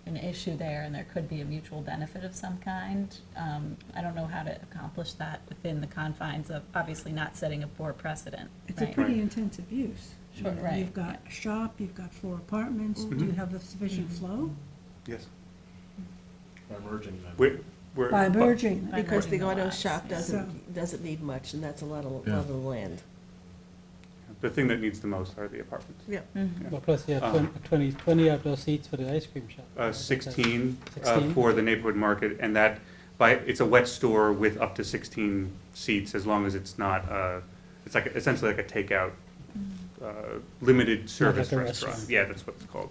Speaker 9: an issue there and there could be a mutual benefit of some kind. I don't know how to accomplish that within the confines of obviously not setting a poor precedent.
Speaker 3: It's a
Speaker 9: right?
Speaker 3: pretty intensive use.
Speaker 9: Sure,
Speaker 3: You know,
Speaker 9: right,
Speaker 3: You've got a shop, you've got 4 apartments. Do you have the sufficient flow?
Speaker 1: Yes.
Speaker 21: By merging them.
Speaker 1: We're-
Speaker 3: By merging.
Speaker 9: By
Speaker 2: Because the
Speaker 9: merging the
Speaker 2: auto
Speaker 9: lots,
Speaker 2: shop
Speaker 9: yeah.
Speaker 2: doesn't need much, and that's a lot of
Speaker 8: Yeah.
Speaker 2: land.
Speaker 1: The thing that needs the most are the apartments.
Speaker 2: Yeah.
Speaker 9: Mhm.
Speaker 15: Well, plus you have 20 outdoor seats for the ice cream shop.
Speaker 1: 16
Speaker 15: 16?
Speaker 1: for the neighborhood market, and that, it's a wet store with up to 16 seats, as long as it's not, it's like, essentially like a takeout, limited service
Speaker 15: like a
Speaker 1: restaurant.
Speaker 15: restaurant.
Speaker 1: Yeah, that's what it's called.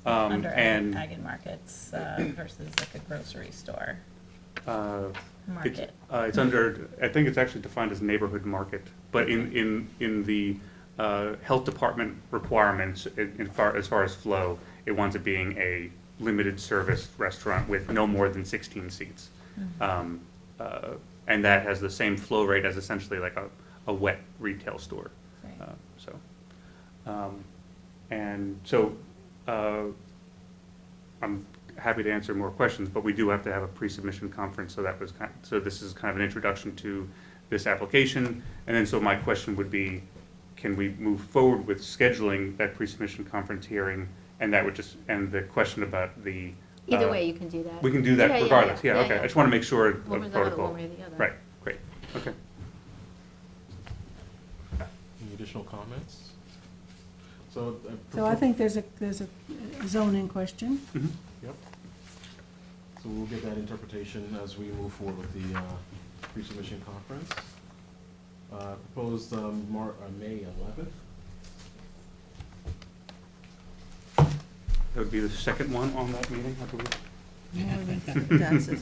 Speaker 9: Under
Speaker 1: And,
Speaker 9: ag and markets versus like a grocery store market.
Speaker 1: It's under, I think it's actually defined as neighborhood market, but in the health department requirements, as far as flow, it wants it being a limited service restaurant with no more than 16 seats. And that has the same flow rate as essentially like a wet retail store.
Speaker 9: Right.
Speaker 1: And so, I'm happy to answer more questions, but we do have to have a pre-submission conference, so so this is kind of an introduction to this application. And then, so my question would be, can we move forward with scheduling that pre-submission conference hearing? And that would just, and the question about the.
Speaker 4: Either way, you can do that.
Speaker 1: We can do that regardless, yeah, okay. I just want to make sure of
Speaker 4: One way or the other,
Speaker 1: protocol.
Speaker 4: one way or the other.
Speaker 1: Right, great, okay.
Speaker 21: Any additional comments? So.
Speaker 3: So I think there's a zoning question.
Speaker 21: Yep. So we'll get that interpretation as we move forward with the pre-submission conference. Proposed May 11th.
Speaker 1: That would be the second one on that meeting, I believe.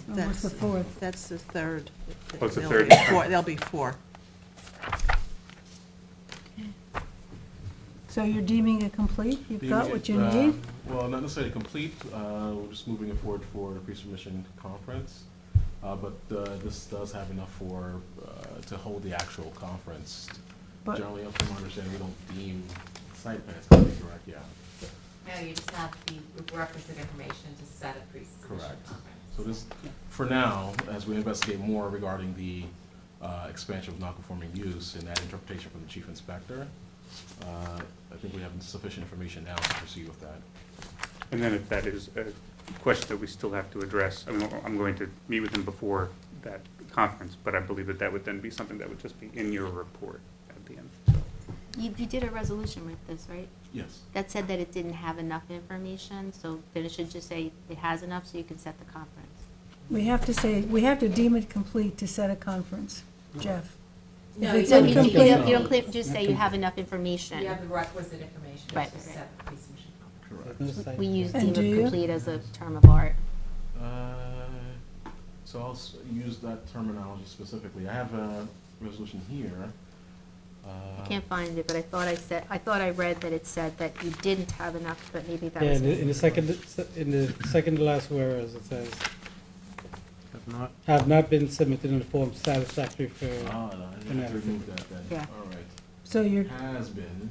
Speaker 3: What's the 4th?
Speaker 2: That's the third.
Speaker 1: Oh, it's the
Speaker 2: There'll
Speaker 1: third.
Speaker 2: be there'll be 4.
Speaker 3: So you're deeming it complete? You've got what you need?
Speaker 21: Well, not necessarily complete. We're just moving it forward for the pre-submission conference. But this does have enough to hold the actual conference.
Speaker 3: But-
Speaker 21: Generally, up from my understanding, we don't deem site plans to be correct, yeah.
Speaker 10: No, you just have the requisite information to set a pre-submission
Speaker 21: Correct.
Speaker 10: conference.
Speaker 21: So this, for now, as we investigate more regarding the expansion of non-conforming use and that interpretation from the chief inspector, I think we have sufficient information now to proceed with that.
Speaker 1: And then if that is a question that we still have to address, I mean, I'm going to meet with him before that conference, but I believe that would then be something that would just be in your report at the end, so.
Speaker 4: You did a resolution with this, right?
Speaker 21: Yes.
Speaker 4: That said that it didn't have enough information, so then it should just say it has enough so you can set the conference.
Speaker 3: We have to deem it complete to set a conference, Jeff.
Speaker 10: No,
Speaker 3: If it's
Speaker 4: So
Speaker 3: incomplete,
Speaker 4: you don't just say you have enough information.
Speaker 10: You have the requisite information
Speaker 4: Right,
Speaker 10: to
Speaker 4: right.
Speaker 10: set a pre-submission conference.
Speaker 15: There's no site
Speaker 4: We use
Speaker 3: And
Speaker 4: deem
Speaker 3: do
Speaker 4: it
Speaker 3: you?
Speaker 4: complete as a term of art.
Speaker 21: So I'll use that terminology specifically. I have a resolution here.
Speaker 4: I can't find it, but I thought I read that it said that you didn't have enough, but maybe that
Speaker 15: Yeah,
Speaker 4: was.
Speaker 15: in the second to last whereas it says, have not been submitted in the form satisfactory for.
Speaker 21: No, I have to remove that then.
Speaker 4: Yeah.
Speaker 21: All right.
Speaker 3: so you're,
Speaker 21: Has been,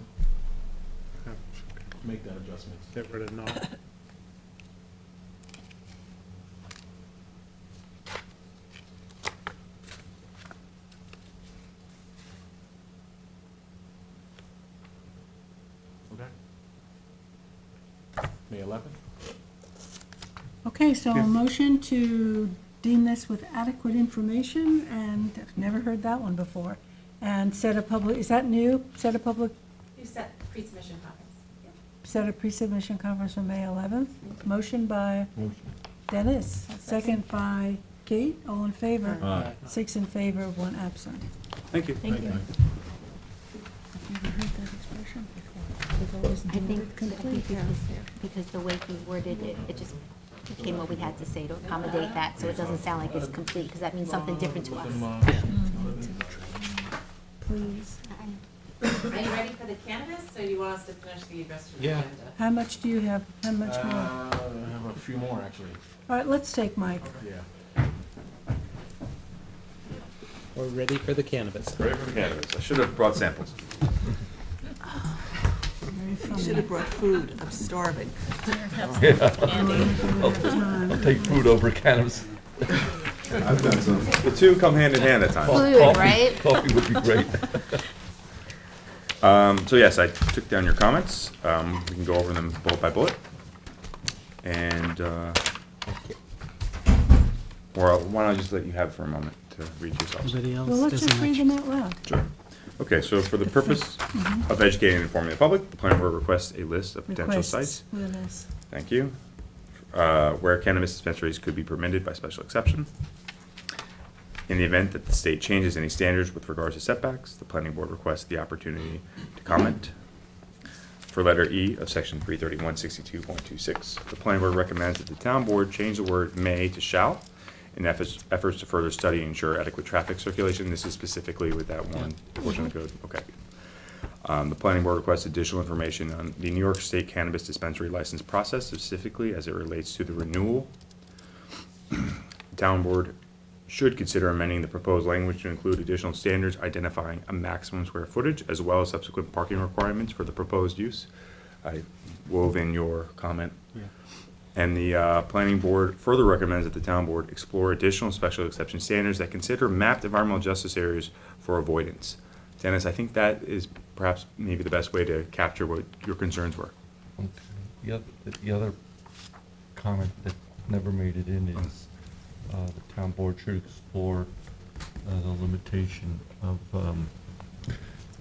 Speaker 21: make that adjustment.
Speaker 7: Get rid of not.
Speaker 21: Okay. May 11th?
Speaker 3: okay, so
Speaker 1: Yeah.
Speaker 3: a motion to deem this with adequate information, and I've never heard that one before, and set a public, is that new? Set a public,
Speaker 10: You set pre-submission conference.
Speaker 3: set a pre-submission conference for May 11th. Motion by Dennis, second by Kate, all in favor?
Speaker 8: Aye.
Speaker 3: 6 in favor, 1 absent.
Speaker 1: Thank you.
Speaker 3: Thank you. I've never heard that expression before. We've always
Speaker 4: I
Speaker 3: deemed
Speaker 4: think,
Speaker 3: it complete.
Speaker 4: because the way he worded it, it just became what we had to say to accommodate that, so it doesn't sound like it's complete, because that means something different to us.
Speaker 3: Please.
Speaker 10: Are you ready for the cannabis, or do you want us to finish the rest of the
Speaker 21: Yeah.
Speaker 10: agenda?
Speaker 3: How much do you have? How much more?
Speaker 21: I have a few more, actually.
Speaker 3: All right, let's take Mike.
Speaker 21: Yeah.
Speaker 7: We're ready for the cannabis.
Speaker 5: Ready for the cannabis. I should have brought samples.
Speaker 3: Very
Speaker 2: You
Speaker 3: funny.
Speaker 2: should have brought food. I'm starving.
Speaker 8: I'll take food over cannabis.
Speaker 6: I've got some.
Speaker 5: The two come hand in hand at times.
Speaker 4: Food,
Speaker 8: Coffee-
Speaker 4: right?
Speaker 8: Coffee would be great.
Speaker 5: So yes, I took down your comments. We can go over them bullet by bullet. And, or why don't I just let you have it for a moment to read yourselves?
Speaker 15: Everybody else
Speaker 3: Well, let's
Speaker 15: doesn't
Speaker 3: just read
Speaker 15: mention-
Speaker 3: them out loud.
Speaker 5: Sure. Okay, so for the purpose of educating and informing the public, the planning board requests a list of potential
Speaker 3: Requests
Speaker 5: sites.
Speaker 3: with an S.
Speaker 5: Thank you. Where cannabis dispensaries could be permitted by special exception. In the event that the state changes any standards with regards to setbacks, the planning board requests the opportunity to comment. For letter E of section 33162.26, the planning board recommends that the town board change the word may to shall in efforts to further study and ensure adequate traffic circulation. This is specifically with that one portion of the code. Okay. The planning board requests additional information on the New York State cannabis dispensary license process, specifically as it relates to the renewal. Town board should consider amending the proposed language to include additional standards identifying a maximum square footage as well as subsequent parking requirements for the proposed use. I wove in your comment. And the planning board further recommends that the town board explore additional special exception standards that consider mapped environmental justice areas for avoidance. Dennis, I think that is perhaps maybe the best way to capture what your concerns were.
Speaker 8: Okay. The other comment that never made it in is the town board should explore the limitation of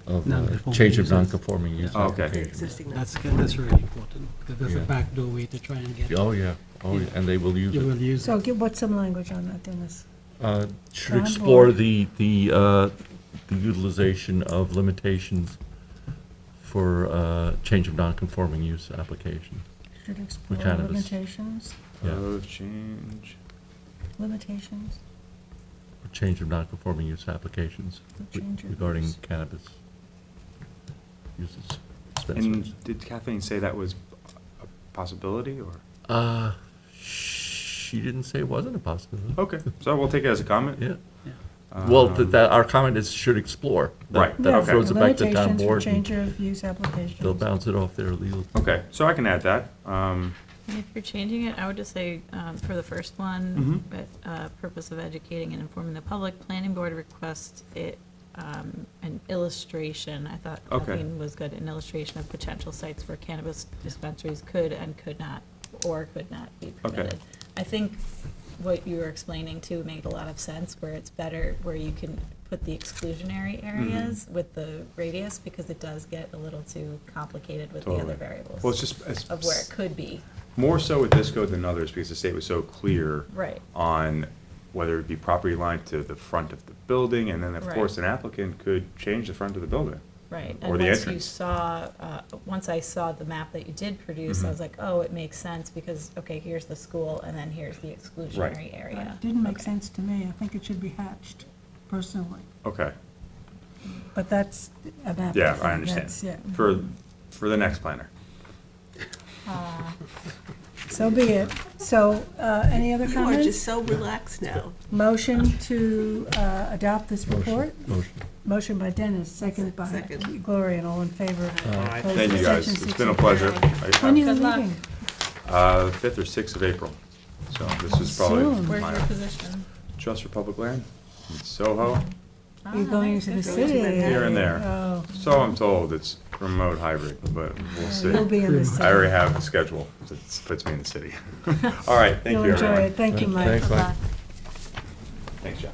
Speaker 15: Non-conforming
Speaker 8: change of
Speaker 15: uses.
Speaker 8: non-conforming use
Speaker 5: Oh, okay.
Speaker 8: application.
Speaker 2: Existing.
Speaker 15: That's really important, because there's a
Speaker 8: Yeah.
Speaker 15: backdoor way to try and get.
Speaker 8: Oh, yeah, and they will use
Speaker 15: You
Speaker 8: it.
Speaker 15: will use
Speaker 3: So
Speaker 15: it.
Speaker 3: what's some language on that, Dennis?
Speaker 8: Should
Speaker 3: Town
Speaker 8: explore
Speaker 3: board.
Speaker 8: the utilization of limitations for change of non-conforming use application.
Speaker 3: Should explore
Speaker 8: cannabis.
Speaker 3: limitations,
Speaker 8: Yeah.
Speaker 5: Of change.
Speaker 3: limitations.
Speaker 8: For change of non-conforming use applications
Speaker 3: For change of
Speaker 8: regarding
Speaker 3: use.
Speaker 8: cannabis uses. dispensaries.
Speaker 5: And did Kathleen say that was a possibility, or?
Speaker 8: She didn't say it wasn't a possibility.
Speaker 5: Okay, so we'll take it as a comment?
Speaker 8: Yeah. Well,
Speaker 5: Um,
Speaker 8: that, our comment is should explore. That-
Speaker 5: Right,
Speaker 8: That
Speaker 5: okay.
Speaker 8: throws it back to town
Speaker 3: Limitations for
Speaker 8: board.
Speaker 3: change
Speaker 8: and
Speaker 3: of use applications.
Speaker 8: They'll bounce it off their legal.
Speaker 5: Okay, so I can add that.
Speaker 9: And if you're changing it, I would just say, for the first one, but, purpose of educating and informing the public, planning board requests an illustration. I thought
Speaker 5: Okay.
Speaker 9: Kathleen was good, an illustration of potential sites where cannabis dispensaries could and could not, or could not be
Speaker 5: Okay.
Speaker 9: permitted. I think what you were explaining too made a lot of sense, where it's better, where you can put the exclusionary areas with the radius, because it does get a little too complicated with the
Speaker 5: Totally.
Speaker 9: other variables.
Speaker 5: Well, it's just
Speaker 9: Of where it could be.
Speaker 5: more so with this code than others, because the state was so clear
Speaker 9: Right.
Speaker 5: on whether it be property line to the front of the building, and then, of
Speaker 9: Right.
Speaker 5: course, an applicant could change the front of the building.
Speaker 9: Right,
Speaker 5: Or
Speaker 9: and
Speaker 5: the
Speaker 9: once you
Speaker 5: entrance.
Speaker 9: saw, once I saw the map that you did produce, I
Speaker 5: Mhm.
Speaker 9: was like, oh, it makes sense, because, okay, here's the school, and then here's the exclusionary area.
Speaker 3: It didn't make sense to me. I think it should be hatched, personally.
Speaker 5: Okay,
Speaker 3: But that's a map.
Speaker 5: yeah,
Speaker 3: thing.
Speaker 5: I understand.
Speaker 3: That's- yeah.
Speaker 5: For the next planner.
Speaker 3: So be it. So, any other
Speaker 2: You are
Speaker 3: comments?
Speaker 2: just so relaxed now.
Speaker 3: Motion to adopt this report?
Speaker 8: Motion.
Speaker 3: Motion by Dennis, second by
Speaker 2: Second.
Speaker 3: Gloria, and all in favor.
Speaker 8: Aye.
Speaker 3: Opposed,
Speaker 5: Thank you, guys.
Speaker 3: abstentions,
Speaker 5: It's been a
Speaker 3: 6 in
Speaker 5: pleasure.
Speaker 3: favor. When are you
Speaker 9: Good luck.
Speaker 3: leaving?
Speaker 5: 5th or 6th of April. So this is probably
Speaker 3: Soon.
Speaker 9: Where's
Speaker 5: my
Speaker 9: your position?
Speaker 5: Just for public land in Soho,
Speaker 3: You're going into the
Speaker 2: Go to
Speaker 3: city.
Speaker 2: Manhattan.
Speaker 5: here and there.
Speaker 3: Oh,
Speaker 5: So I'm told it's remote hybrid, but we'll see.
Speaker 3: you'll be in the city.
Speaker 5: I already have a schedule that puts me in the city. All right, thank
Speaker 3: You'll
Speaker 5: you,
Speaker 3: enjoy
Speaker 5: everyone.
Speaker 3: it. Thank you, Mike.
Speaker 8: Thanks,
Speaker 9: Good
Speaker 8: Mike.
Speaker 9: luck.
Speaker 5: Thanks, Jeff.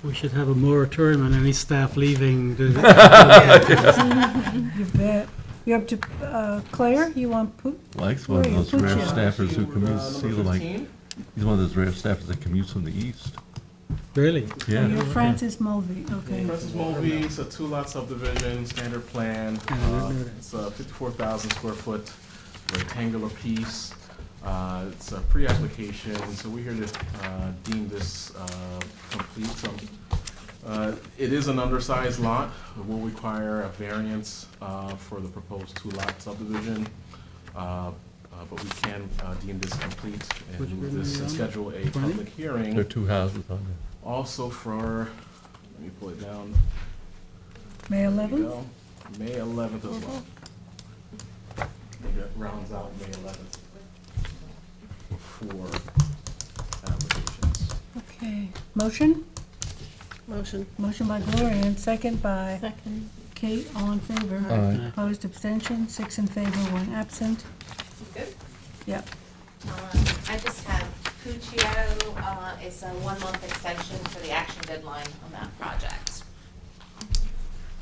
Speaker 15: We should have a moratorium on any staff leaving.
Speaker 3: You bet. You're up to, Claire, you want
Speaker 8: Mike's one of those rare staffers who commutes,
Speaker 19: Number
Speaker 8: see, like,
Speaker 19: 15?
Speaker 8: he's one of those rare staffers that commutes from the east.
Speaker 15: Really?
Speaker 8: Yeah.
Speaker 3: You're Francis Mulvey, okay.
Speaker 19: Francis Mulvey, it's a two-lot subdivision, standard plan. It's a 54,000 square foot rectangular piece. It's a pre-application, so we're here to deem this complete. It is an undersized lot. It will require a variance for the proposed two-lot subdivision. But we can deem this complete and move this and schedule a public hearing.
Speaker 8: There are two houses on there.
Speaker 19: Also for, let me pull it down.
Speaker 3: May
Speaker 19: There we
Speaker 3: 11th?
Speaker 19: go. May 11th as well. That rounds out May 11th for applications.
Speaker 3: Okay, motion?
Speaker 2: Motion.
Speaker 3: Motion by Gloria, and second by
Speaker 2: Second.
Speaker 3: Kate, all in favor.
Speaker 8: Aye.
Speaker 3: Opposed, abstention, 6 in favor, 1 absent.
Speaker 10: Good.
Speaker 3: Yep.
Speaker 10: I just have Puccio, it's a 1-month extension for the action deadline on that project.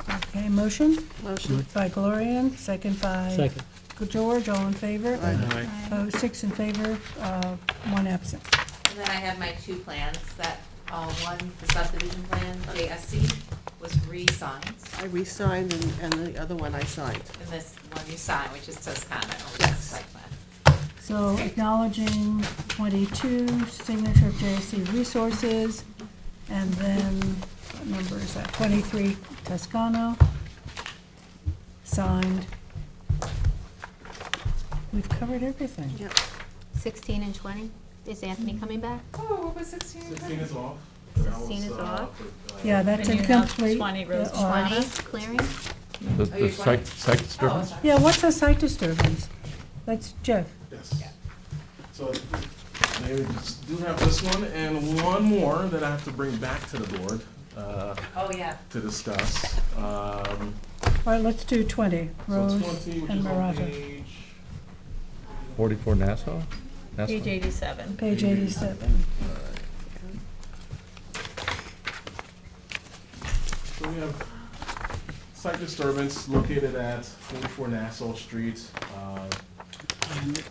Speaker 3: Okay, motion?
Speaker 2: Motion.
Speaker 3: By Gloria, second by
Speaker 15: Second.
Speaker 3: George, all in favor.
Speaker 15: Aye.
Speaker 3: Opposed, 6 in favor, 1 absent.
Speaker 10: And then I have my 2 plans that, one, the subdivision plan, JSC, was re-signed.
Speaker 2: I re-signed and the other one I signed.
Speaker 10: And this one you signed, which is Toscana, yes, site plan.
Speaker 3: So acknowledging 22, signature of JSC Resources, and then, what number is that, 23 Toscano, signed. We've covered everything.
Speaker 2: Yep.
Speaker 4: 16 and 20, is Anthony coming back?
Speaker 10: Oh, what was 16?
Speaker 19: 16 is off.
Speaker 4: 16 is off.
Speaker 3: Yeah, that's
Speaker 9: And you have
Speaker 3: incomplete.
Speaker 9: 20 Rose
Speaker 3: Yeah, all
Speaker 4: 20, clearing?
Speaker 8: The site disturbance?
Speaker 3: Yeah, what's a site disturbance? That's Jeff.
Speaker 19: Yes. So they do have this one and one more that I have to bring back to the board
Speaker 10: Oh, yeah.
Speaker 19: to discuss.
Speaker 3: All right, let's do 20,
Speaker 19: So
Speaker 3: Rose
Speaker 19: 20, which
Speaker 3: and
Speaker 19: is on
Speaker 3: Maratha.
Speaker 19: page
Speaker 8: 44 Nassau?
Speaker 9: Page 87.
Speaker 3: Page 87.
Speaker 19: So we have site disturbance located at 44 Nassau Street,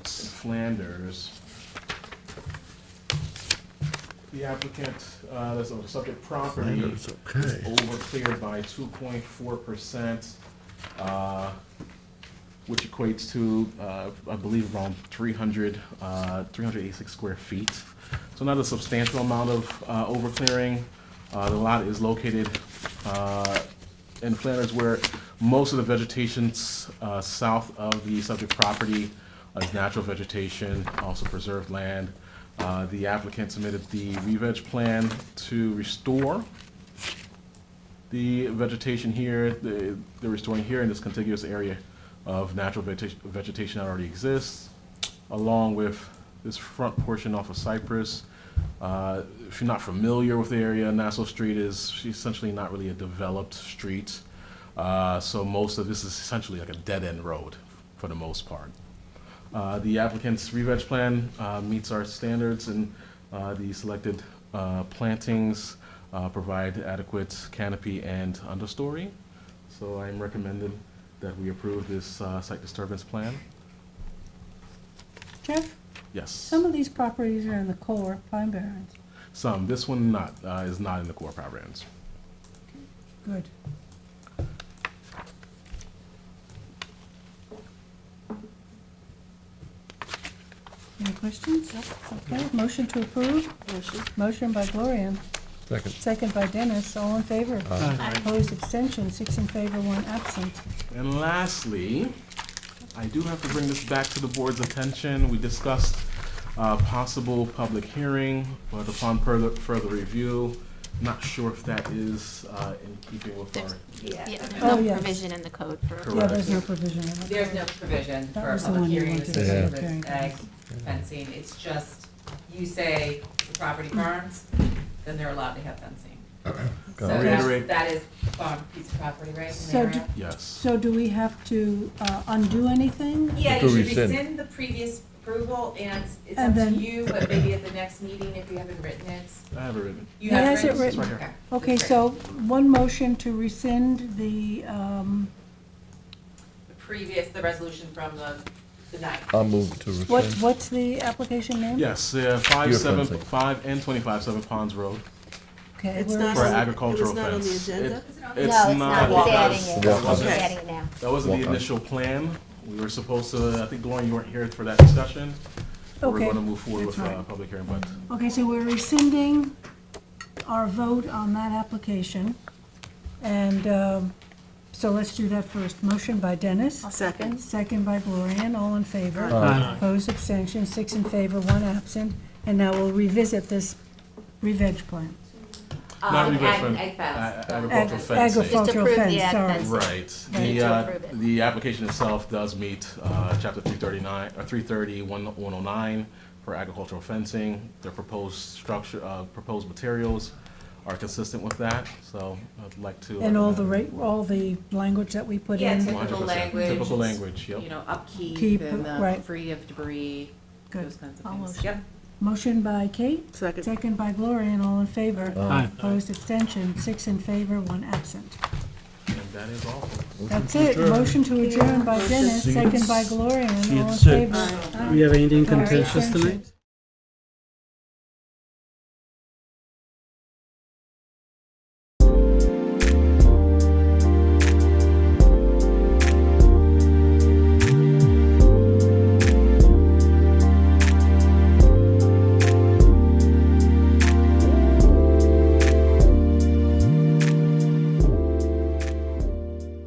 Speaker 19: Flanders. The applicant, that's on the subject property, is
Speaker 8: okay.
Speaker 19: overcleared by 2.4%, which equates to, I believe, around 386 square feet. So not a substantial amount of overclearing. The lot is located in Flanders, where most of the vegetation south of the subject property is natural vegetation, also preserved land. The applicant submitted the re-veg plan to restore the vegetation here. They're restoring here in this contiguous area of natural vegetation that already exists, along with this front portion off of Cypress. If you're not familiar with the area, Nassau Street is essentially not really a developed street. So most of this is essentially like a dead-end road for the most part. The applicant's re-veg plan meets our standards, and the selected plantings provide adequate canopy and understory. So I'm recommending that we approve this site disturbance plan.
Speaker 3: Jeff,
Speaker 19: Yes.
Speaker 3: some of these properties are in the core Pine Barrens.
Speaker 19: Some. This one is not in the core property ends.
Speaker 3: Good. Any questions? Okay, motion to approve?
Speaker 2: Motion.
Speaker 3: Motion by Gloria.
Speaker 8: Second.
Speaker 3: Second by Dennis, all in favor?
Speaker 8: Aye.
Speaker 3: Opposed, abstention, 6 in favor, 1 absent.
Speaker 19: And lastly, I do have to bring this back to the board's attention. We discussed possible public hearing, but upon further review, not sure if that is in keeping with our.
Speaker 4: Yeah, there's
Speaker 3: Oh,
Speaker 4: no
Speaker 3: yes.
Speaker 4: provision in the code for.
Speaker 3: Yeah, there's no provision in it.
Speaker 10: There's no provision
Speaker 3: That
Speaker 10: for a
Speaker 3: was the
Speaker 10: public
Speaker 3: one you
Speaker 10: hearing,
Speaker 3: wanted
Speaker 10: this
Speaker 3: to
Speaker 10: is
Speaker 3: say.
Speaker 10: with ag fencing. It's just, you say the property farms, then they're allowed to have fencing. So
Speaker 19: I'll reiterate.
Speaker 10: that is farm piece of property, right, in the
Speaker 3: So
Speaker 10: area?
Speaker 3: do-
Speaker 19: Yes.
Speaker 3: So do we have to undo anything?
Speaker 10: Yeah,
Speaker 8: To
Speaker 10: you should
Speaker 8: rescind.
Speaker 10: rescind the previous approval, and it's
Speaker 3: And
Speaker 10: up to
Speaker 3: then-
Speaker 10: you, but maybe at the next meeting, if you haven't written it.
Speaker 21: I have it written.
Speaker 10: You
Speaker 3: He
Speaker 10: have
Speaker 3: has it
Speaker 10: written?
Speaker 21: It's
Speaker 3: written.
Speaker 21: right here.
Speaker 3: Okay, so one motion to rescind the,
Speaker 10: The resolution from the night.
Speaker 8: I'll move to rescind.
Speaker 3: what's the application name?
Speaker 21: Yes,
Speaker 8: fencing.
Speaker 21: 5 and 25 Seven Ponds Road
Speaker 2: Okay, it's
Speaker 3: where
Speaker 2: not
Speaker 3: is
Speaker 21: for
Speaker 2: on,
Speaker 21: agricultural
Speaker 2: it was not on the
Speaker 21: fence.
Speaker 2: agenda?
Speaker 21: It's
Speaker 4: No, it's
Speaker 21: not.
Speaker 4: not, he's
Speaker 21: because
Speaker 4: adding it,
Speaker 8: Walk on.
Speaker 4: he's
Speaker 2: Okay.
Speaker 4: adding it now.
Speaker 21: That wasn't the
Speaker 8: Walk on.
Speaker 21: initial plan. We were supposed to, I think, Lauren, you weren't here for that discussion. But we're
Speaker 3: Okay,
Speaker 21: going to move forward
Speaker 3: that's
Speaker 21: with
Speaker 3: right.
Speaker 21: public hearing, but
Speaker 3: Okay, so we're rescinding our vote on that application. And so let's do that first. Motion by Dennis.
Speaker 2: Second.
Speaker 3: Second by Gloria, all in favor.
Speaker 15: Aye.
Speaker 3: Opposed, abstention, 6 in favor, 1 absent. And now we'll revisit this re-veg plan.
Speaker 21: not even
Speaker 10: Ag
Speaker 21: from
Speaker 10: fence.
Speaker 21: agricultural fencing.
Speaker 3: Agricultural
Speaker 4: Just approve the
Speaker 3: fence,
Speaker 4: ag
Speaker 3: sorry.
Speaker 4: fence.
Speaker 21: Right.
Speaker 3: Right.
Speaker 4: To approve it.
Speaker 21: The application itself does meet chapter 339, or 330, 109 for agricultural fencing. Their proposed structure, proposed materials are consistent with that, so I'd like to.
Speaker 3: And all the language that we put
Speaker 10: Yeah,
Speaker 3: in?
Speaker 10: typical
Speaker 21: 100%.
Speaker 10: language.
Speaker 21: Typical language, yep.
Speaker 10: You know, upkeep
Speaker 3: Keep,
Speaker 10: and
Speaker 3: right.
Speaker 10: free of debris,
Speaker 3: Good.
Speaker 10: those kinds of
Speaker 3: I'll
Speaker 10: things.
Speaker 3: motion.
Speaker 10: Yep.
Speaker 3: Motion by Kate,
Speaker 2: Second.
Speaker 3: second by Gloria, all in favor.
Speaker 15: Aye.
Speaker 3: Opposed, abstention, 6 in favor, 1 absent.
Speaker 21: And that is all.
Speaker 3: That's it. Motion to adjourn by Dennis, second by Gloria, all in
Speaker 15: at
Speaker 3: favor.
Speaker 15: Do we have anything
Speaker 3: Opposed,
Speaker 15: contentious tonight?
Speaker 3: abstentions.